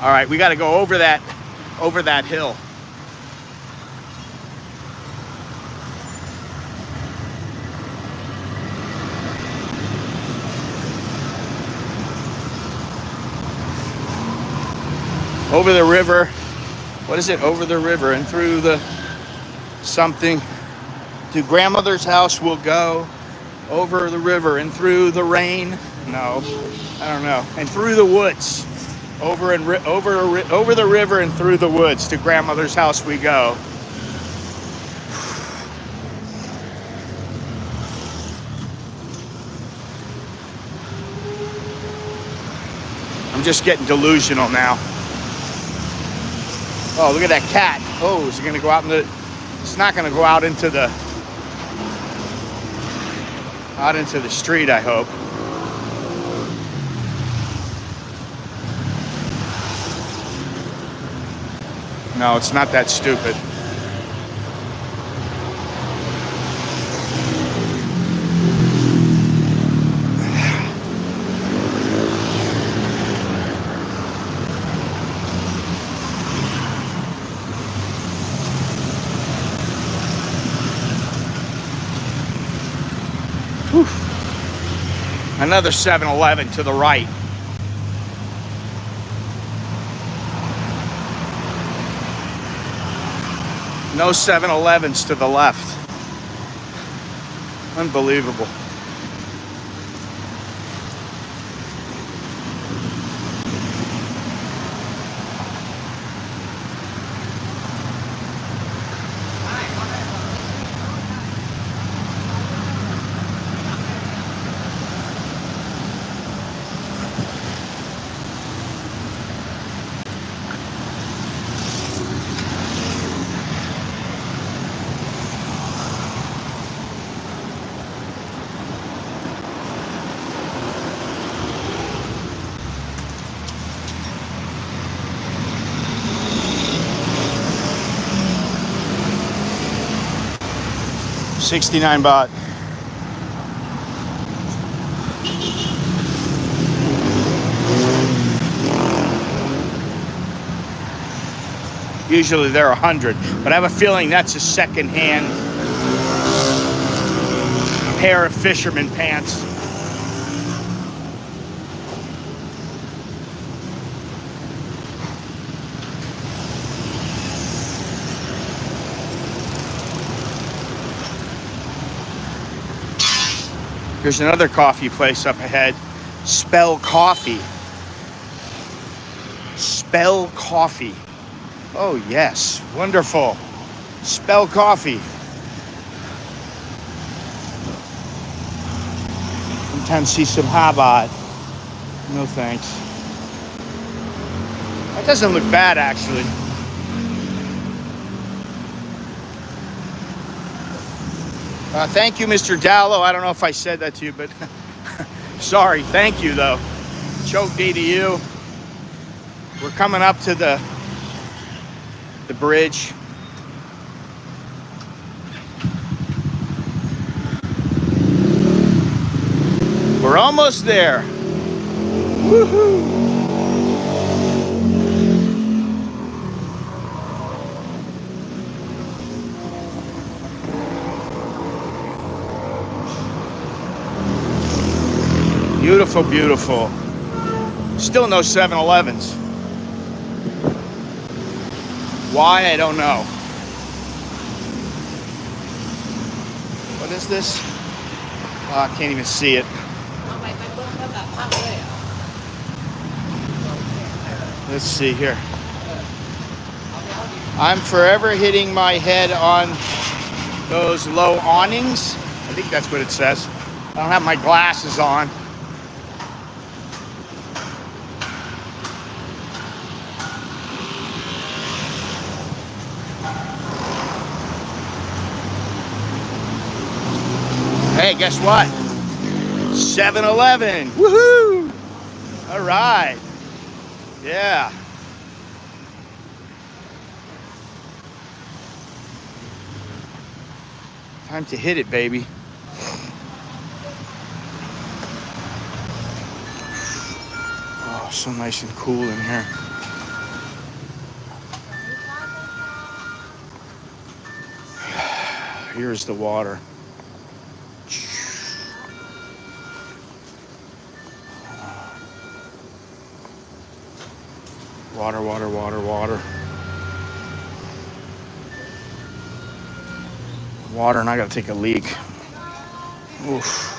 All right, we got to go over that hill. Over the river. What is it? Over the river and through the something. To grandmother's house we'll go, over the river and through the rain. No, I don't know. And through the woods. Over the river and through the woods. To grandmother's house we go. I'm just getting delusional now. Oh, look at that cat. Oh, is it gonna go out into it's not gonna go out into the street, I hope. No, it's not that stupid. Whew. Another 7-Eleven to the right. No 7-Elevens to the left. Unbelievable. $69. Usually they're 100, but I have a feeling that's a second-hand pair of fisherman pants. Here's another coffee place up ahead. Spell Coffee. Spell Coffee. Oh, yes. Wonderful. Spell Coffee. Sometimes see some Chabad. No thanks. That doesn't look bad, actually. Thank you, Mr. Dallow. I don't know if I said that to you, but sorry. Thank you, though. Choke D to you. We're coming up to the bridge. We're almost there. Woohoo! Beautiful, beautiful. Still no 7-Elevens. Why? I don't know. What is this? Oh, I can't even see it. Let's see here. I'm forever hitting my head on those low awnings. I think that's what it says. I don't have my glasses on. Hey, guess what? 7-Eleven. Woohoo! All right. Yeah. Time to hit it, baby. Oh, so nice and cool in here. Here's the water. Water, water, water, water. water and I gotta take a leak. Oof.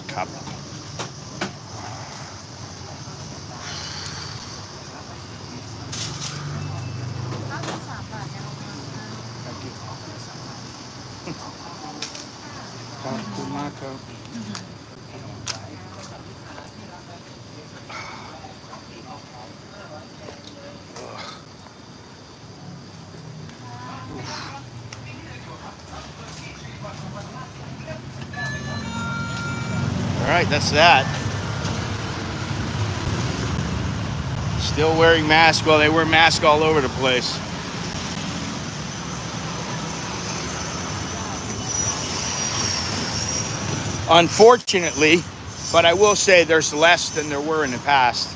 Cup. Thank you. All right, that's that. Still wearing masks. Well, they wear masks all over the place. Unfortunately, but I will say there's less than there were in the past.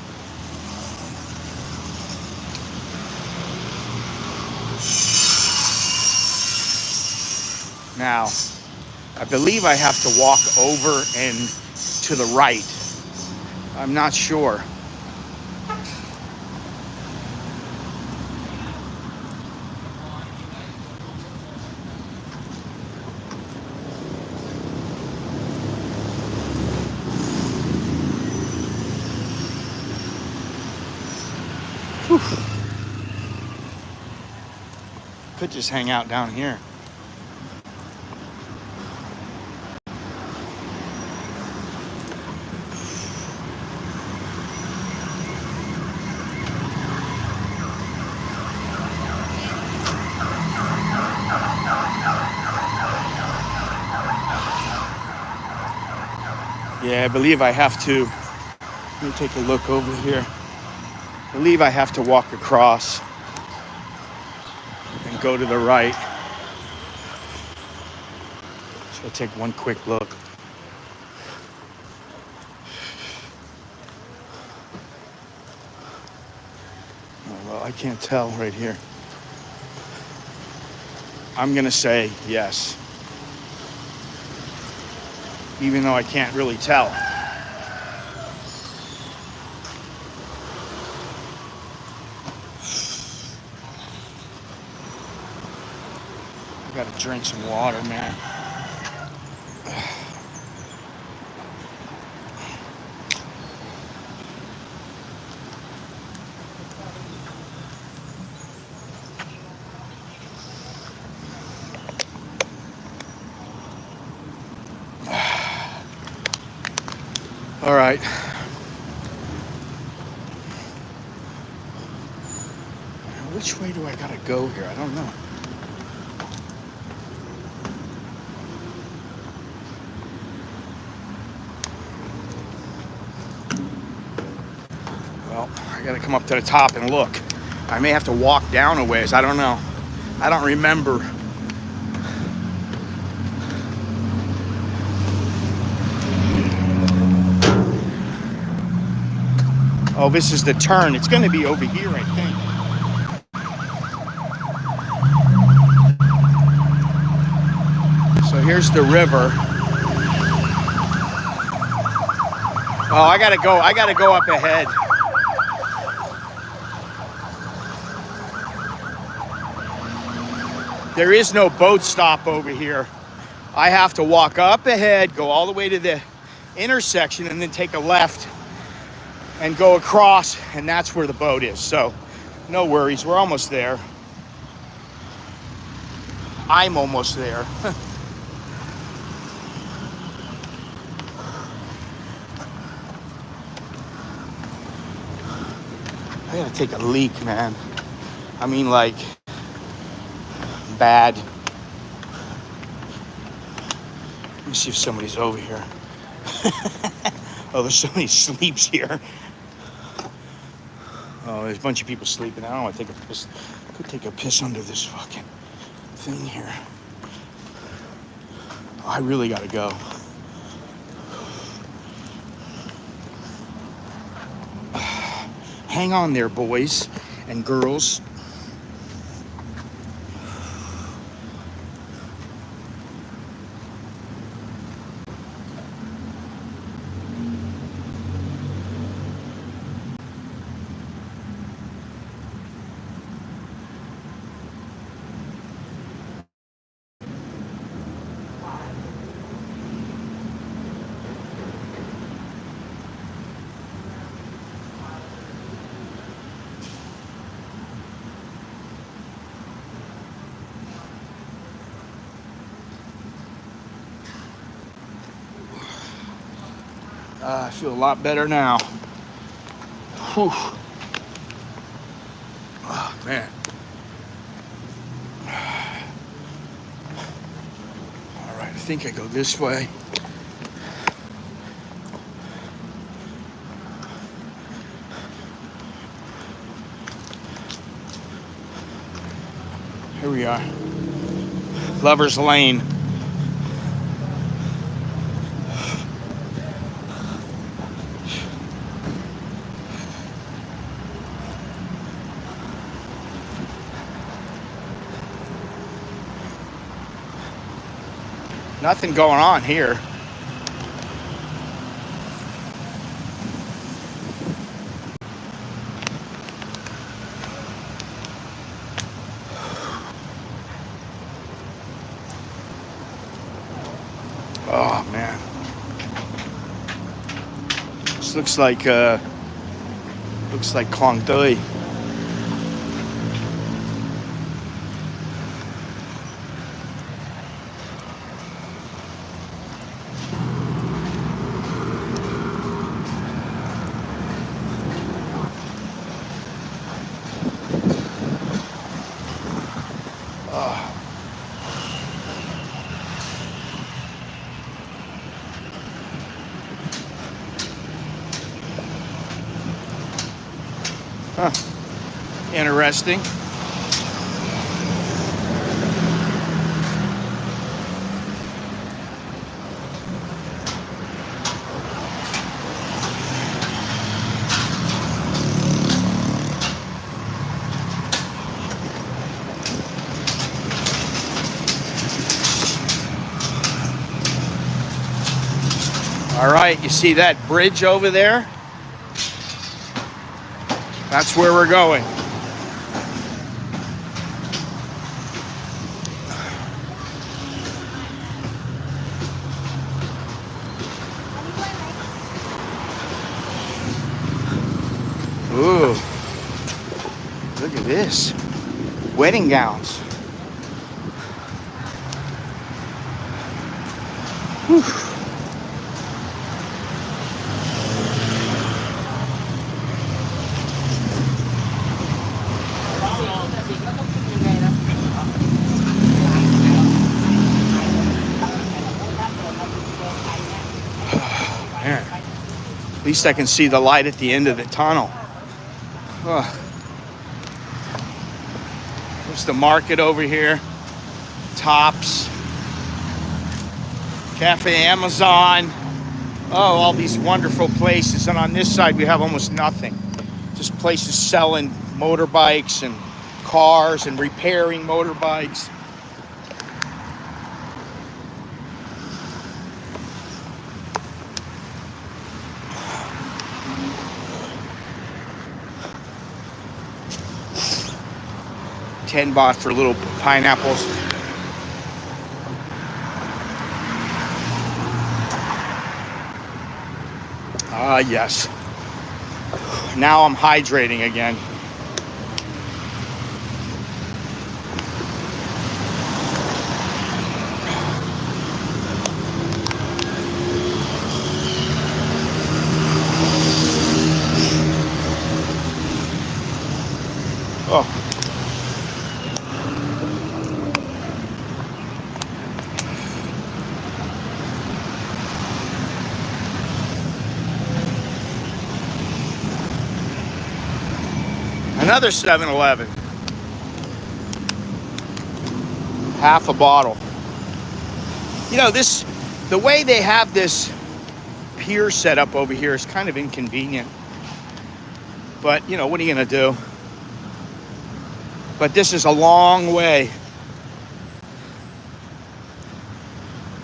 Now, I believe I have to walk over and to the right. I'm not sure. Whew. Could just hang out down here. Yeah, I believe I have to. Let me take a look over here. I believe I have to walk across and go to the right. So I'll take one quick look. Oh, well, I can't tell right here. I'm gonna say yes, even though I can't really tell. I gotta drink some water, man. All right. Which way do I gotta go here? I don't know. Well, I gotta come up to the top and look. I may have to walk down a ways. I don't know. I don't remember. Oh, this is the turn. It's gonna be over here, I think. So here's the river. Oh, I gotta go up ahead. There is no boat stop over here. I have to walk up ahead, go all the way to the intersection, and then take a left and go across, and that's where the boat is. So no worries, we're almost there. I'm almost there. I gotta take a leak, man. I mean, like, bad. Let me see if somebody's over here. Oh, there's somebody sleeps here. Oh, there's a bunch of people sleeping. I don't want to take a piss. I could take a piss under this fucking thing here. Oh, I really gotta go. Hang on there, boys and girls. I feel a lot better now. Whew. Oh, man. All right, I think I go this way. Here we are. Lover's Lane. Nothing going on here. Oh man, this looks like Klong Doi. Huh. Interesting. All right, you see that bridge over there? That's where we're going. Ooh, look at this. Wedding gowns. Whew. Man, at least I can see the light at the end of the tunnel. There's the market over here. Tops. Cafe Amazon. Oh, all these wonderful places. And on this side, we have almost nothing. Just places selling motorbikes and cars and repairing motorbikes. $10 for little pineapples. Ah, yes. Now I'm hydrating again. Oh. Another 7-Eleven. Half a bottle. You know, the way they have this pier set up over here is kind of inconvenient. But, you know, what are you going to do? But this is a long way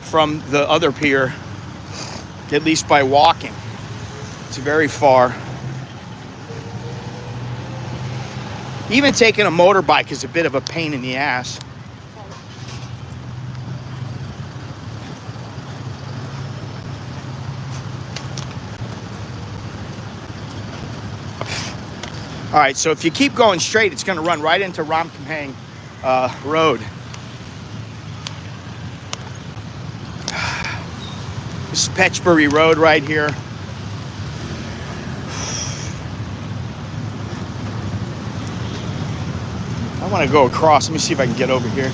from the other pier, at least by walking. It's very far. Even taking a motorbike is a bit of a pain in the ass. All right, so if you keep going straight, it's going to run right into Ramkhamhaeng Road. This is Petchbury Road right here. I want to go across. Let me see if I can get over here.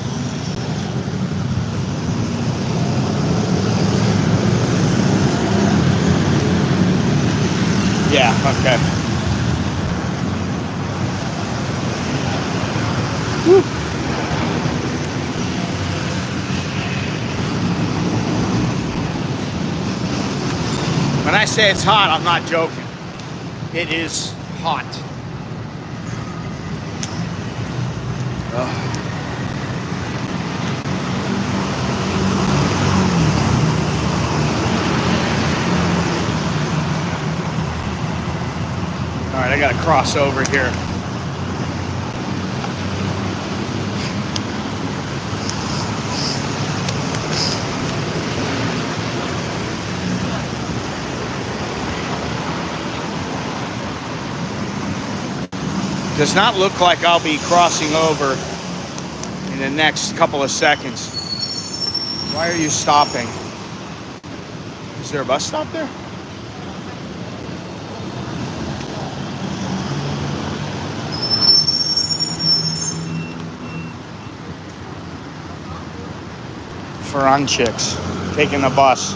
Yeah, okay. Woo. When I say it's hot, I'm not joking. It is hot. Ugh. All right, I gotta cross over here. Does not look like I'll be crossing over in the next couple of seconds. Why are you stopping? Is there a bus stop there? Foreign chicks taking the bus.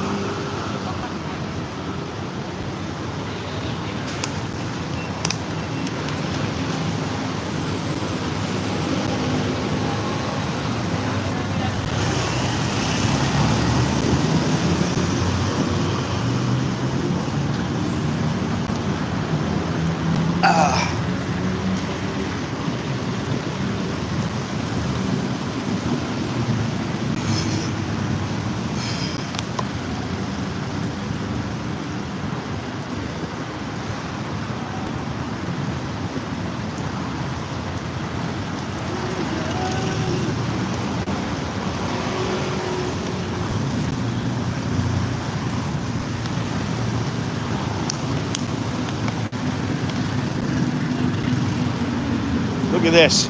Look at this.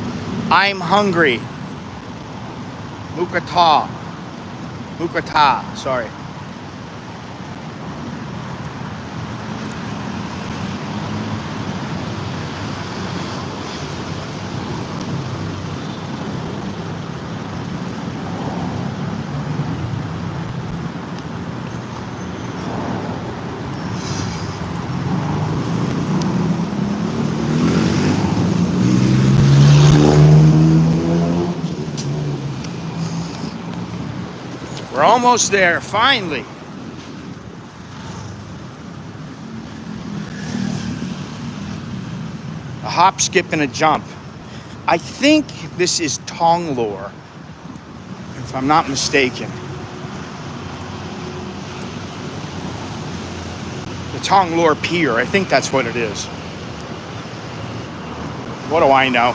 I'm hungry. Mukata. Mukata, sorry. We're almost there, finally. A hop, skip, and a jump. I think this is Tonglor, if I'm not mistaken. The Tonglor Pier, I think that's what it is. What do I know?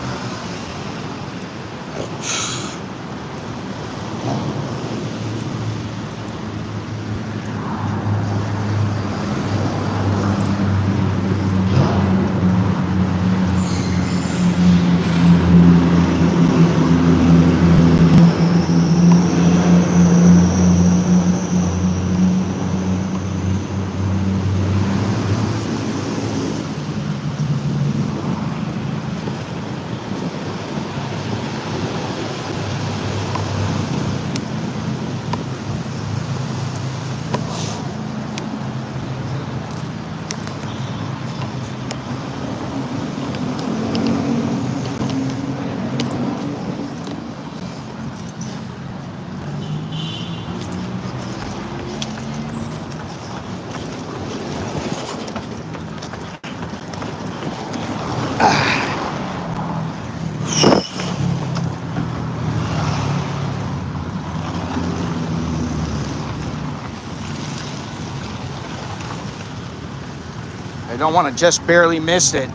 I don't want to just barely miss it.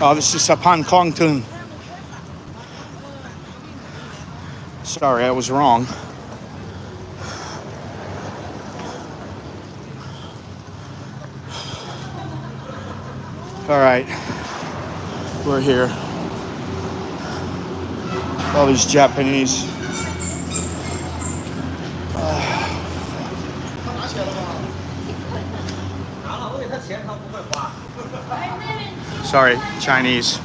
Oh, this is Sapan Klongtun. Sorry, I was wrong. All right, we're here. All these Japanese. Sorry, Chinese.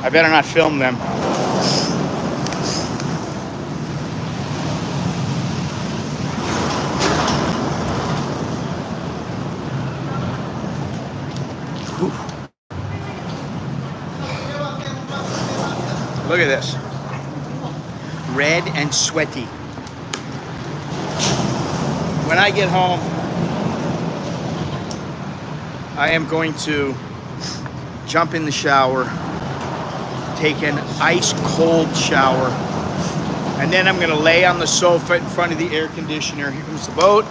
I better not film them. Whew. Look at this. Red and sweaty. When I get home, I am going to jump in the shower, take an ice cold shower, and then I'm going to lay on the sofa in front of the air conditioner. Here comes the boat.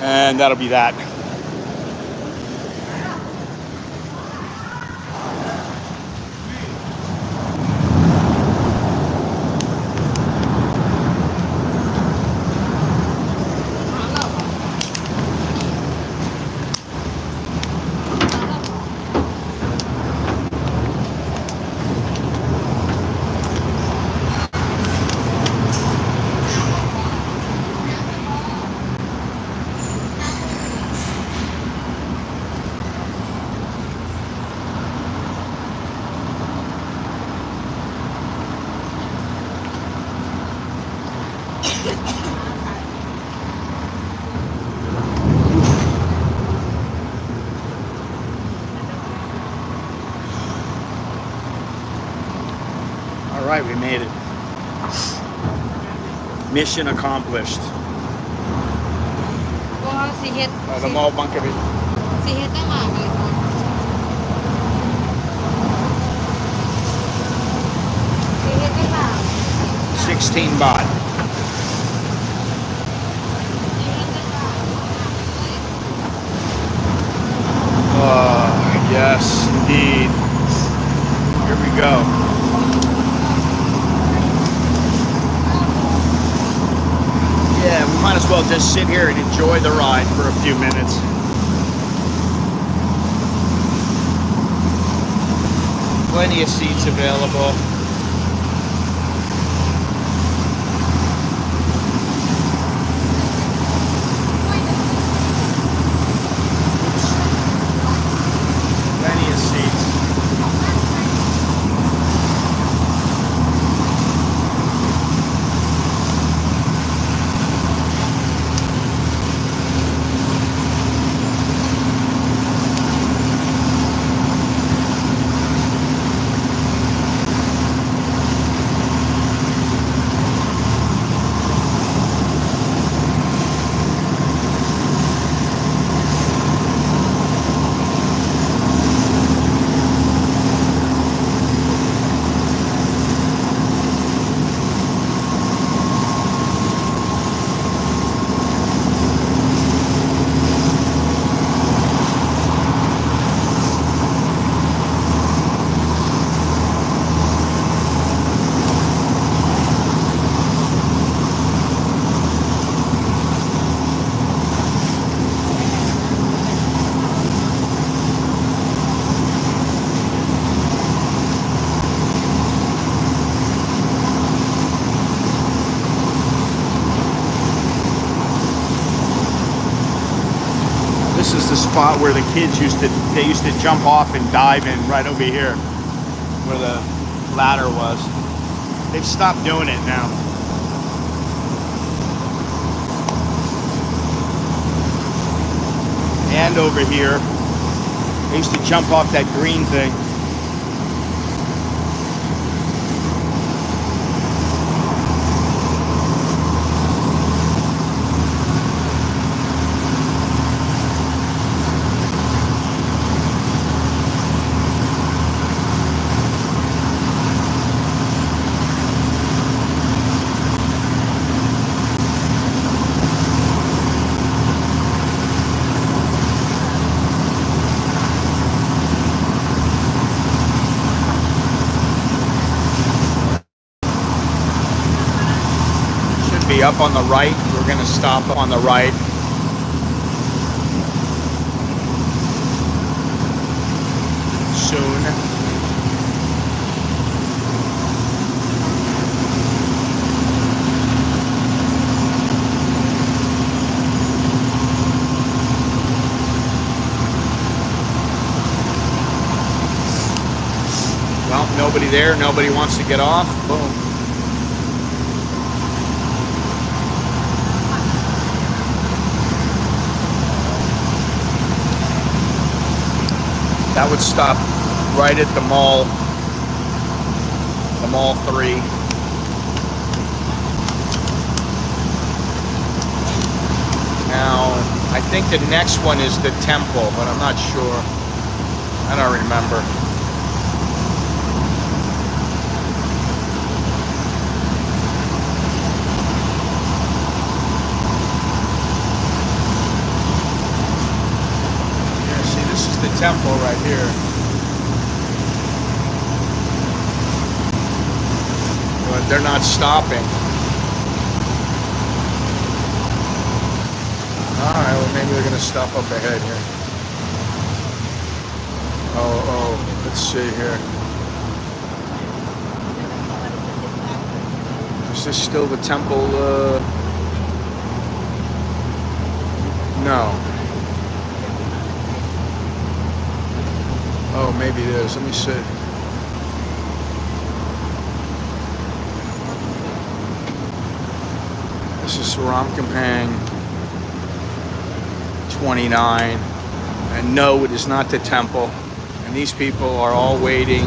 And that'll be that. All right, we made it. Mission accomplished. The mall bunk of it. 16 baht. Yes, indeed. Here we go. Yeah, we might as well just sit here and enjoy the ride for a few minutes. Plenty of seats available. Plenty of seats. This is the spot where the kids used to jump off and dive in, right over here, where the ladder was. They've stopped doing it now. And over here, they used to jump off that green thing. Up on the right, we're going to stop on the right. Soon. Well, nobody there. Nobody wants to get off. Boom. That would stop right at the Mall 3. Now, I think the next one is the temple, but I'm not sure. I don't remember. Yeah, see, this is the temple right here. But they're not stopping. Alright, well maybe they're going to stop up ahead here. Oh, let's see here. Is this still the temple? No. Oh, maybe it is. Let me see. This is Ramkampang 29, and no, it is not the temple, and these people are all waiting.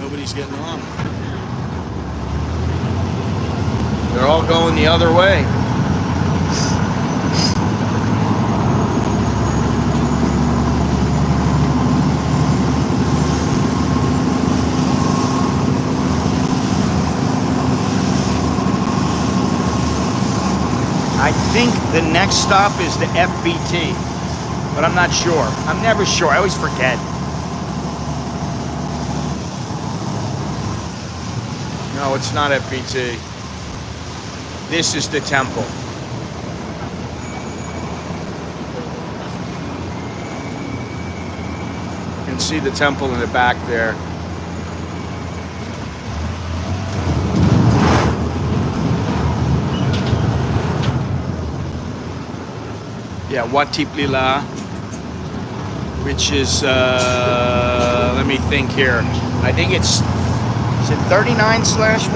Nobody's getting on. They're all going the other way. I think the next stop is the FBT, but I'm not sure. I'm never sure. I always forget. No, it's not FBT. This is the temple. You can see the temple in the back there. Yeah, Wat Tiplila, which is, let me think here. I think it's, is it 39/1?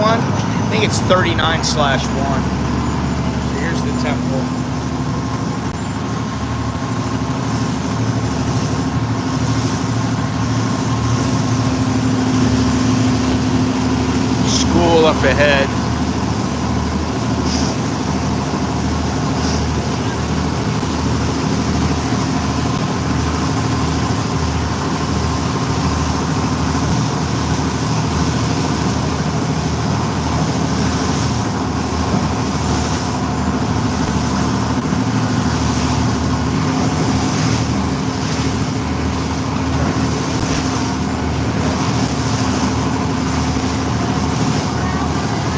I think it's 39/1. So here's the temple. School up ahead.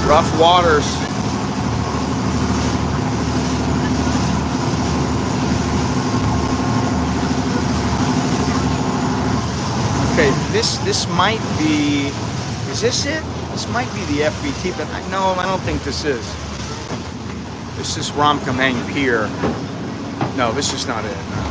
Rough waters. Okay, this might be, is this it? This might be the FBT, but no, I don't think this is. This is Ramkampang Pier. No, this is not it. No.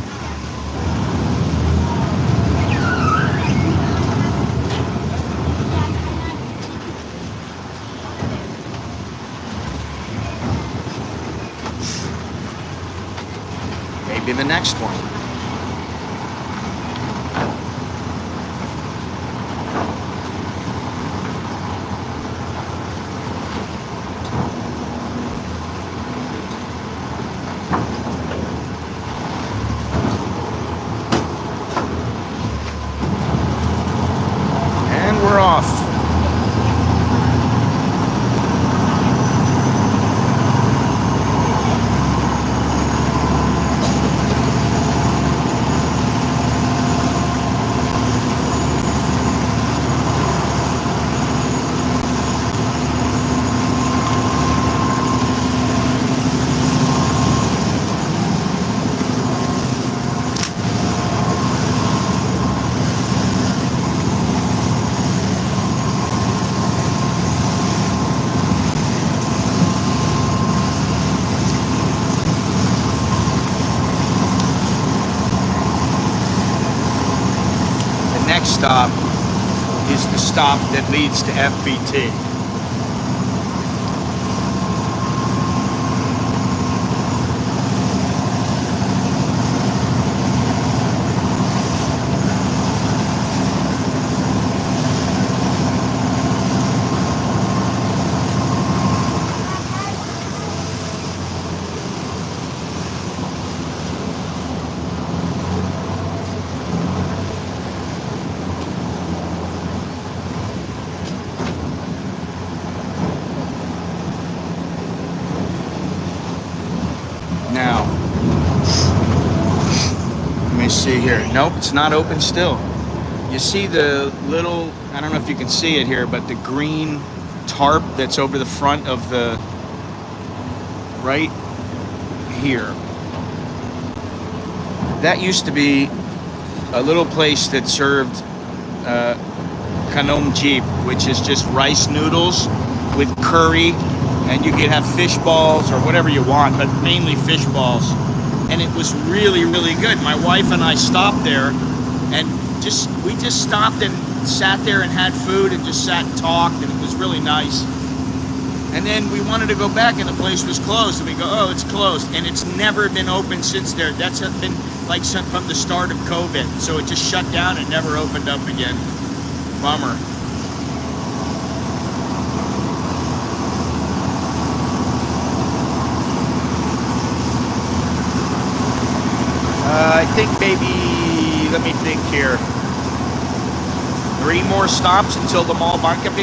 Maybe the next one. And we're off. stop is the stop that leads to FBT. Now, let me see here. Nope, it's not open still. You see the little, I don't know if you can see it here, but the green tarp that's over the front of the, right here. That used to be a little place that served kanom jeep, which is just rice noodles with curry, and you could have fish balls or whatever you want, but mainly fish balls. And it was really, really good. My wife and I stopped there, and we just stopped and sat there and had food and just sat and talked, and it was really nice. And then we wanted to go back, and the place was closed, and we go, oh, it's closed, and it's never been open since there. That's been like from the start of COVID, so it just shut down and never opened up again. Bummer. I think maybe, let me think here, 3 more stops until the Mall Bangkok.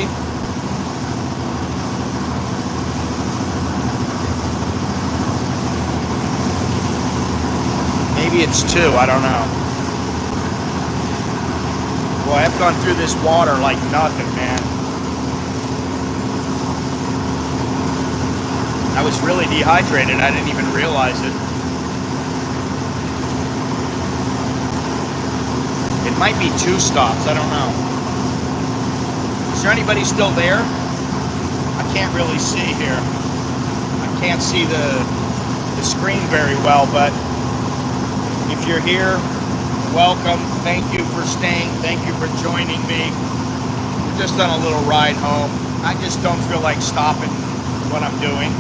Maybe it's 2, I don't know. Well, I've gone through this water like nothing, man. I was really dehydrated, I didn't even realize it. It might be 2 stops, I don't know. Is there anybody still there? I can't really see here. I can't see the screen very well, but if you're here, welcome. Thank you for staying. Thank you for joining me. We're just on a little ride home. I just don't feel like stopping what I'm doing.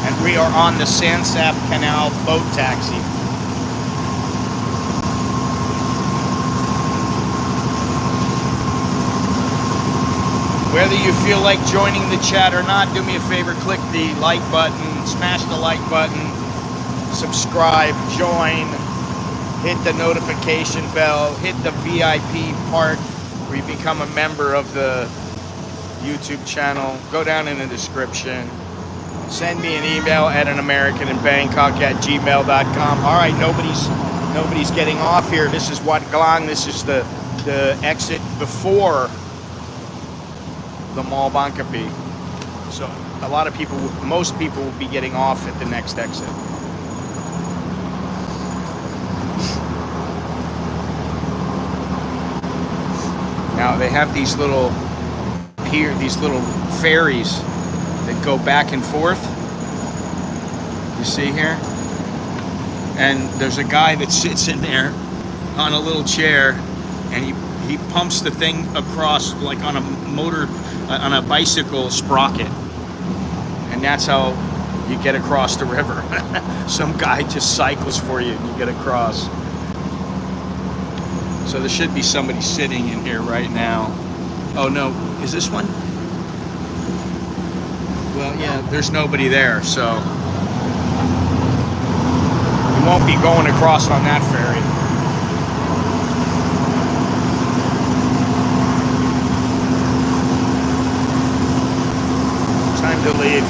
And we are on the CASHAPP Canal boat taxi. Whether you feel like joining the chat or not, do me a favor, click the like button, smash the like button, subscribe, join, hit the notification bell, hit the VIP part where you become a member of the YouTube channel. Go down in the description. Send me an email at anamerikaninbangkok@gmail.com. All right, nobody's getting off here. This is Wat Glang. This is the exit before the Mall Bangkok. So a lot of people, most people will be getting off at the next exit. Now they have these little these little ferries that go back and forth. You see here? And there's a guy that sits in there on a little chair, and he pumps the thing across like on a on a bicycle sprocket, and that's how you get across the river. Some guy just cycles for you and you get across. So there should be somebody sitting in here right now. Oh no, is this one? Well, yeah, there's nobody there, so you won't be going across on that ferry. Time to leave.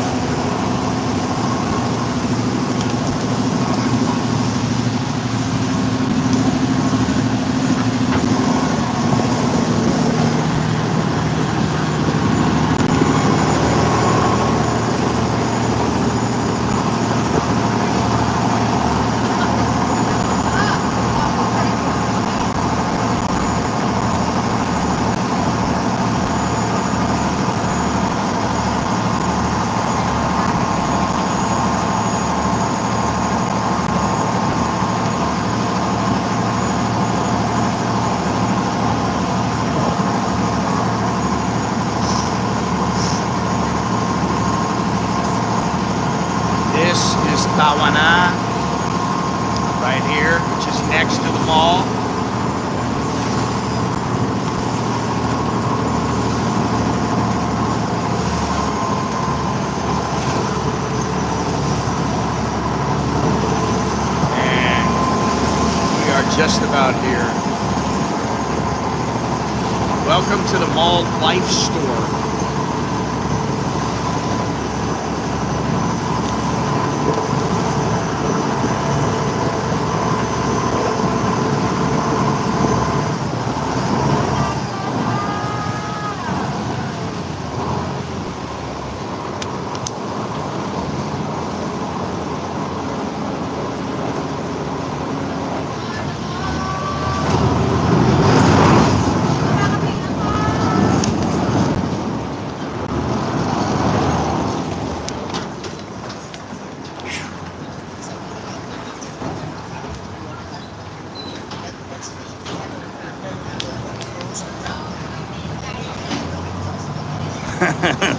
this is Tawana, right here, which is next to the mall. And we are just about here. Welcome to the Mall Life Store.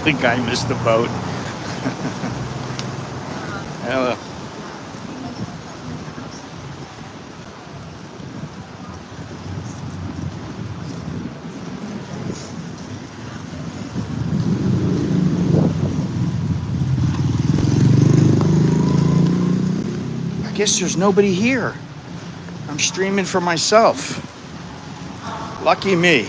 The guy missed the boat. Hello. I guess there's nobody here. I'm streaming for myself. Lucky me.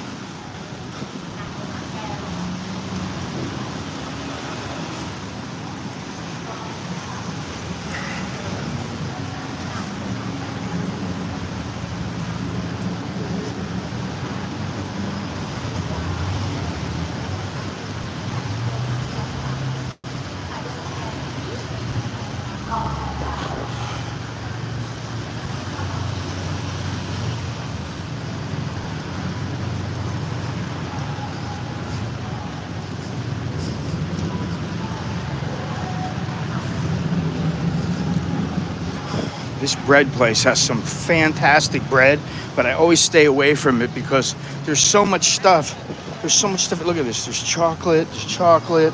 This bread place has some fantastic bread, but I always stay away from it because there's so much stuff. There's so much stuff. Look at this. There's chocolate. There's chocolate.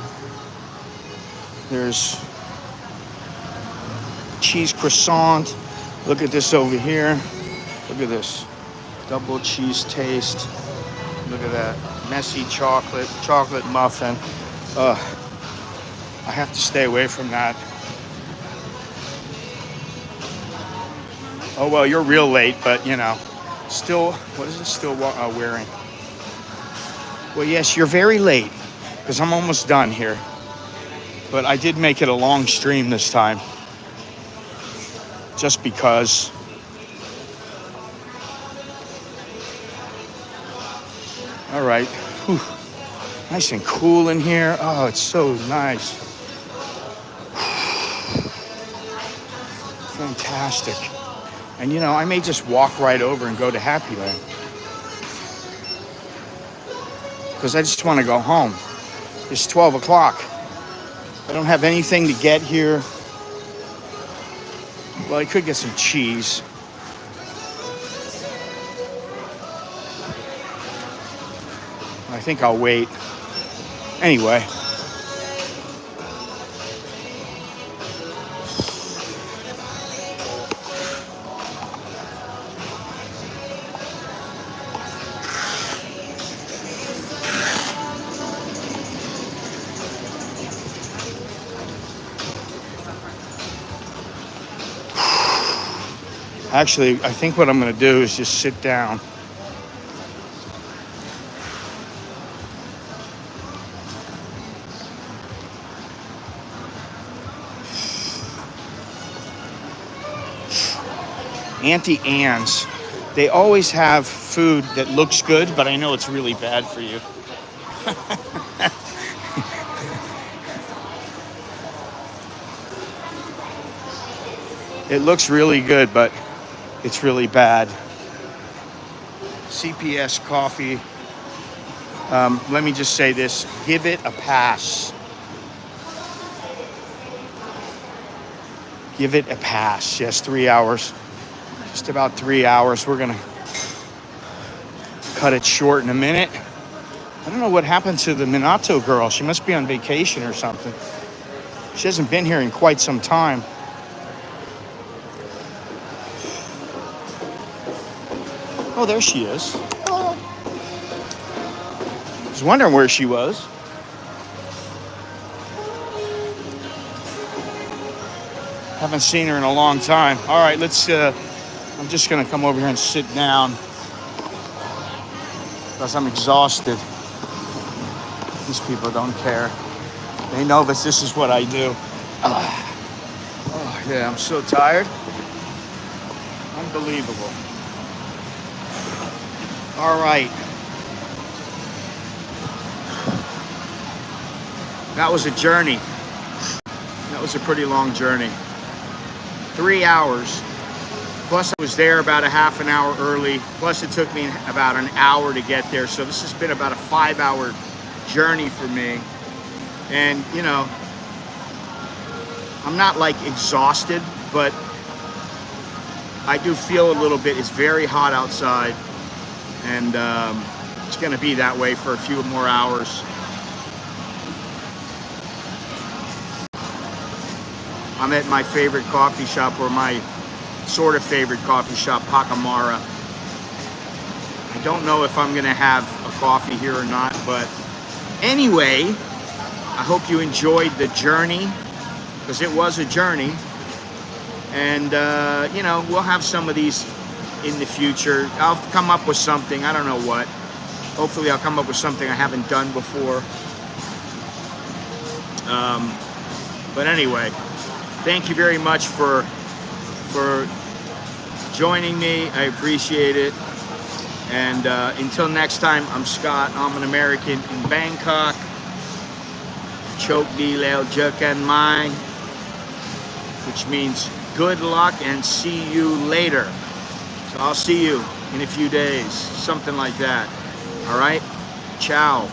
There's cheese croissant. Look at this over here. Look at this. Double cheese taste. Look at that. Messy chocolate. Chocolate muffin. I have to stay away from that. Oh, well, you're real late, but, you know, still, what is it still wearing? Well, yes, you're very late, because I'm almost done here. But I did make it a long stream this time, just because. All right. Whew. Nice and cool in here. Oh, it's so nice. Fantastic. And, you know, I may just walk right over and go to Happy Land. Because I just want to go home. It's 12 o'clock. I don't have anything to get here. Well, I could get some cheese. I think I'll wait. Anyway. Actually, I think what I'm going to do is just sit down. Auntie Anne's, they always have food that looks good, but I know it's really bad for you. It looks really good, but it's really bad. CPS coffee. Let me just say this. Give it a pass. Give it a pass. Yes, 3 hours. Just about 3 hours. We're going to cut it short in a minute. I don't know what happened to the Minato girl. She must be on vacation or something. She hasn't been here in quite some time. Oh, there she is. I was wondering where she was. Haven't seen her in a long time. All right, let's, I'm just gonna come over here and sit down because I'm exhausted. These people don't care. They know that this is what I do. Oh, yeah, I'm so tired. Unbelievable. All right. That was a journey. That was a pretty long journey. 3 hours. Plus I was there about a half an hour early. Plus it took me about an hour to get there. So this has been about a 5-hour journey for me. And, you know, I'm not like exhausted, but I do feel a little bit. It's very hot outside, and it's going to be that way for a few more hours. I'm at my favorite coffee shop, or my sort of favorite coffee shop, Pacamara. I don't know if I'm going to have a coffee here or not, but anyway, I hope you enjoyed the journey, because it was a journey. And, you know, we'll have some of these in the future. I'll come up with something. I don't know what. Hopefully I'll come up with something I haven't done before. But anyway, thank you very much for joining me. I appreciate it. And until next time, I'm Scott. I'm an American in Bangkok. Chok di leo jekan mai, which means good luck and see you later. So I'll see you in a few days, something like that. All right? Ciao.